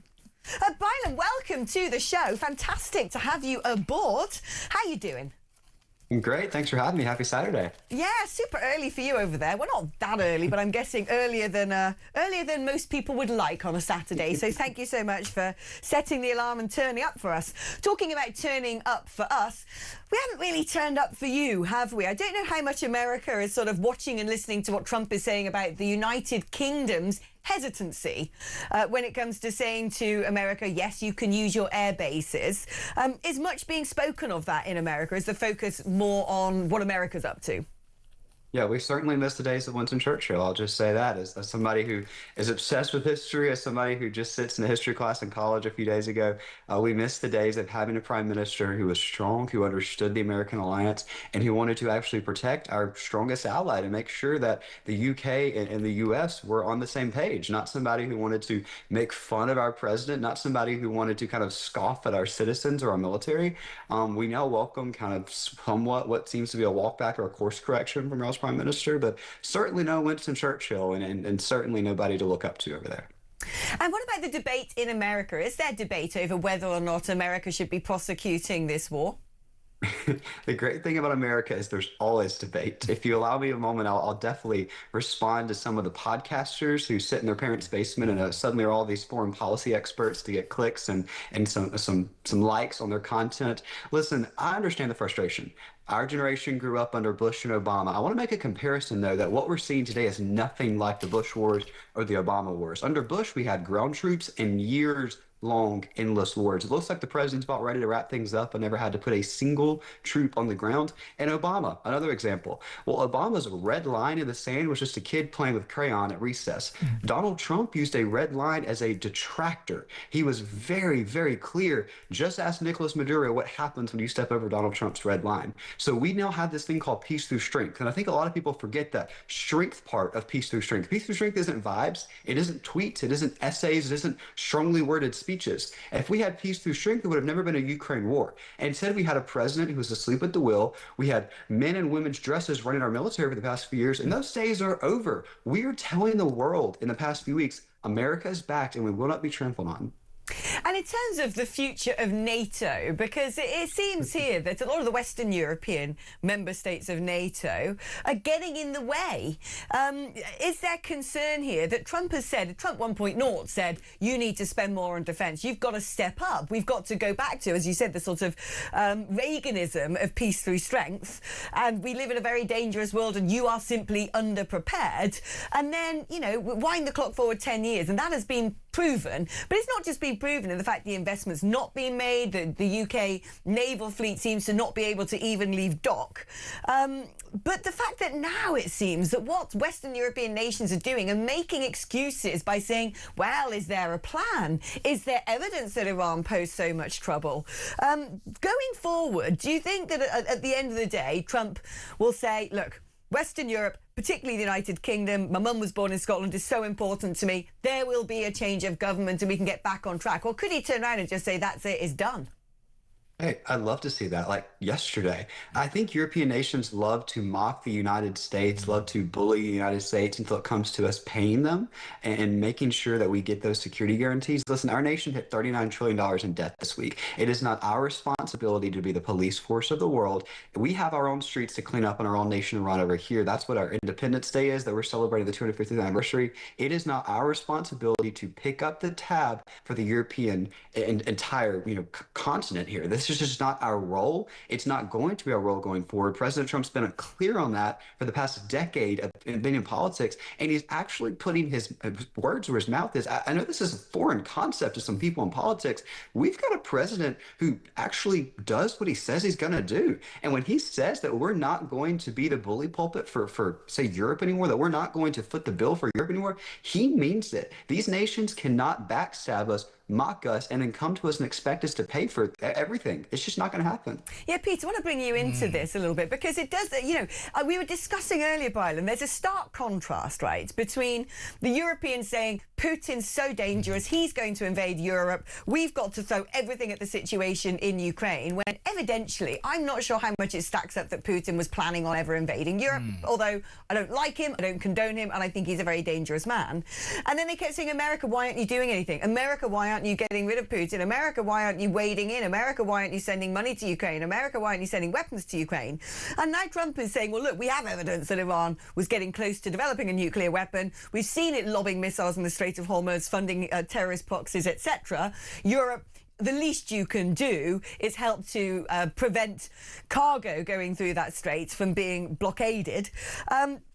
Brylan, welcome to the show. Fantastic to have you aboard. How you doing? Great, thanks for having me. Happy Saturday. Yeah, super early for you over there. Well, not that early, but I'm guessing earlier than most people would like on a Saturday. So thank you so much for setting the alarm and turning up for us. Talking about turning up for us, we haven't really turned up for you, have we? I don't know how much America is sort of watching and listening to what Trump is saying about the United Kingdom's hesitancy when it comes to saying to America, yes, you can use your air bases. Is much being spoken of that in America? Is the focus more on what America's up to? Yeah, we certainly miss the days of Winston Churchill. I'll just say that as somebody who is obsessed with history, as somebody who just sits in a history class in college a few days ago, we miss the days of having a prime minister who was strong, who understood the American alliance, and who wanted to actually protect our strongest ally to make sure that the UK and the US were on the same page, not somebody who wanted to make fun of our president, not somebody who wanted to kind of scoff at our citizens or our military. We now welcome kind of somewhat what seems to be a walk back or a course correction from our prime minister, but certainly no Winston Churchill and certainly nobody to look up to over there. And what about the debate in America? Is there debate over whether or not America should be prosecuting this war? The great thing about America is there's always debate. If you allow me a moment, I'll definitely respond to some of the podcasters who sit in their parents' basement and suddenly are all these foreign policy experts to get clicks and some likes on their content. Listen, I understand the frustration. Our generation grew up under Bush and Obama. I want to make a comparison, though, that what we're seeing today is nothing like the Bush wars or the Obama wars. Under Bush, we had ground troops and years-long, endless wars. It looks like the president's about ready to wrap things up and never had to put a single troop on the ground. And Obama, another example. Well, Obama's red line in the sand was just a kid playing with crayon at recess. Donald Trump used a red line as a detractor. He was very, very clear. Just ask Nicolas Maduro what happens when you step over Donald Trump's red line. So we now have this thing called peace through strength. And I think a lot of people forget that strength part of peace through strength. Peace through strength isn't vibes. It isn't tweets. It isn't essays. It isn't strongly worded speeches. speeches. If we had peace through strength, there would have never been a Ukraine war. And instead, we had a president who was asleep at the wheel. We had men in women's dresses running our military for the past few years, and those days are over. We are telling the world in the past few weeks, America is back and we will not be trampled on. And in terms of the future of NATO, because it seems here that a lot of the Western European member states of NATO are getting in the way. Is there concern here that Trump 1.0 said, you need to spend more on defence, you've got to step up, we've got to go back to, as you said, the sort of Reaganism of peace through strength, and we live in a very dangerous world and you are simply underprepared. And then, you know, wind the clock forward 10 years, and that has been proven. But it's not just been proven in the fact the investment's not being made, that the UK naval fleet seems to not be able to even leave dock. But the fact that now it seems that what Western European nations are doing are making excuses by saying, well, is there a plan? Is there evidence that Iran posed so much trouble? Going forward, do you think that at the end of the day, Trump will say, look, Western Europe, particularly the United Kingdom, my mum was born in Scotland, is so important to me, there will be a change of government and we can get back on track? Or could he turn around and just say, that's it, it's done? Hey, I'd love to see that, like yesterday. I think European nations love to mock the United States, love to bully the United States until it comes to us paying them and making sure that we get those security guarantees. Listen, our nation hit $39 trillion in debt this week. It is not our responsibility to be the police force of the world. We have our own streets to clean up in our own nation and run over here. That's what our Independence Day is, that we're celebrating the 250th anniversary. It is not our responsibility to pick up the tab for the European entire continent here. This is just not our role. It's not going to be our role going forward. President Trump's been clear on that for the past decade of being in politics, and he's actually putting his words where his mouth is. I know this is a foreign concept to some people in politics. We've got a president who actually does what he says he's going to do. And when he says that we're not going to be the bully pulpit for say, Europe anymore, that we're not going to foot the bill for Europe anymore, he means it. These nations cannot backstab us, mock us, and then come to us and expect us to pay for everything. It's just not going to happen. Yeah, Peter, I want to bring you into this a little bit, because it does, we were discussing earlier, Byron, there's a stark contrast, right, between the Europeans saying Putin's so dangerous, he's going to invade Europe, we've got to throw everything at the situation in Ukraine, when evidently, I'm not sure how much it stacks up that Putin was planning on ever invading Europe, although I don't like him, I don't condone him, and I think he's a very dangerous man. And then they kept saying, America, why aren't you doing anything? America, why aren't you getting rid of Putin? America, why aren't you wading in? America, why aren't you sending money to Ukraine? America, why aren't you sending weapons to Ukraine? And now Trump is saying, well, look, we have evidence that Iran was getting close to developing a nuclear weapon. We've seen it lobbing missiles in the Strait of Hormuz, funding terrorist proxies, etc. Europe, the least you can do is help to prevent cargo going through that strait from being blockaded.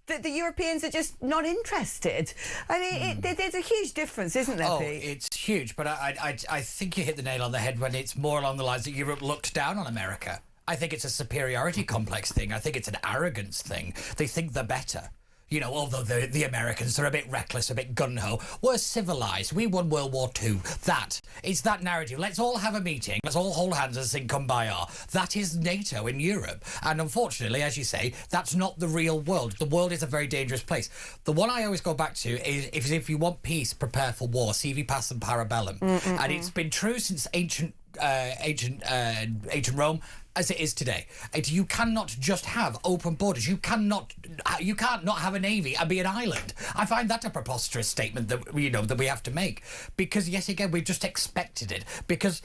The Europeans are just not interested. I mean, there's a huge difference, isn't there, Pete? It's huge, but I think you hit the nail on the head when it's more along the lines that Europe looked down on America. I think it's a superiority complex thing. I think it's an arrogance thing. They think they're better. You know, although the Americans are a bit reckless, a bit gung-ho, we're civilised. We won World War II. It's that narrative. Let's all have a meeting. Let's all hold hands and sing Kumbaya. That is NATO in Europe. And unfortunately, as you say, that's not the real world. The world is a very dangerous place. The one I always go back to is if you want peace, prepare for war. Sivi pacem parabellum. And it's been true since ancient Rome, as it is today. You cannot just have open borders. You can't not have a navy and be an island. I find that a preposterous statement that that we have to make, because yet again we've just expected it, because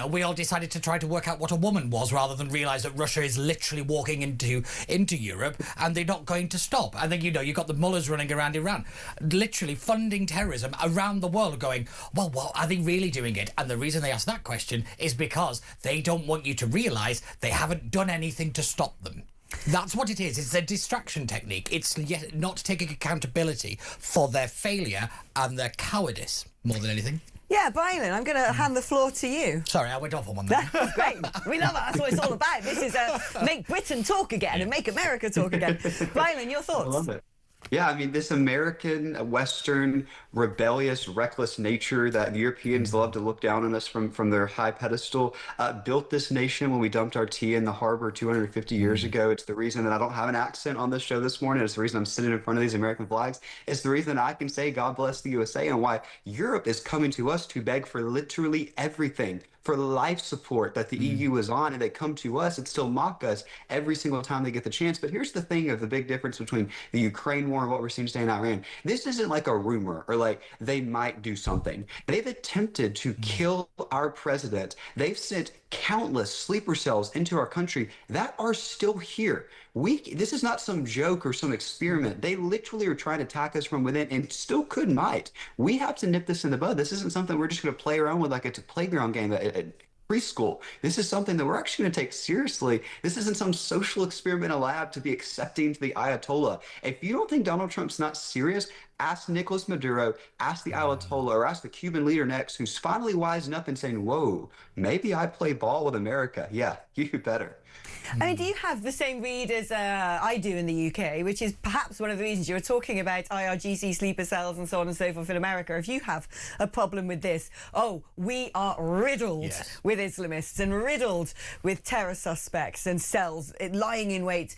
we all decided to try to work out what a woman was rather than realise that Russia is literally walking into Europe and they're not going to stop. And then, you've got the mullahs running around Iran, literally funding terrorism around the world, going, well, are they really doing it? And the reason they ask that question is because they don't want you to realise they haven't done anything to stop them. That's what it is. It's a distraction technique. It's not taking accountability for their failure and their cowardice more than anything. Yeah, Byron, I'm going to hand the floor to you. Sorry, I went off on one there. Great. We love that. That's what it's all about. This is make Britain talk again and make America talk again. Byron, your thoughts? I love it. Yeah, I mean, this American, Western, rebellious, reckless nature that the Europeans love to look down on us from their high pedestal built this nation when we dumped our tea in the harbor 250 years ago. It's the reason that I don't have an accent on this show this morning. It's the reason I'm sitting in front of these American flags. It's the reason I can say God bless the USA, and why Europe is coming to us to beg for literally everything. For life support that the EU is on, and they come to us and still mock us every single time they get the chance. But here's the thing of the big difference between the Ukraine war and what we're seeing today in Iran. This isn't like a rumor or like they might do something. They've attempted to kill our president. They've sent countless sleeper cells into our country that are still here. This is not some joke or some experiment. They literally are trying to attack us from within and still might. We have to nip this in the bud. This isn't something we're just going to play around with like it's a playground game at preschool. This is something that we're actually going to take seriously. This isn't some social experiment in a lab to be accepting to the Ayatollah. If you don't think Donald Trump's not serious, ask Nicolas Maduro, ask the Ayatollah, or ask the Cuban leader next, who's finally wising up and saying, whoa, maybe I play ball with America. Yeah, you better. I mean, do you have the same read as I do in the UK, which is perhaps one of the reasons you were talking about IRGC sleeper cells and so on and so forth in America? If you have a problem with this, we are riddled with Islamists and riddled with terror suspects and cells lying in wait,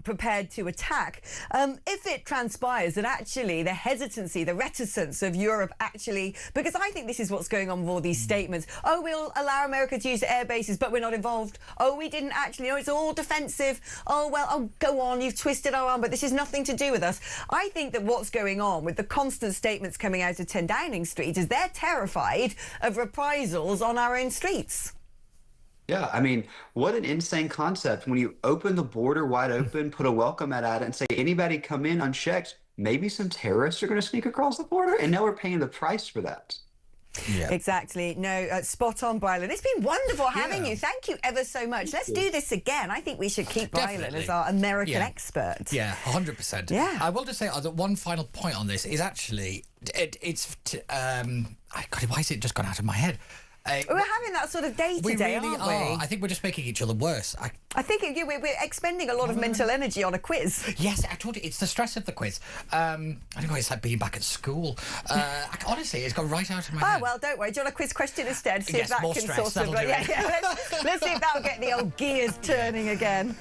prepared to attack. If it transpires that actually the hesitancy, the reticence of Europe actually, because I think this is what's going on with all these statements. We'll allow America to use air bases, but we're not involved. We didn't actually. It's all defensive. Go on, you've twisted our arm, but this has nothing to do with us. I think that what's going on with the constant statements coming out of 10 Downing Street is they're terrified of reprisals on our own streets. Yeah, I mean, what an insane concept. When you open the border wide open, put a welcome mat at it, and say, anybody come in unchecked, maybe some terrorists are going to sneak across the border, and now we're paying the price for that. Yeah. Exactly. No, spot on, Brylan. It's been wonderful having you. Thank you ever so much. Let's do this again. I think we should keep Brylan as our American expert. Yeah, 100%. Yeah. I will just say that one final point on this is actually, why is it just gone out of my head? We're having that sort of day-to-day, we really aren't we? are. I think we're just making each other worse. I think we're expending a lot of mental energy on a quiz. Yes, I told you, it's the stress of the quiz. I don't know, it's like being back at school. Honestly, it's gone right out of my head. Well, don't worry. Do you want a quiz question instead? See yes, if that more can stress, sort of... Let's see if that'll get the old gears turning again.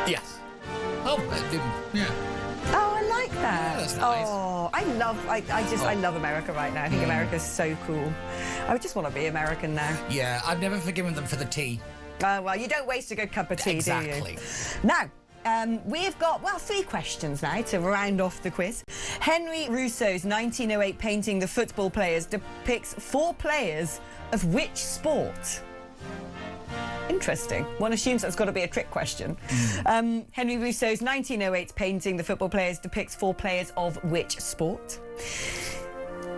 Yes. Yeah. Oh, I like that. Yeah, that's nice. I love America right now. I think America's so cool. I just want to be American now. Yeah, I've never forgiven them for the tea. Well, you don't waste a good cup of tea, do you? Now, we've got, 3 questions now to round off the quiz. Henry Rousseau's 1908 painting The Football Players depicts 4 players of which sport? Interesting. One assumes that's got to be a trick question. Henry Rousseau's 1908 painting The Football Players depicts 4 players of which sport?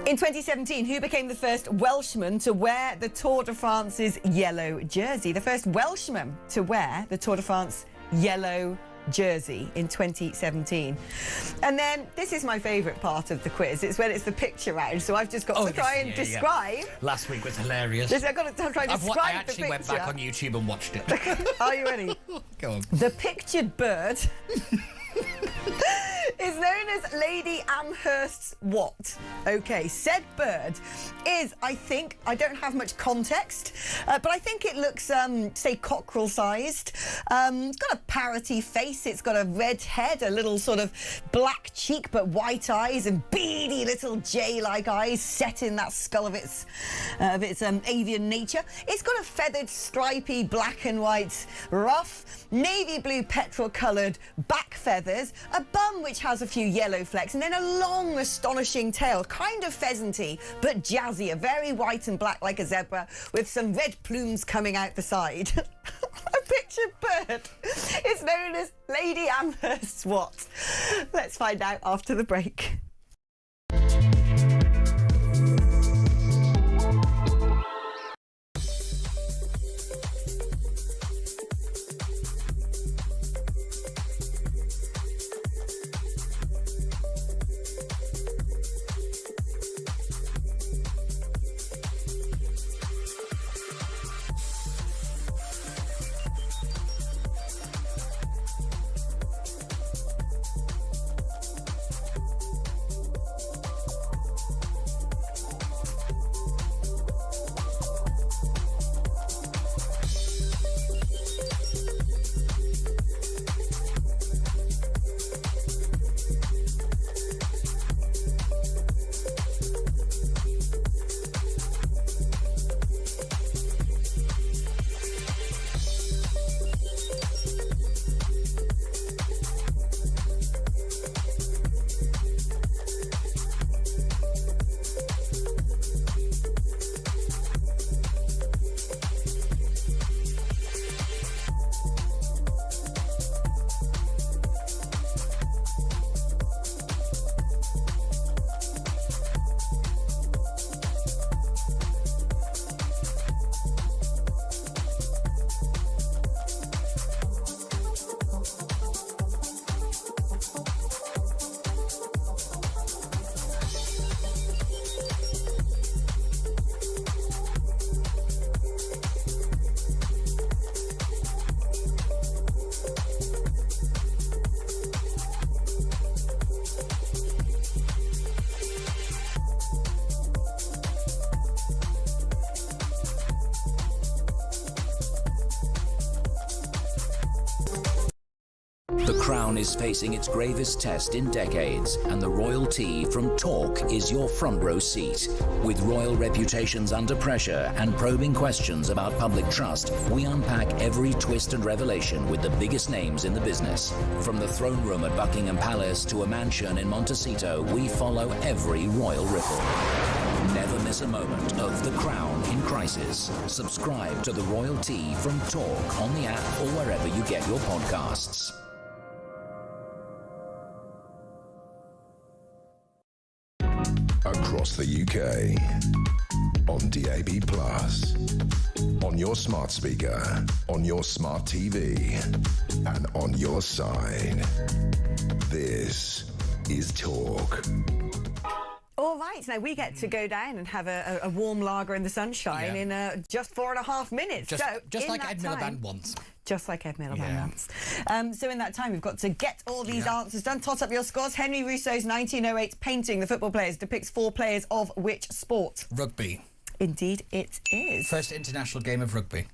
In 2017, who became the first Welshman to wear the Tour de France's yellow jersey? The first Welshman to wear the Tour de France yellow jersey in 2017. And then this is my favourite part of the quiz. It's when it's the picture round. So I've just got to try and describe. Last week was hilarious. I've got to try and describe the picture. I actually went back on YouTube and watched it. Are you ready? Go on. The pictured bird is known as Lady Amherst's what? Okay, said bird is, I think, I don't have much context, but I think it looks, say, cockerel-sized. It's got a parroty face. It's got a red head, a little sort of black cheek, but white eyes and beady little J-like eyes set in that skull of its avian nature. It's got a feathered, stripy, black and white ruff, navy blue petrol-coloured back feathers, a bum which has a few yellow flecks, and then a long, astonishing tail, kind of pheasanty, but jazzier, very white and black like a zebra, with some red plumes coming out the side. A pictured bird is known as Lady Amherst's what? Let's find out after the break. crown is facing its gravest test in decades, and the royalty from Talk is your front row seat. With royal reputations under pressure and probing questions about public trust, we unpack every twist and revelation with the biggest names in the business. From the throne room at Buckingham Palace to a mansion in Montecito, we follow every royal ripple. Never miss a moment of The Crown in Crisis. Subscribe to The Royalty from Talk on the app or wherever you get your podcasts. Across the UK, on DAB+, on your smart speaker, on your smart TV, and on your side. This is Talk. All right, now we get to go down and have a warm lager in the sunshine in just 4.5 minutes. Just like Ed Miliband once. Just like Ed Miliband once. So in that time, we've got to get all these answers done. Tot up your scores. Henry Rousseau's 1908 painting, The Football Players, depicts 4 players of which sport? Rugby. Indeed, it is. First international game of rugby.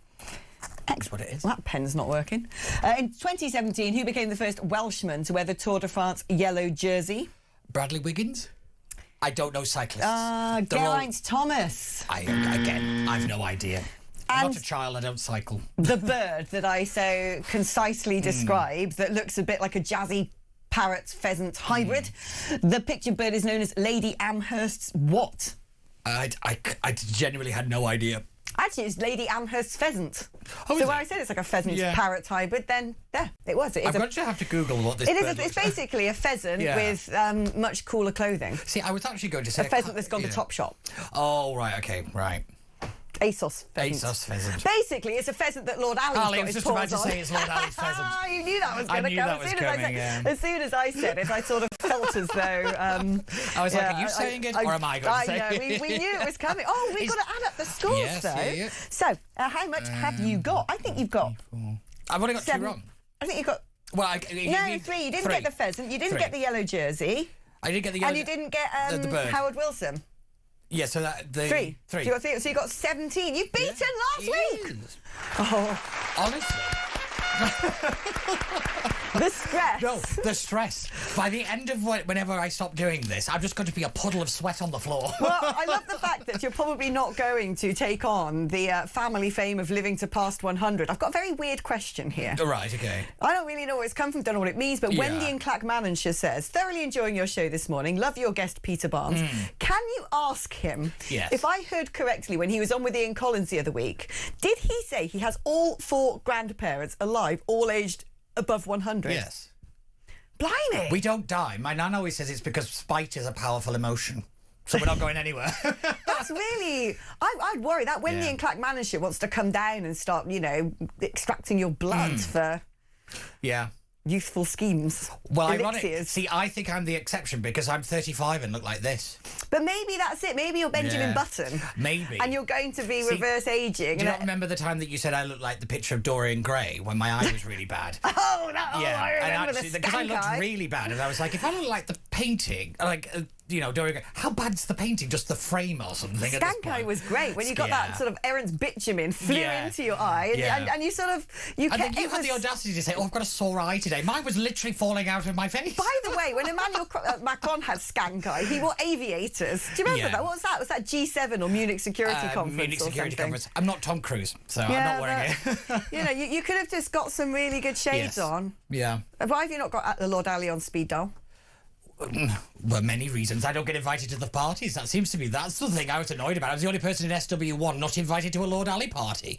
That's what it is. Well, that pen's not working. In 2017, who became the first Welshman to wear the Tour de France yellow jersey? Bradley Wiggins? I don't know cyclists. Geraint Thomas. I've no idea. I'm not a child, I don't cycle. The bird that I so concisely described that looks a bit like a jazzy parrot-pheasant hybrid. The pictured bird is known as Lady Amherst's what? I genuinely had no idea. Actually, it's Lady Amherst's pheasant. Oh, so when I said it's like a pheasant-parrot hybrid, then there, it was. I'm going to have to Google what this bird looks like. It's basically a pheasant with much cooler clothing. See, I was actually going to say... A pheasant that's gone to Topshop. Oh, right, OK, right. ASOS pheasant. ASOS pheasant. Basically, it's a pheasant that Lord Ali's got his paws on. I was just about to say it's Lord Ali's pheasant. You knew that was going to come. I knew that was coming, As soon as I said it, I sort of felt as though... I was like, are you saying it, or am I going to say it? I know, we knew it was coming. Oh, we've got to add up the scores, though. So, how much have you got? I think you've got... I've only got 2 wrong. I think you've got... Well, no, 3. You didn't get the pheasant. You didn't get the yellow jersey. I didn't get the yellow... And you didn't get the bird. Howard Wilson. Yeah, so that... 3. So you got 3. So you got 17. You've beaten last week. Oh. Honestly. The stress. No, the stress. By the end of whenever I stop doing this, I'm just going to be a puddle of sweat on the floor. Well, I love the fact that you're probably not going to take on the family fame of living to past 100. I've got a very weird question here. Right, OK. I don't really know where it's come from, don't know what it means, but Wendy in Clackmannanshire says, thoroughly enjoying your show this morning. Love your guest, Peter Barnes. Can you ask him if I heard correctly when he was on with Ian Collins the other week, did he say he has all 4 grandparents alive, all aged above 100? Yes. Blimey. We don't die. My nan always says it's because spite is a powerful emotion. So we're not going anywhere. That's really... I'd worry that Wendy in Clackmannanshire wants to come down and start, extracting your blood for... Yeah. Youthful schemes. Well, ironic. See, I think I'm the exception because I'm 35 and look like this. But maybe that's it. Maybe you're Benjamin Button. Maybe. And you're going to be reverse aging. Do you not remember the time that you said I looked like the picture of Dorian Gray when my eye was really bad? I remember the because I looked really bad, and I was like, if I look like the painting, Dorian Gray, how bad's the painting? Just the frame or something? Stank eye was great when you got that sort of errant bitumen flew into your eye, and you sort of you had the audacity to say, "Oh, I've got a sore eye today." Mine was literally falling out of my face. By the way, when Emmanuel Macron had skank eye, he wore aviators. Do you remember that? What was that? Was that G7 or Munich Security Conference? Munich Security Conference. I'm not Tom Cruise, so I'm not wearing it. You could have just got some really good shades on. Yeah. Why have you not got the Lord Ali on speed dial? Well, many reasons. I don't get invited to the parties. That's the thing I was annoyed about. I was the only person in SW1 not invited to a Lord Ali party.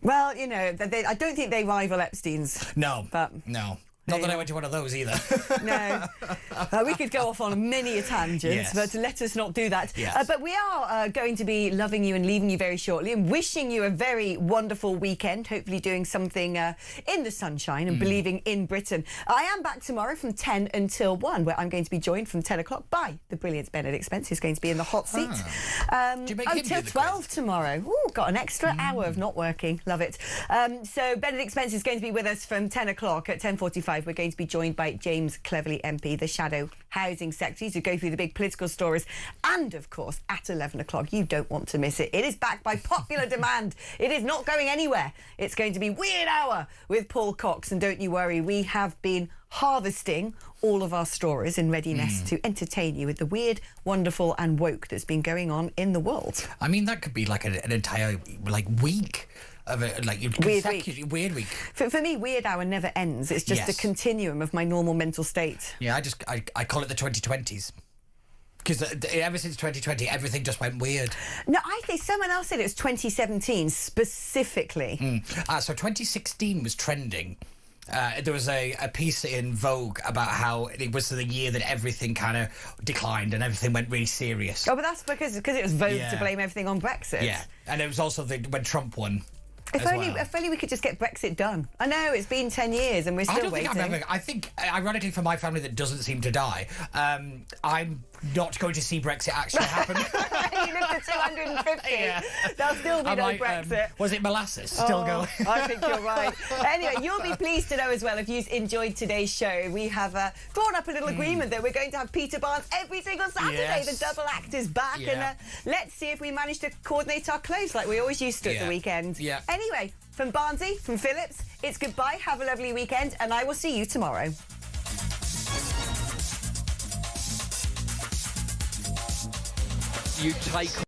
Well, I don't think they rival Epstein's. No. But no. Not that I went to one of those either. No. We could go off on many a tangent, but let us not do that. Yes. But we are going to be loving you and leaving you very shortly and wishing you a very wonderful weekend, hopefully doing something in the sunshine and believing in Britain. I am back tomorrow from 10 until 1, where I'm going to be joined from 10 o'clock by the brilliant Benedict Spence, who's going to be in the hot seat. Do you make him until do the 12 quiz? Tomorrow. Ooh, got an extra hour of not working. Love it. So Benedict Spence is going to be with us from 10 o'clock at 10:45. 5, we're going to be joined by James Cleverly MP, the Shadow Housing Secretary, to go through the big political stories. And, of course, at 11 o'clock, you don't want to miss it. It is backed by popular demand. It is not going anywhere. It's going to be Weird Hour with Paul Cox. And don't you worry, we have been harvesting all of our stories in readiness to entertain you with the weird, wonderful and woke that's been going on in the world. I mean, that could be like an entire week of a weird week. For me, Weird Hour never ends. It's just a continuum of my normal mental state. Yeah, I call it the 2020s. Because ever since 2020, everything just went weird. No, I think someone else said it was 2017 specifically. So 2016 was trending. There was a piece in Vogue about how it was the year that everything kind of declined and everything went really serious. Oh, but that's because it was Vogue to blame everything on Brexit. Yeah, and it was also when Trump won. If only we could just get Brexit done. I know, it's been 10 years and we're still waiting. I think, ironically, for my family that doesn't seem to die, I'm not going to see Brexit actually happen. You live to 250. Yeah. There'll still be no Brexit. Was it molasses still going? I think you're right. Anyway, you'll be pleased to know as well, if you enjoyed today's show, we have drawn up a little agreement that we're going to have Peter Barnes every single Saturday. Yes. The double act is back. Yeah. And let's see if we manage to coordinate our clothes like we always used to at the weekend. Yeah. Anyway, from Barnesy, from Phillips, it's goodbye, have a lovely weekend, and I will see you tomorrow. You take